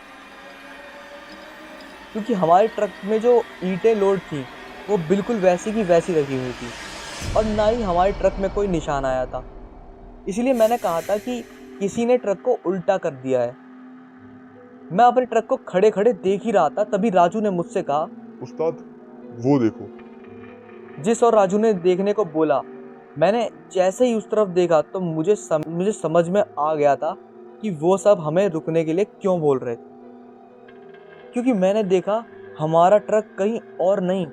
क्योंकि हमारे ट्रक में जो ईंटें लोड थी वो बिल्कुल वैसी की वैसी रखी हुई थी और ना ही हमारे ट्रक में कोई निशान आया था। इसलिए मैंने कहा था कि किसी ने ट्रक को उल्टा कर दिया है। मैं अपने ट्रक को खड़े खड़े देख ही रहा था, तभी राजू ने मुझसे कहा, उस्ताद, वो देखो। जिस और राजू ने देखने को बोला, मैंने जैसे ही उस तरफ देखा तो मुझे समझ में आ गया था कि वो सब हमें रुकने के लिए क्यों बोल रहे थे। क्योंकि मैंने देखा हमारा ट्रक कहीं और नहीं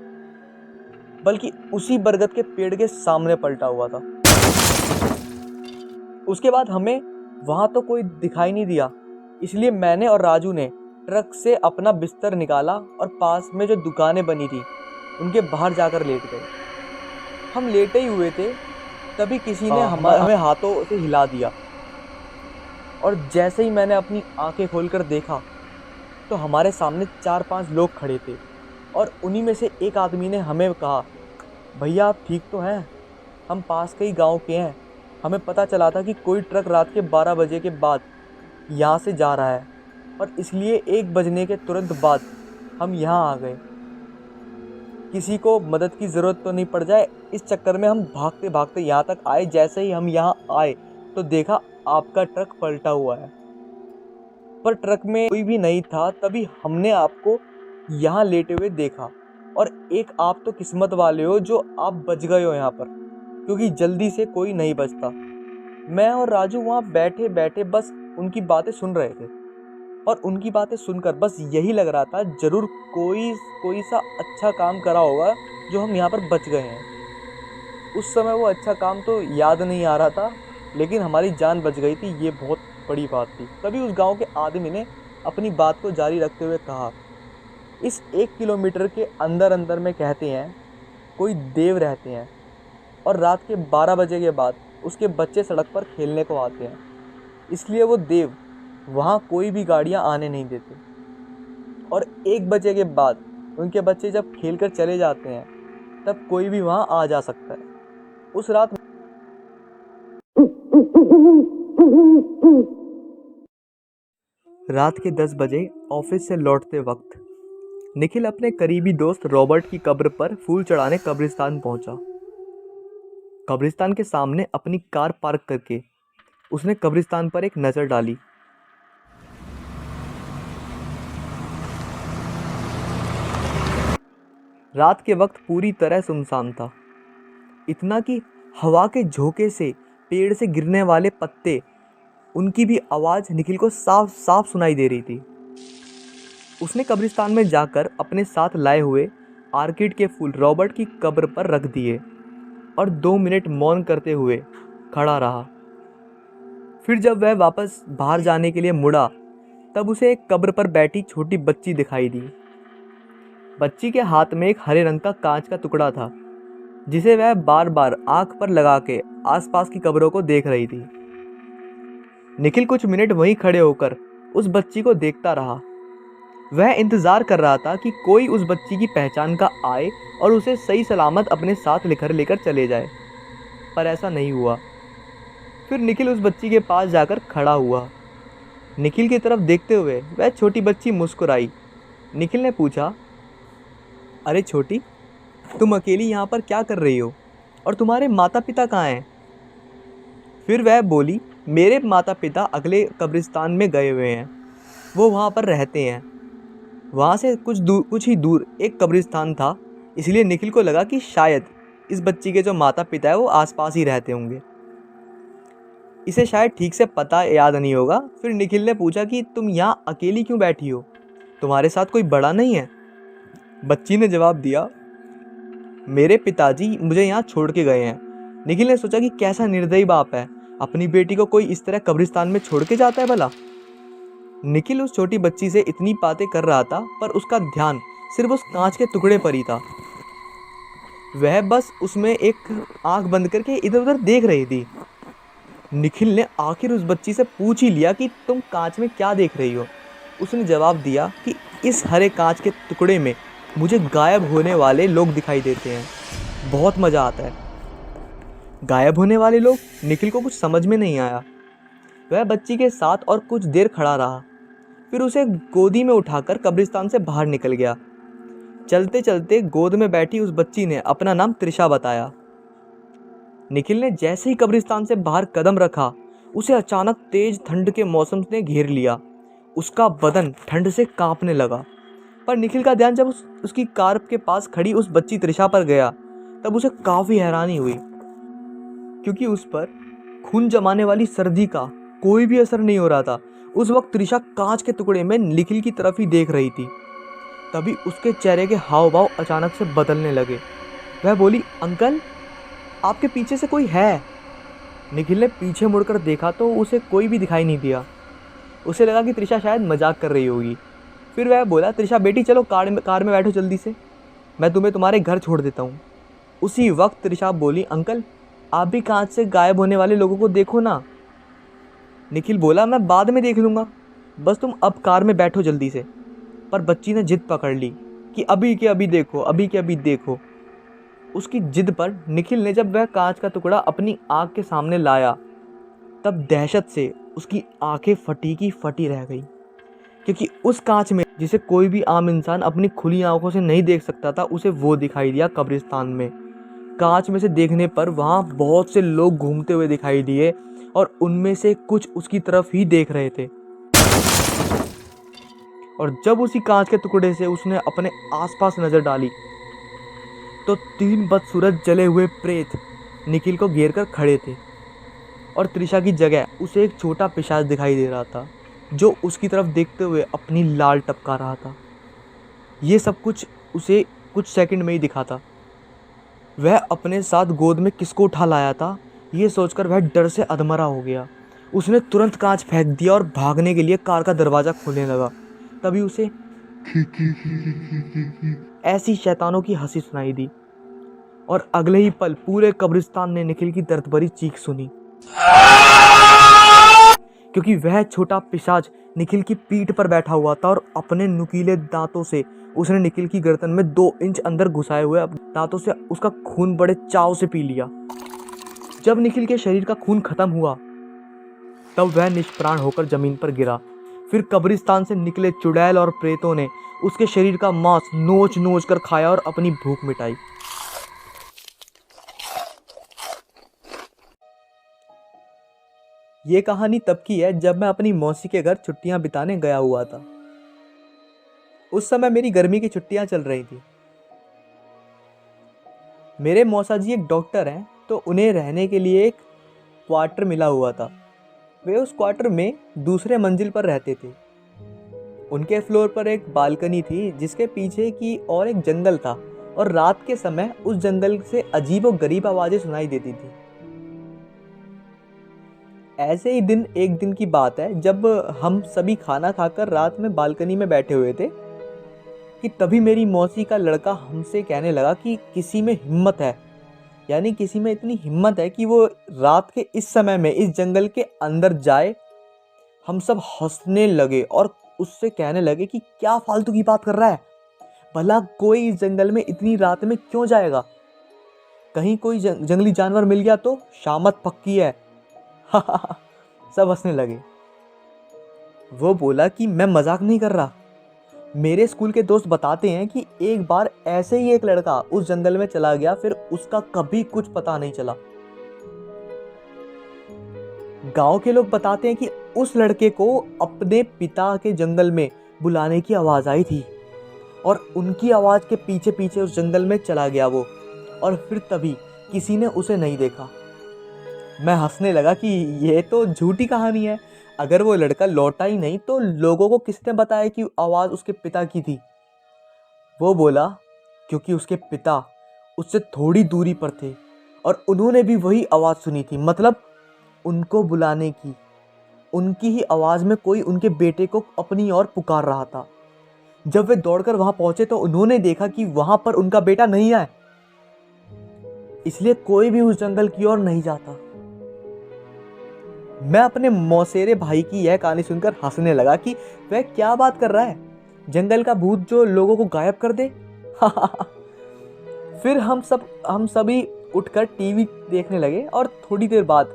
बल्कि उसी बरगद के पेड़ के सामने पलटा हुआ था। उसके बाद हमें वहां तो कोई दिखाई नहीं दिया, इसलिए मैंने और राजू ने ट्रक से अपना बिस्तर निकाला और पास में जो दुकानें बनी थी उनके बाहर जाकर लेट गए। हम लेटे ही हुए थे, तभी किसी ने हमें हाथों से हिला दिया और जैसे ही मैंने अपनी आंखें खोलकर देखा तो हमारे सामने 4-5 लोग खड़े थे और उन्हीं में से एक आदमी ने हमें कहा, भैया आप ठीक तो हैं? हम पास के ही गांव के हैं। हमें पता चला था कि कोई ट्रक रात के 12 बजे के बाद यहाँ से जा रहा है और इसलिए 1 बजने के तुरंत बाद हम यहाँ आ गए। किसी को मदद की ज़रूरत तो नहीं पड़ जाए, इस चक्कर में हम भागते भागते यहाँ तक आए। जैसे ही हम यहाँ आए तो देखा आपका ट्रक पलटा हुआ है, पर ट्रक में कोई भी नहीं था। तभी हमने आपको यहाँ लेटे हुए देखा और एक आप तो किस्मत वाले हो जो आप बच गए हो यहाँ पर, क्योंकि जल्दी से कोई नहीं बचता। मैं और राजू वहाँ बैठे बैठे बस उनकी बातें सुन रहे थे और उनकी बातें सुनकर बस यही लग रहा था जरूर कोई सा अच्छा काम करा होगा जो हम यहाँ पर बच गए हैं। उस समय वो अच्छा काम तो याद नहीं आ रहा था, लेकिन हमारी जान बच गई थी, ये बहुत बड़ी बात थी। तभी उस गांव के आदमी ने अपनी बात को जारी रखते हुए कहा, इस 1 किलोमीटर के अंदर अंदर में कहते हैं कोई देव रहते हैं और रात के 12 बजे के बाद उसके बच्चे सड़क पर खेलने को आते हैं, इसलिए वो देव वहाँ कोई भी गाड़ियाँ आने नहीं देते और 1 बजे के बाद उनके बच्चे जब खेल कर चले जाते हैं तब कोई भी वहाँ आ जा सकता है। उस रात के 10 बजे ऑफिस से लौटते वक्त निखिल अपने करीबी दोस्त रॉबर्ट की कब्र पर फूल चढ़ाने कब्रिस्तान पहुंचा। कब्रिस्तान के सामने अपनी कार पार्क करके उसने कब्रिस्तान पर एक नज़र डाली। रात के वक्त पूरी तरह सुनसान था, इतना कि हवा के झोंके से पेड़ से गिरने वाले पत्ते, उनकी भी आवाज़ निखिल को साफ साफ सुनाई दे रही थी। उसने कब्रिस्तान में जाकर अपने साथ लाए हुए आर्किड के फूल रॉबर्ट की कब्र पर रख दिए और 2 मिनट मौन करते हुए खड़ा रहा। फिर जब वह वापस बाहर जाने के लिए मुड़ा तब उसे एक कब्र पर बैठी छोटी बच्ची दिखाई दी। बच्ची के हाथ में एक हरे रंग का कांच का टुकड़ा था, जिसे वह बार बार आंख पर लगा के आसपास की कब्रों को देख रही थी। निखिल कुछ मिनट वहीं खड़े होकर उस बच्ची को देखता रहा। वह इंतज़ार कर रहा था कि कोई उस बच्ची की पहचान का आए और उसे सही सलामत अपने साथ लेकर चले जाए, पर ऐसा नहीं हुआ। फिर निखिल उस बच्ची के पास जाकर खड़ा हुआ। निखिल की तरफ देखते हुए वह छोटी बच्ची मुस्कुराई। निखिल ने पूछा, अरे छोटी, तुम अकेली यहाँ पर क्या कर रही हो और तुम्हारे माता पिता कहाँ हैं? फिर वह बोली, मेरे माता पिता अगले कब्रिस्तान में गए हुए हैं, वो वहाँ पर रहते हैं। वहाँ से कुछ ही दूर एक कब्रिस्तान था, इसलिए निखिल को लगा कि शायद इस बच्ची के जो माता पिता है वो आसपास ही रहते होंगे। इसे शायद ठीक से पता याद नहीं होगा। फिर निखिल ने पूछा कि तुम यहाँ अकेली क्यों बैठी हो, तुम्हारे साथ कोई बड़ा नहीं है? बच्ची ने जवाब दिया, मेरे पिताजी मुझे यहाँ छोड़ के गए हैं। निखिल ने सोचा कि कैसा निर्दयी बाप है, अपनी बेटी को कोई इस तरह कब्रिस्तान में छोड़ के जाता है भला। निखिल उस छोटी बच्ची से इतनी बातें कर रहा था, पर उसका ध्यान सिर्फ उस कांच के टुकड़े पर ही था। वह बस उसमें एक आंख बंद करके इधर उधर देख रही थी। निखिल ने आखिर उस बच्ची से पूछ ही लिया कि तुम कांच में क्या देख रही हो। उसने जवाब दिया कि इस हरे कांच के टुकड़े में मुझे गायब होने वाले लोग दिखाई देते हैं, बहुत मज़ा आता है। गायब होने वाले लोग? निखिल को कुछ समझ में नहीं आया। वह बच्ची के साथ और कुछ देर खड़ा रहा, फिर उसे गोदी में उठाकर कब्रिस्तान से बाहर निकल गया। चलते चलते गोद में बैठी उस बच्ची ने अपना नाम त्रिशा बताया। निखिल ने जैसे ही कब्रिस्तान से बाहर कदम रखा, उसे अचानक तेज ठंड के मौसम ने घेर लिया। उसका बदन ठंड से कांपने लगा। पर निखिल का ध्यान जब उसकी कार के पास खड़ी उस बच्ची त्रिशा पर गया, तब उसे काफ़ी हैरानी हुई, क्योंकि उस पर खून जमाने वाली सर्दी का कोई भी असर नहीं हो रहा था। उस वक्त त्रिशा कांच के टुकड़े में निखिल की तरफ ही देख रही थी। तभी उसके चेहरे के हाव भाव अचानक से बदलने लगे। वह बोली, अंकल, आपके पीछे से कोई है। निखिल ने पीछे मुड़कर देखा तो उसे कोई भी दिखाई नहीं दिया। उसे लगा कि त्रिशा शायद मजाक कर रही होगी। फिर वह बोला, त्रिशा बेटी चलो कार में बैठो जल्दी से, मैं तुम्हें तुम्हारे घर छोड़ देता हूँ। उसी वक्त त्रिशा बोली, अंकल आप भी कांच से गायब होने वाले लोगों को देखो ना। निखिल बोला, मैं बाद में देख लूँगा, बस तुम अब कार में बैठो जल्दी से। पर बच्ची ने जिद पकड़ ली कि अभी के अभी देखो, अभी के अभी देखो। उसकी जिद पर निखिल ने जब वह कांच का टुकड़ा अपनी आँख के सामने लाया, तब दहशत से उसकी आंखें फटी की फटी रह गई, क्योंकि उस कांच में जिसे कोई भी आम इंसान अपनी खुली आंखों से नहीं देख सकता था, उसे वो दिखाई दिया कब्रिस्तान में। कांच में से देखने पर वहाँ बहुत से लोग घूमते हुए दिखाई दिए और उनमें से कुछ उसकी तरफ ही देख रहे थे। और जब उसी कांच के टुकड़े से उसने अपने आसपास नजर डाली, तो 3 बदसूरत जले हुए प्रेत निखिल को घेर कर खड़े थे, और त्रिशा की जगह उसे एक छोटा पिशाच दिखाई दे रहा था, जो उसकी तरफ देखते हुए अपनी लाल टपका रहा था। ये सब कुछ उसे कुछ सेकंड में ही दिखा था। वह अपने साथ गोद में किसको उठा लाया था, ये सोचकर वह डर से अधमरा हो गया। उसने तुरंत कांच फेंक दिया और भागने के लिए कार का दरवाज़ा खोलने लगा। तभी उसे ऐसी शैतानों की हंसी सुनाई दी, और अगले ही पल पूरे कब्रिस्तान ने निखिल की दर्द भरी चीख सुनी, क्योंकि वह छोटा पिशाच निखिल की पीठ पर बैठा हुआ था और अपने नुकीले दांतों से उसने निखिल की गर्दन में 2 इंच अंदर घुसाए हुए दांतों से उसका खून बड़े चाव से पी लिया। जब निखिल के शरीर का खून खत्म हुआ, तब वह निष्प्राण होकर जमीन पर गिरा। फिर कब्रिस्तान से निकले चुड़ैल और प्रेतों ने उसके शरीर का मांस नोच नोच कर खाया और अपनी भूख मिटाई। ये कहानी तब की है जब मैं अपनी मौसी के घर छुट्टियां बिताने गया हुआ था। उस समय मेरी गर्मी की छुट्टियां चल रही थी। मेरे मौसा जी एक डॉक्टर हैं, तो उन्हें रहने के लिए एक क्वार्टर मिला हुआ था। वे उस क्वार्टर में दूसरे मंजिल पर रहते थे। उनके फ्लोर पर एक बालकनी थी, जिसके पीछे की और एक जंगल था, और रात के समय उस जंगल से अजीब और गरीब आवाज़ें सुनाई देती थी। ऐसे ही एक दिन की बात है, जब हम सभी खाना खाकर रात में बालकनी में बैठे हुए थे, कि तभी मेरी मौसी का लड़का हमसे कहने लगा कि किसी में हिम्मत है, यानी किसी में इतनी हिम्मत है कि वो रात के इस समय में इस जंगल के अंदर जाए। हम सब हंसने लगे और उससे कहने लगे कि क्या फालतू की बात कर रहा है, भला कोई इस जंगल में इतनी रात में क्यों जाएगा, कहीं कोई जंगली जानवर मिल गया तो शामत पक्की है। सब हंसने लगे। वो बोला कि मैं मजाक नहीं कर रहा। मेरे स्कूल के दोस्त बताते हैं कि एक बार ऐसे ही एक लड़का उस जंगल में चला गया, फिर उसका कभी कुछ पता नहीं चला। गांव के लोग बताते हैं कि उस लड़के को अपने पिता के जंगल में बुलाने की आवाज आई थी, और उनकी आवाज के पीछे पीछे उस जंगल में चला गया वो, और फिर तभी किसी ने उसे नहीं देखा। मैं हंसने लगा कि ये तो झूठी कहानी है। अगर वो लड़का लौटा ही नहीं तो लोगों को किसने बताया कि आवाज़ उसके पिता की थी। वो बोला क्योंकि उसके पिता उससे थोड़ी दूरी पर थे और उन्होंने भी वही आवाज़ सुनी थी, मतलब उनको बुलाने की। उनकी ही आवाज़ में कोई उनके बेटे को अपनी ओर पुकार रहा था। जब वे दौड़कर वहां पहुंचे तो उन्होंने देखा कि वहां पर उनका बेटा नहीं है, इसलिए कोई भी उस जंगल की ओर नहीं जाता। मैं अपने मौसेरे भाई की यह कहानी सुनकर हंसने लगा कि वह क्या बात कर रहा है, जंगल का भूत जो लोगों को गायब कर दे। फिर हम सभी उठकर टीवी देखने लगे और थोड़ी देर बाद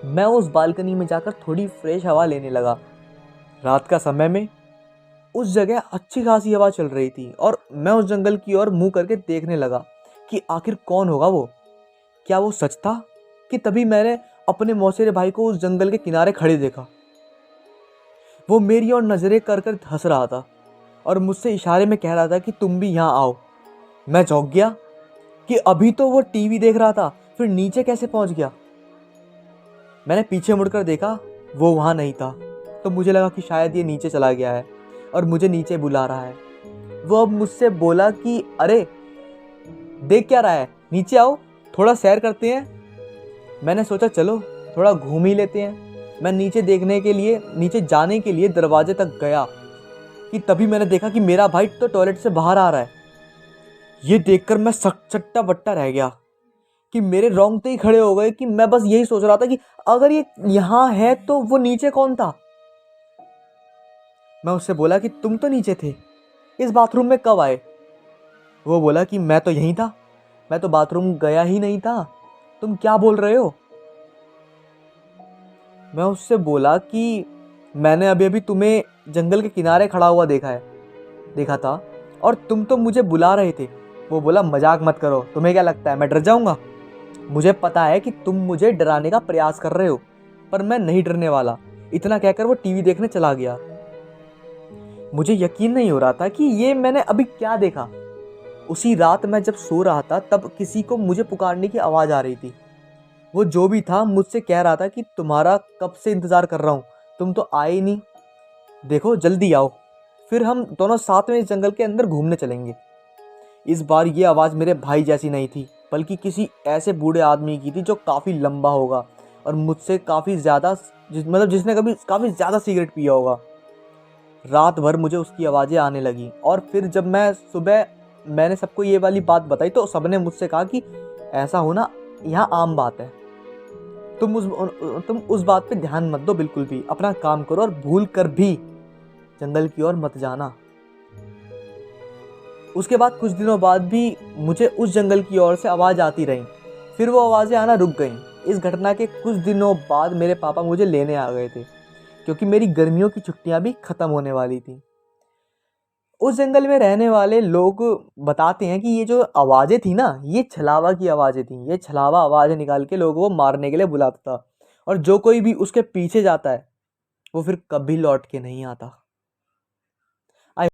मैं उस बालकनी में जाकर थोड़ी फ्रेश हवा लेने लगा। रात का समय में उस जगह अच्छी खासी हवा चल रही थी और मैं उस जंगल की ओर मुंह करके देखने लगा कि आखिर कौन होगा वो। क्या वो सच था? कि तभी मैंने अपने मौसेरे भाई को उस जंगल के किनारे खड़े देखा। वो मेरी ओर नजरें कर कर हंस रहा था और मुझसे इशारे में कह रहा था कि तुम भी यहाँ आओ। मैं चौंक गया कि अभी तो वो टीवी देख रहा था, फिर नीचे कैसे पहुंच गया। मैंने पीछे मुड़कर देखा, वो वहां नहीं था, तो मुझे लगा कि शायद ये नीचे चला गया है और मुझे नीचे बुला रहा है। वो अब मुझसे बोला कि अरे देख क्या रहा है, नीचे आओ, थोड़ा सैर करते हैं। मैंने सोचा चलो थोड़ा घूम ही लेते हैं। मैं नीचे जाने के लिए दरवाजे तक गया कि तभी मैंने देखा कि मेरा भाई तो टॉयलेट से बाहर आ रहा है। ये देखकर मैं चट्टा बट्टा रह गया कि मेरे रोंगटे ही खड़े हो गए कि मैं बस यही सोच रहा था कि अगर ये यहाँ है तो वो नीचे कौन था। मैं उससे बोला कि तुम तो नीचे थे, इस बाथरूम में कब आए? वो बोला कि मैं तो यहीं था, मैं तो बाथरूम गया ही नहीं था, तुम क्या बोल रहे हो? मैं उससे बोला कि मैंने अभी अभी तुम्हें जंगल के किनारे खड़ा हुआ देखा था और तुम तो मुझे बुला रहे थे। वो बोला मजाक मत करो, तुम्हें क्या लगता है मैं डर जाऊंगा? मुझे पता है कि तुम मुझे डराने का प्रयास कर रहे हो, पर मैं नहीं डरने वाला। इतना कहकर वो टीवी देखने चला गया। मुझे यकीन नहीं हो रहा था कि ये मैंने अभी क्या देखा। उसी रात मैं जब सो रहा था तब किसी को मुझे पुकारने की आवाज़ आ रही थी। वो जो भी था मुझसे कह रहा था कि तुम्हारा कब से इंतज़ार कर रहा हूँ, तुम तो आए ही नहीं, देखो जल्दी आओ, फिर हम दोनों साथ में इस जंगल के अंदर घूमने चलेंगे। इस बार ये आवाज़ मेरे भाई जैसी नहीं थी, बल्कि किसी ऐसे बूढ़े आदमी की थी जो काफ़ी लंबा होगा और मुझसे काफ़ी ज़्यादा जिसने कभी काफ़ी ज़्यादा सिगरेट पिया होगा। रात भर मुझे उसकी आवाज़ें आने लगी और फिर जब मैंने सबको ये वाली बात बताई तो सबने मुझसे कहा कि ऐसा होना यहाँ आम बात है, तुम उस बात पे ध्यान मत दो बिल्कुल भी, अपना काम करो और भूल कर भी जंगल की ओर मत जाना। उसके बाद कुछ दिनों बाद भी मुझे उस जंगल की ओर से आवाज़ आती रही, फिर वो आवाज़ें आना रुक गईं। इस घटना के कुछ दिनों बाद मेरे पापा मुझे लेने आ गए थे, क्योंकि मेरी गर्मियों की छुट्टियां भी ख़त्म होने वाली थी। उस जंगल में रहने वाले लोग बताते हैं कि ये जो आवाज़ें थी ना, ये छलावा की आवाज़ें थी। ये छलावा आवाज़ें निकाल के लोगों को मारने के लिए बुलाता था और जो कोई भी उसके पीछे जाता है वो फिर कभी लौट के नहीं आता।